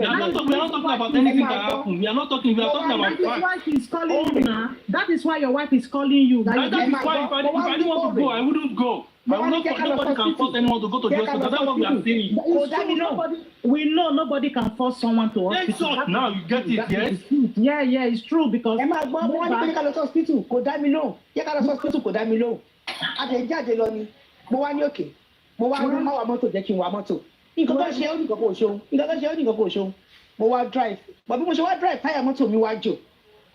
are not talking about anything can happen. We are talking about facts. Wife is calling you now. That is why your wife is calling you. That is why if I didn't want to go, I wouldn't go. But nobody can force anyone to go to the hospital. That's what we are saying. We know nobody can force someone to hospital. Yes, now you get it, yes? Yeah, it's true because. Ẹ máa gbọ́ mo wá ní pé ká lọ sí hospital kò dá mi lóhùn yẹ ká lọ sí hospital kò dá mi lóhùn àtẹ̀jáde lọ ni mo wá ní òkè mo wá ní má wa mọ́tò jẹ́ kí n wa mọ́tò nǹkan tó ṣe ó nìkan kò ṣeun nǹkan tó ṣe ó nìkan kò ṣeun mo wá drive bọ̀ bí mo ṣe wá drive táyà mọ́tò mi wá jò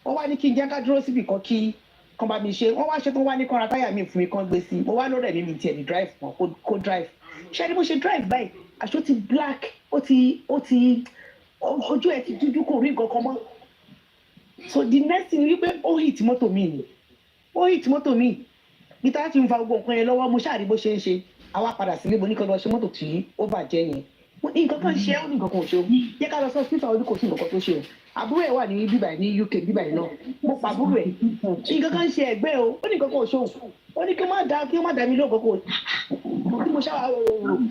wọ́n wá ní kí n jẹ́ ká dúró síbì kan kí kan bá mi ṣe wọ́n wá ṣe tó wá ní kọ́ra táyà mi fún mi kan gbé sí mo wá lórí ẹ̀mí mi tiẹ̀ ní drive mọ́ kó drive ṣé ni mo ṣe drive báyìí aṣọ ti black ó ti ojú ẹ̀ ti dúdú kò rí nǹkan kan mọ́ so the next thing wípé ó hit mọ́tò mi ni ó hit mọ́tò mi bí táyà ti ń fa gbogbo nǹkan yẹn lọ́wọ́ mo ṣáàrí bó ṣe ń ṣe àwa padà sílé mo ní kí n lọ ṣe mọ́tò tí ó bàjẹ́ yẹn nǹkan kan ṣe ó ní nǹkan kan ò ṣe o yẹ ká lọ sọ hospital ọdún kò sí nǹkan tó ṣe o àbúrò ẹ̀ wà ní bíbà ní UK bíbà yìí náà mo pa àbúrò ẹ̀ nǹkan kan ṣe ẹ̀gbẹ́ o ó ní nǹkan kan ò ṣe o ó ní kí ó má dá mi lóògùn kò tí mo ṣáà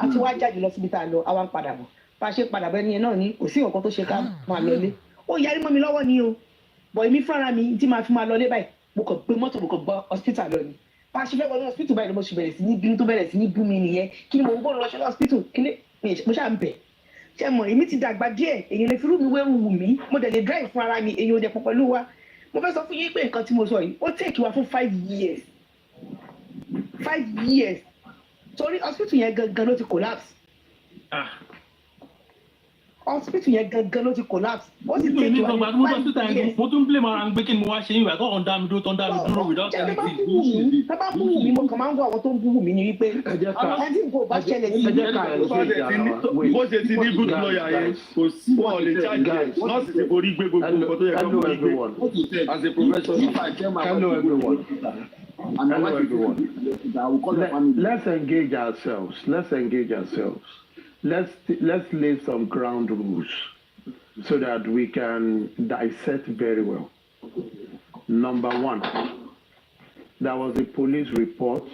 àti wá jáde lọ síbi tá a lọ àwa ń padà bọ̀ bá a ṣe padà bọ̀ ẹni yẹn náà ní kò sí nǹkan tó ṣe ká máa lọlé ó yarí mọ́ mi lọ́wọ́ ni o bọ̀ èmi fúnra mi tí máa fi máa lọlé báyìí mo kàn gbé mọ́tò mo kàn gbọ́ hospital lọ ni bá a ṣe fẹ́ wọlé hospital báyìí mo ṣe bẹ̀rẹ̀ sí ní bínú tó bẹ̀rẹ̀ sí ní bú mi nìyẹn kí ni mo ń bọ̀ lọ ṣe hospital kí ni mo ṣáà ń bẹ̀ ṣe mọ̀ èmi ti dàgbà díẹ̀ èyí lè fi rú mi wẹ́rù wù mí mo dẹ̀ lè drive fún ara mi èyí ò dẹ̀ pọ̀ pẹ̀lú wa mo fẹ́ sọ fún yín pé nǹkan tí mo sọ yìí ó take wa fún 5 years torí hospital yẹn gangan ló ti collapse hospital yẹn gangan ló ti collapse ó sì take wa ní 5 years. mo tún blame ara ń gbé kí ni mo wá ṣe yín ìgbà tó ń dá mi dúró without anything. tá bá bú wù mí mo kàn máa ń gbọ́ àwọn tó ń bú wù mí ni wípé àwọn tí nǹkan ò bá ṣẹlẹ̀ sí i. bó ṣe ti ní good lawyer yẹn kò sí wọn lè charge nọ́ọ̀sì ti forí gbé gbogbo nǹkan tó yẹ kó forí gbé as a professional. Hello everyone. Let's engage ourselves. Let's lay some ground rules so that we can dissect very well. Number one, there was a police report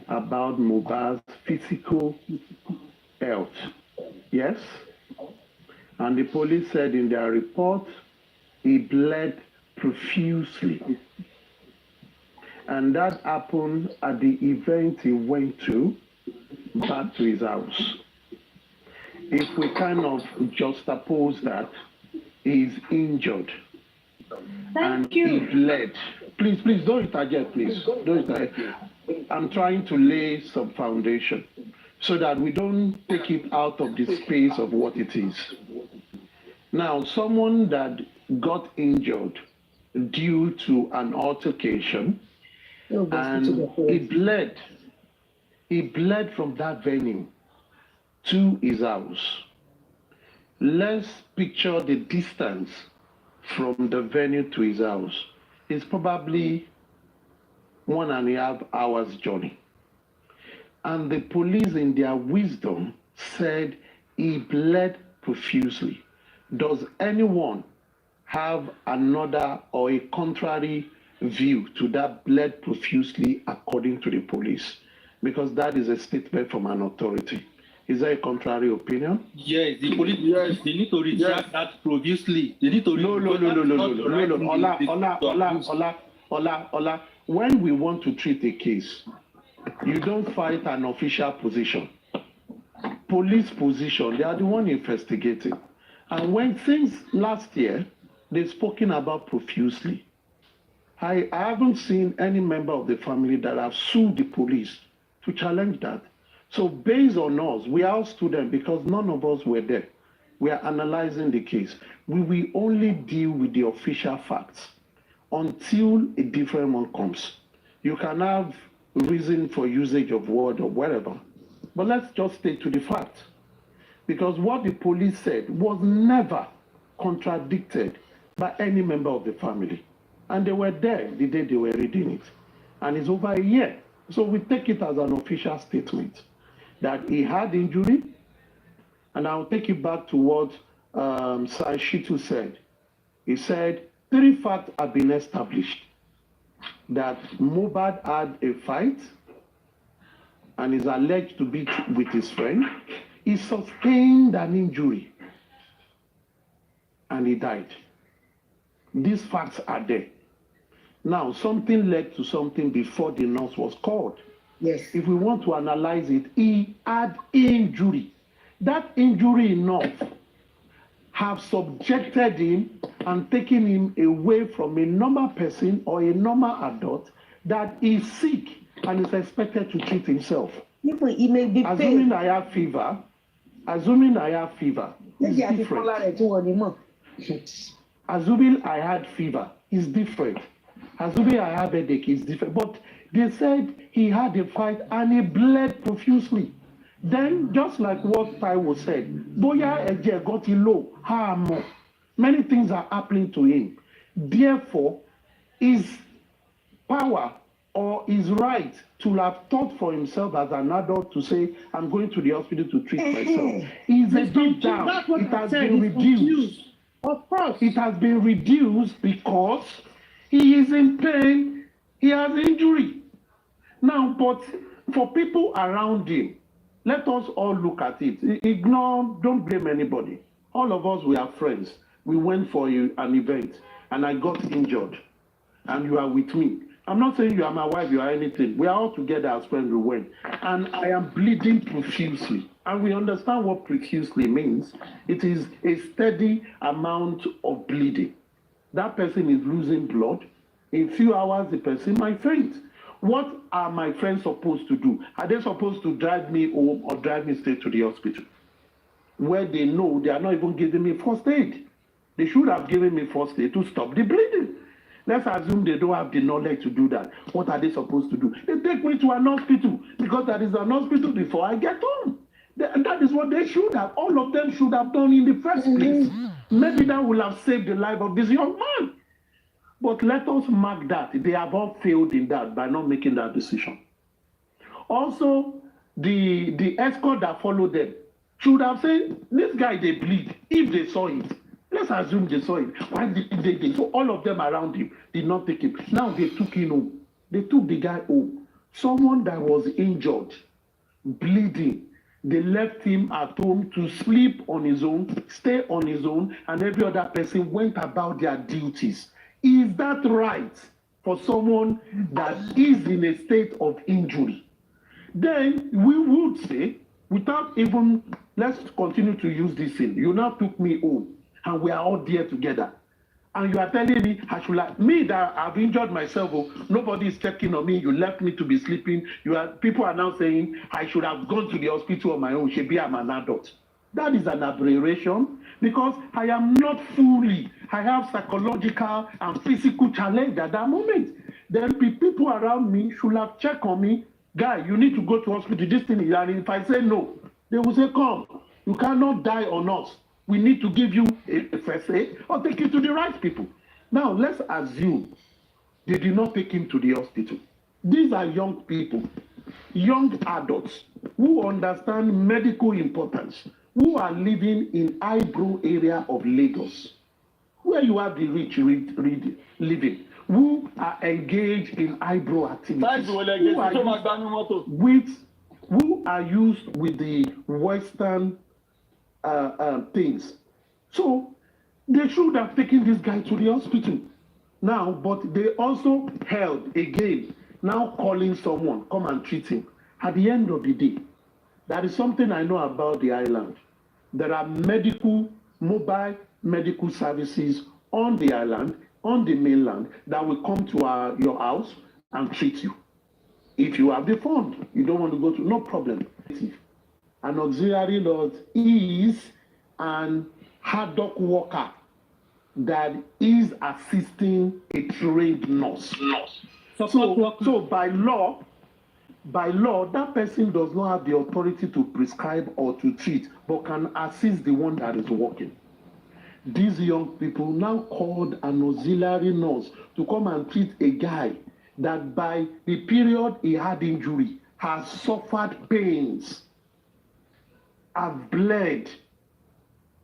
about Mohbad's physical health. Yes? And the police said in their report, he bled profusely. And that happened at the event he went to, back to his house. If we kind of juxtapose that, he's injured. Thank you. He bled. Please don't interject, please. Don't interject. I'm trying to lay some foundation so that we don't take it out of the space of what it is. Now, someone that got injured due to an altercation, and he bled from that venue to his house. Let's picture the distance from the venue to his house. It's probably 1.5 hours journey. And the police in their wisdom said he bled profusely. Does anyone have another or a contrary view to that bled profusely according to the police? Because that is a statement from an authority. Is there a contrary opinion? Yes, the police. Yes, they need to retract that profusely. They need to. No. Ola. When we want to treat a case, you don't fight an official position. Police position, they are the one investigating. And when since last year, they've spoken about profusely. I haven't seen any member of the family that have sued the police to challenge that. So based on us, we are students because none of us were there. We are analyzing the case. We will only deal with the official facts until a different one comes. You can have reason for usage of word or whatever, but let's just stay to the fact. Because what the police said was never contradicted by any member of the family. And they were there the day they were reading it. And it's over a year. So we take it as an official statement that he had injury. And I'll take it back to what Shitu said. He said, 3 facts have been established. That Mohbad had a fight and is alleged to be with his friend. He sustained an injury and he died. These facts are there. Now, something led to something before the nurse was called. Yes. If we want to analyze it, he had injury. That injury enough have subjected him and taken him away from a normal person or a normal adult that is sick and is expected to treat himself. He may be assuming I have fever, is different. Assuming I had fever is different. Assuming I have headache is different. But they said he had a fight and he bled profusely. Then, just like what Taiwo said, Boya Eje got low, harm. Many things are happening to him. Therefore, his power or his right to have thought for himself as an adult to say, I'm going to the hospital to treat myself, is a deep down. It has been reduced. Of course. It has been reduced because he is in pain, he has injury. Now, but for people around him, let us all look at it. Ignore, don't blame anybody. All of us, we are friends. We went for an event and I got injured and you are with me. I'm not saying you are my wife, you are anything. We are all together as friends, we went. And I am bleeding profusely. And we understand what profusely means. It is a steady amount of bleeding. That person is losing blood. In a few hours, the person might faint. What are my friends supposed to do? Are they supposed to drive me home or drive me straight to the hospital? Where they know they are not even giving me first aid. They should have given me first aid to stop the bleeding. Let's assume they don't have the knowledge to do that. What are they supposed to do? They take me to an hospital because there is an hospital before I get home. That is what they should have. All of them should have done in the first place. Maybe that will have saved the life of this young man. But let us mark that. They have all failed in that by not making that decision. Also, the escort that followed them should have said, this guy, they bleed, if they saw it. Let's assume they saw it. Why did they? So all of them around him did not take him. Now they took him home. They took the guy home. Someone that was injured, bleeding, they left him at home to sleep on his own, stay on his own, and every other person went about their duties. Is that right for someone that is in a state of injury? Then we would say, without even, let's continue to use this thing. You now took me home, and we are all there together. And you are telling me, I should like me that I've injured myself, nobody is checking on me, you left me to be sleeping. People are now saying, I should have gone to the hospital on my own, maybe I'm an adult. That is an aberration because I am not fully, I have psychological and physical challenge at that moment. Then people around me should have checked on me. Guy, you need to go to hospital, this thing. And if I say no, they will say, come, you cannot die on us. We need to give you a first aid or take you to the right people. Now, let's assume they did not take him to the hospital. These are young people, young adults who understand medical importance, who are living in Eyebrow area of Lagos, where you have the rich living, who are engaged in Eyebrow activities, who are used with the Western things. So they should have taken this guy to the hospital now, but they also held again, now calling someone, come and treat him. At the end of the day, that is something I know about the island. There are mobile medical services on the island, on the mainland, that will come to your house and treat you. If you have the fund, you don't want to go to, no problem. An auxiliary nurse is an ad hoc worker that is assisting a trained nurse. So by law, that person does not have the authority to prescribe or to treat, but can assist the one that is working. These young people now called an auxiliary nurse to come and treat a guy that by the period he had injury has suffered pains, have bled.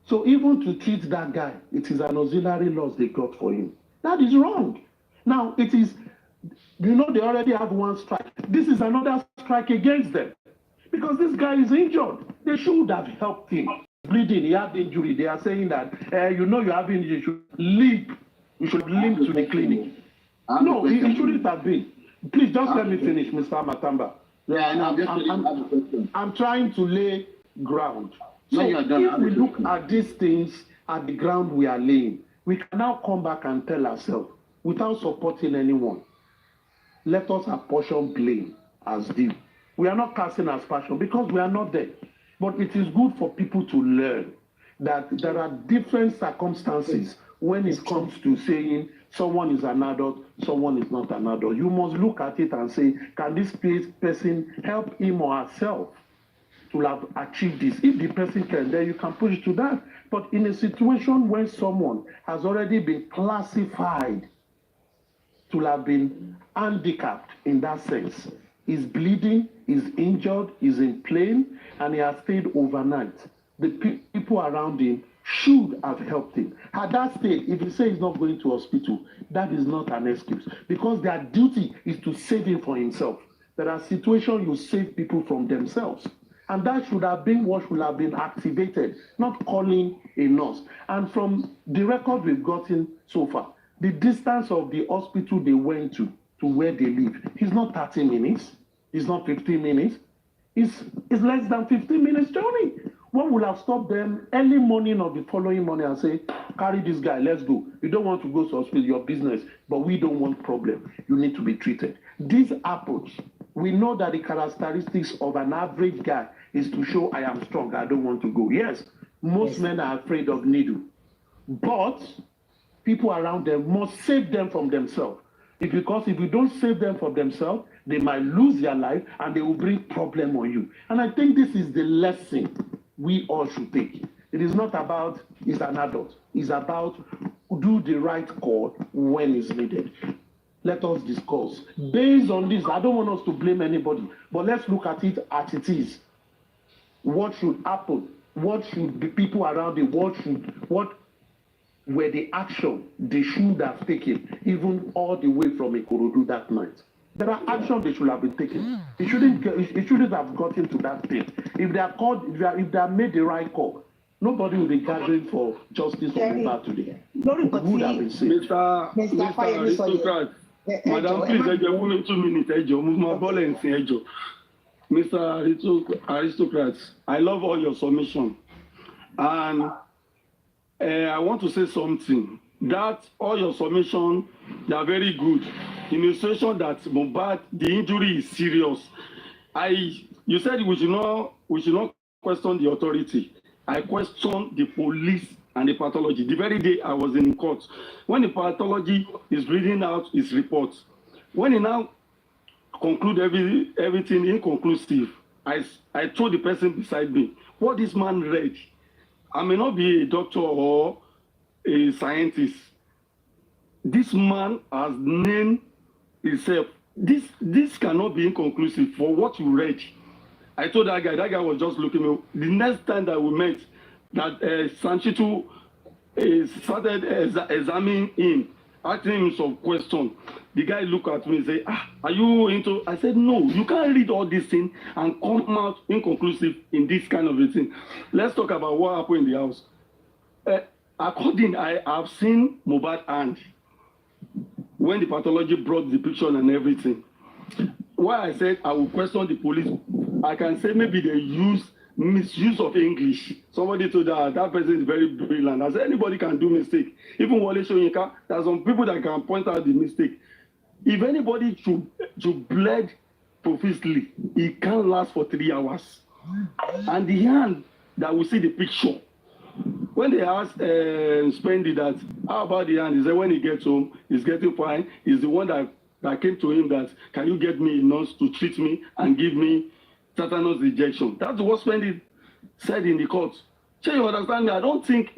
So even to treat that guy, it is an auxiliary nurse they got for him. That is wrong. Now it is, they already have one strike. This is another strike against them. Because this guy is injured. They should have helped him. Bleeding, he had injury. They are saying that, you have injury, you should limp. You should limp to the clinic. No, he shouldn't have been. Please just let me finish, Mr. Matamba. Yeah, I'm trying to lay ground. So if we look at these things at the ground we are laying, we can now come back and tell ourselves, without supporting anyone, let us apportion blame as due. We are not casting aspersion because we are not there. But it is good for people to learn that there are different circumstances when it comes to saying someone is an adult, someone is not an adult. You must look at it and say, can this person help him or herself to have achieved this? If the person can, then you can push to that. But in a situation when someone has already been classified to have been handicapped in that sense, is bleeding, is injured, is in pain, and he has stayed overnight, the people around him should have helped him. At that stage, if you say he's not going to hospital, that is not an excuse, because their duty is to save him from himself. There are situations you save people from themselves, and that should have been what should have been activated, not calling a nurse. And from the record we've gotten so far, the distance of the hospital they went to where they live is not 30 minutes, it's not 15 minutes, it's less than 15 minutes journey. One will have stopped them early morning of the following morning and say, carry this guy, let's go. You don't want to go to hospital, your business, but we don't want problem. You need to be treated. This approach, we know that the characteristics of an average guy is to show I am strong, I don't want to go. Yes, most men are afraid of needle, but people around them must save them from themselves. Because if you don't save them from themselves, they might lose their life and they will bring problem on you. And I think this is the lesson we all should take. It is not about he's an adult. It's about do the right call when it's needed. Let us discuss. Based on this, I don't want us to blame anybody, but let's look at it as it is. What should happen? What should the people around it, what were the action they should have taken, even all the way from Ikorodu that night? There are actions they should have been taken. It shouldn't have gotten to that thing. If they are called, if they have made the right call, nobody will be gathering for justice for Mohbad today. It would have been safe. Mr. Aristocrat, Madam, please, give me 2 minutes. Mr. Aristocrat, I love all your submission, and I want to say something. That all your submission, they are very good. In the situation that Mohbad, the injury is serious. You said we should not question the authority. I question the police and the pathology. The very day I was in court, when the pathology is reading out his report, when he now conclude everything inconclusive, I told the person beside me, what this man read, I may not be a doctor or a scientist. This man has named himself. This cannot be inconclusive for what you read. I told that guy was just looking at me. The next time that we met, that Sanchitu started examining him, asking him some questions. The guy looked at me and said, are you into? I said, no, you can't read all these things and come out inconclusive in this kind of a thing. Let's talk about what happened in the house. I have seen Mohbad hand when the pathology brought the picture and everything. Why I said I will question the police, I can say maybe they use misuse of English. Somebody told that person is very brilliant. I said anybody can do mistake. Even Wale Soyinka, there are some people that can point out the mistake. If anybody should bleed profusely, it can't last for 3 hours. And the hand that will see the picture, when they asked Spendy that, how about the hand? He said when he gets home, he's getting fine. He's the one that came to him that, can you get me a nurse to treat me and give me tetanus injection? That's what Spendy said in the court. So you understand me? I don't think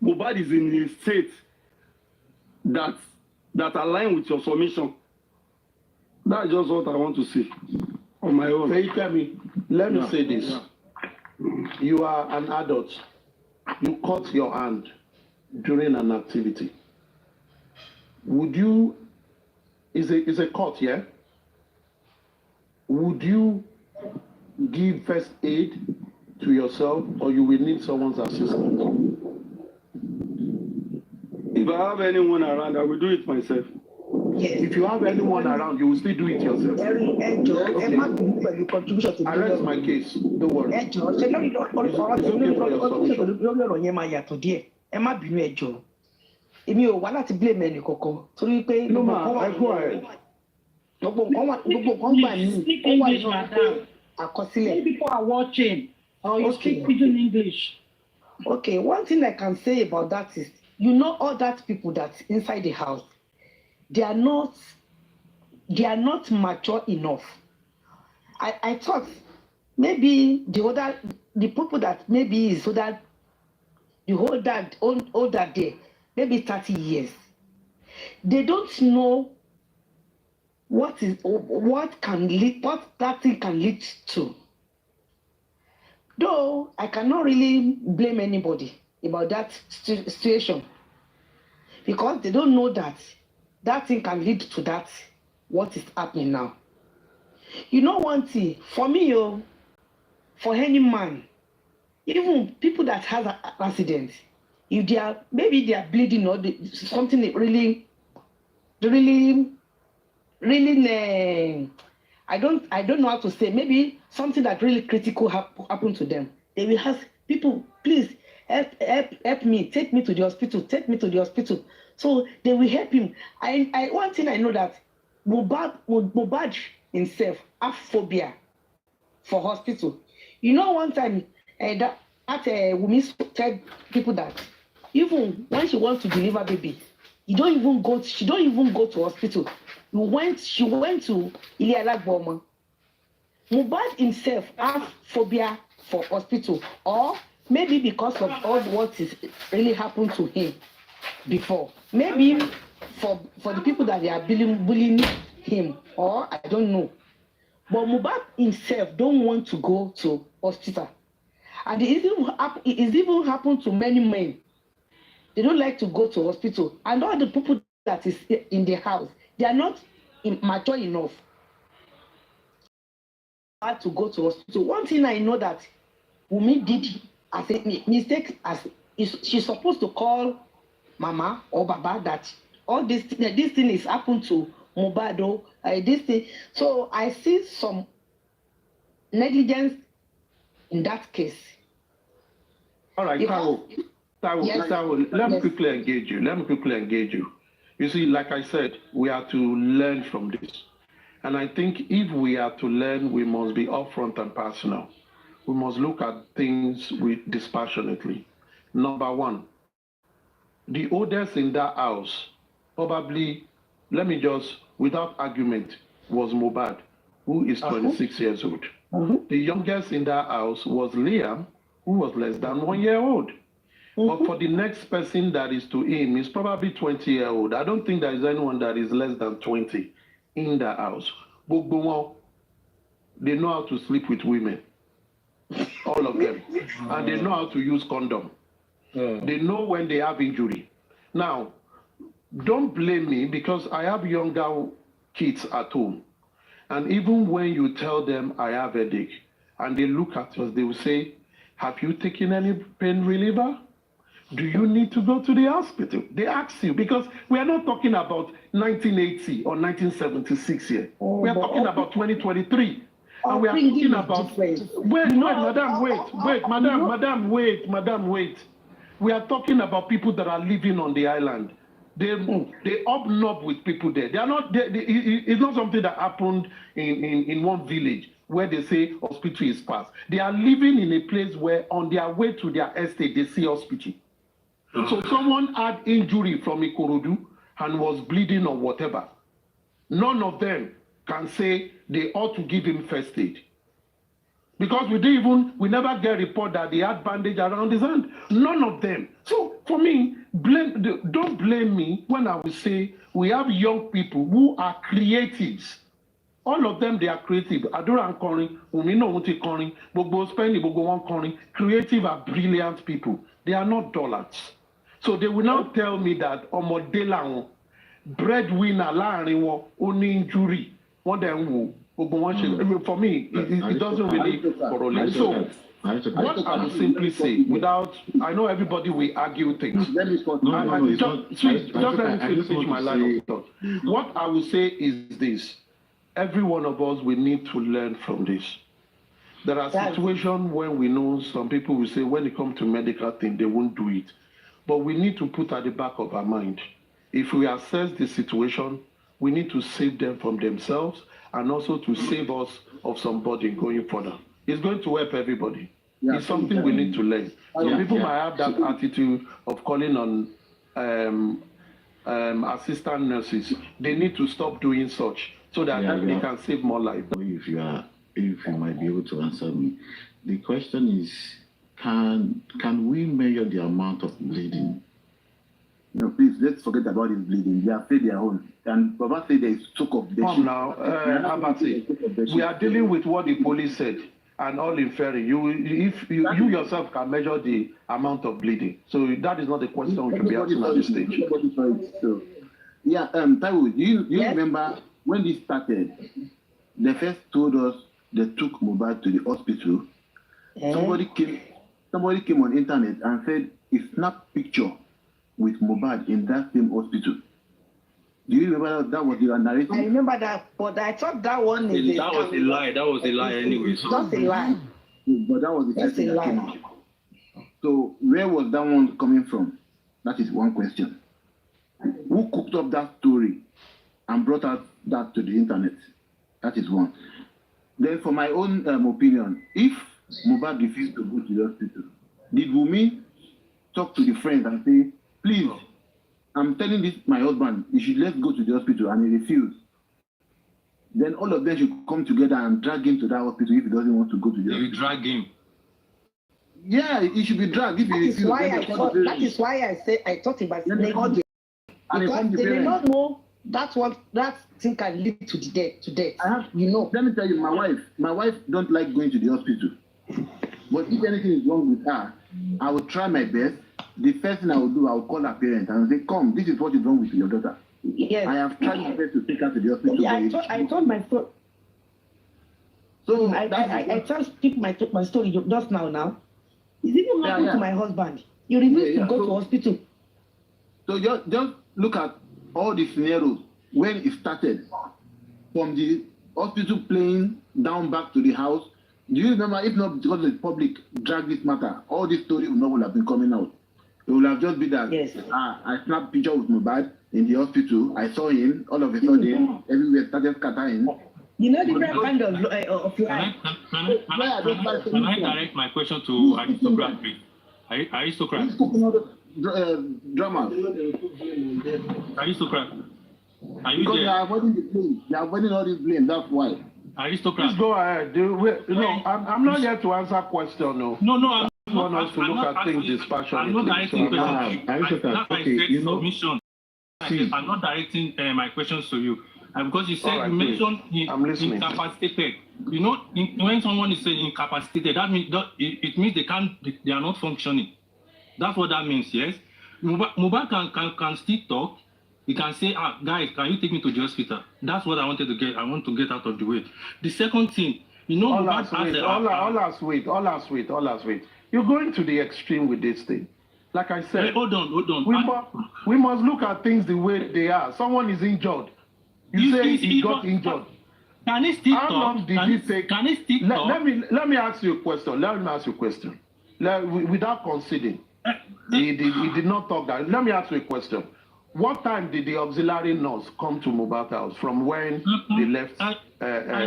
Mohbad is in a state that align with your submission. That's just what I want to say on my own. Let me say this. You are an adult. You cut your hand during an activity. Would you, is a cut, yeah? Would you give first aid to yourself, or you will need someone's assistance? If I have anyone around, I will do it myself. Yes. If you have anyone around, you will still do it yourself. Contribution I rest my case. Don't worry. It's okay for your submission. Èmi ò wá láti blame ẹnì kankan torí pé no ma I go ahead. Gbogbo nǹkan gbà ní ó wà nínú àkọsílẹ̀. People are watching or you speak pidgin English. Okay, one thing I can say about that is, you know, all that people that's inside the house, they are not mature enough. I thought maybe the people that maybe is older there, maybe 30 years, they don't know what that thing can lead to. Though I cannot really blame anybody about that situation, because they don't know that thing can lead to that, what is happening now. You know one thing, for me, for any man, even people that has an accident, if they are bleeding or something really I don't know how to say, maybe something that really critical happened to them. They will ask people, please help me, take me to the hospital. So they will help him. One thing I know that Mohbad himself have phobia for hospital. You know, one time Wunmi told people that even when she wants to deliver baby, she don't even go to hospital. She went to Ile Alagboma. Mohbad himself have phobia for hospital, or maybe because of all what is really happened to him before. Maybe for the people that they are bullying him, or I don't know. But Mohbad himself don't want to go to hospital. And it even happened to many men. They don't like to go to hospital. And all the people that is in the house, they are not mature enough to go to hospital. One thing I know that Wunmi did as a mistake, she's supposed to call Mama or Baba that all this thing is happened to Mohbad, this thing. So I see some negligence in that case. All right, Taro, let me quickly engage you. You see, like I said, we are to learn from this. And I think if we are to learn, we must be upfront and personal. We must look at things dispassionately. Number one, the oldest in that house, probably, let me just, without argument, was Mohbad, who is 26 years old. The youngest in that house was Liam, who was less than 1 year old. But for the next person that is to him, is probably 20-year-old. I don't think there is anyone that is less than 20 in the house. They know how to sleep with women. All of them. And they know how to use condom. They know when they have injury. Now, don't blame me, because I have younger kids at home. And even when you tell them I have a headache, and they look at us, they will say, have you taken any pain reliever? Do you need to go to the hospital? They ask you, because we are not talking about 1980 or 1976 here. We are talking about 2023. And we are talking about, wait. We are talking about people that are living on the island. They hobnob with people there. They are not. It's not something that happened in one village where they say hospital is passed. They are living in a place where on their way to their estate they see hospital. So someone had injury from Ikorodu and was bleeding or whatever. None of them can say they ought to give him first aid. Because we never get report that they had bandage around his hand. None of them. So for me, don't blame me when I will say we have young people who are creatives. All of them, they are creative. Adora and Korin, Umino Muti Korin, Bobo Spenny, Bobo One Korin, creative are brilliant people. They are not dullards. So they will now tell me that Omodela breadwinner láàrin wọn ó ní injury wọ́n dẹ̀ ń wò gbogbo wọn ṣe. For me, it doesn't really correlate. So What I will simply say, without, I know everybody will argue things. Just let me finish my line of thought. What I will say is this: every one of us will need to learn from this. There are situations when we know some people will say when it comes to medical thing, they won't do it. But we need to put at the back of our mind, if we assess the situation, we need to save them from themselves and also to save us of some burden going further. It's going to help everybody. Yeah, it's something we need to learn. So people might have that attitude of calling on assistant nurses. They need to stop doing such so that they can save more lives. If you might be able to answer me, the question is, can we measure the amount of bleeding? No, please, let's forget about his bleeding. They have said their own. And Baba said there is talk of the Come now, Abati, we are dealing with what the police said and all inferring. If you yourself can measure the amount of bleeding. So that is not the question we should be asking at this stage. So, yeah, Taiwo, you remember when this started, they first told us they took Mohbad to the hospital. Somebody came on internet and said he snapped picture with Mohbad in that same hospital. Do you remember that was your narrative? I remember that, but I thought that one is that was a lie. That was a lie anyway. So. Just a lie. But that was the first thing that came out. So where was that one coming from? That is one question. Who cooked up that story and brought out that to the internet? That is one. Then for my own opinion, if Mohbad refused to go to the hospital, did Wunmi talk to the friend and say, please, I'm telling this my husband, you should let's go to the hospital, and he refused? Then all of them should come together and drag him to that hospital if he doesn't want to go to the hospital. You drag him. Yeah, he should be dragged if he refused. That is why I said I thought about snake. Because they may not know that thing can lead to the death. You know. Let me tell you, my wife don't like going to the hospital. But if anything is wrong with her, I will try my best. The first thing I will do, I will call her parents and say, come, this is what is wrong with your daughter. Yes. I have tried my best to take her to the hospital. Yeah, I told my story. So I just keep my story just now. It's even happened to my husband. He refused to go to hospital. So just look at all the scenarios when it started. From the hospital plane down back to the house. Do you remember, if not because the public dragged this matter, all this story would not have been coming out. It would have just been that I snapped picture with Mohbad in the hospital. I saw him. All of a sudden, everywhere started scattering. You know, different kind of life. Can I direct my question to Aristocrat? Aristocrat. Drama. Aristocrat. Are you because there? they are avoiding the blame. They are avoiding all this blame. That's why. Aristocrat. Please go ahead. No, I'm not here to answer question. No. I want us to look at things dispassionately. I'm not directing submission. I'm not directing my questions to you. Because you said, you mentioned incapacitated. You know, when someone is saying incapacitated, that means it means they are not functioning. That's what that means, yes? Mohbad can still talk. He can say, guys, can you take me to the hospital? That's what I want to get out of the way. The second thing, you know, all us wait. You're going to the extreme with this thing. Like I said, hold on. We must look at things the way they are. Someone is injured. You say he got injured. Can he still talk? How long did he take? Can he still talk? Let me ask you a question. Without conceding, he did not talk that. Let me ask you a question. What time did the auxiliary nurse come to Mohbad's house? From when they left? I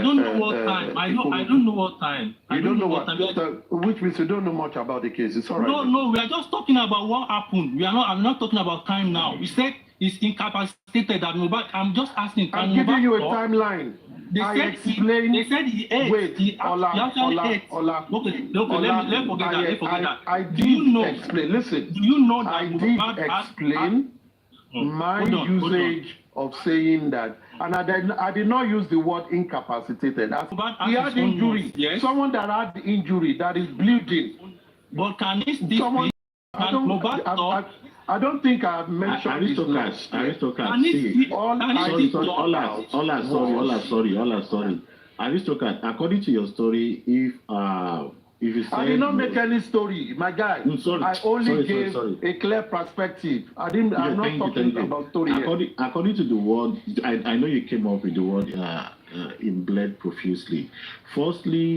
don't know what time. I don't know what time. You don't know what time. Which means you don't know much about the case. It's all right. No. We are just talking about what happened. I'm not talking about time now. You said he's incapacitated at Mohbad. I'm just asking. I'm giving you a timeline. They said he ate. Wait, Ola. Okay, let's forget that. Do you know? Explain. Listen. Do you know that I did explain my usage of saying that, and I did not use the word incapacitated. He had injury. Yes. Someone that had injury that is bleeding. But can he still? I don't think I have mentioned Aristocrat. Sorry. Aristocrat, according to your story, if If you I did not make any story, my guy. Sorry. I only gave a clear perspective. I'm not talking about story. According to the word, I know you came up with the word in bled profusely. Firstly,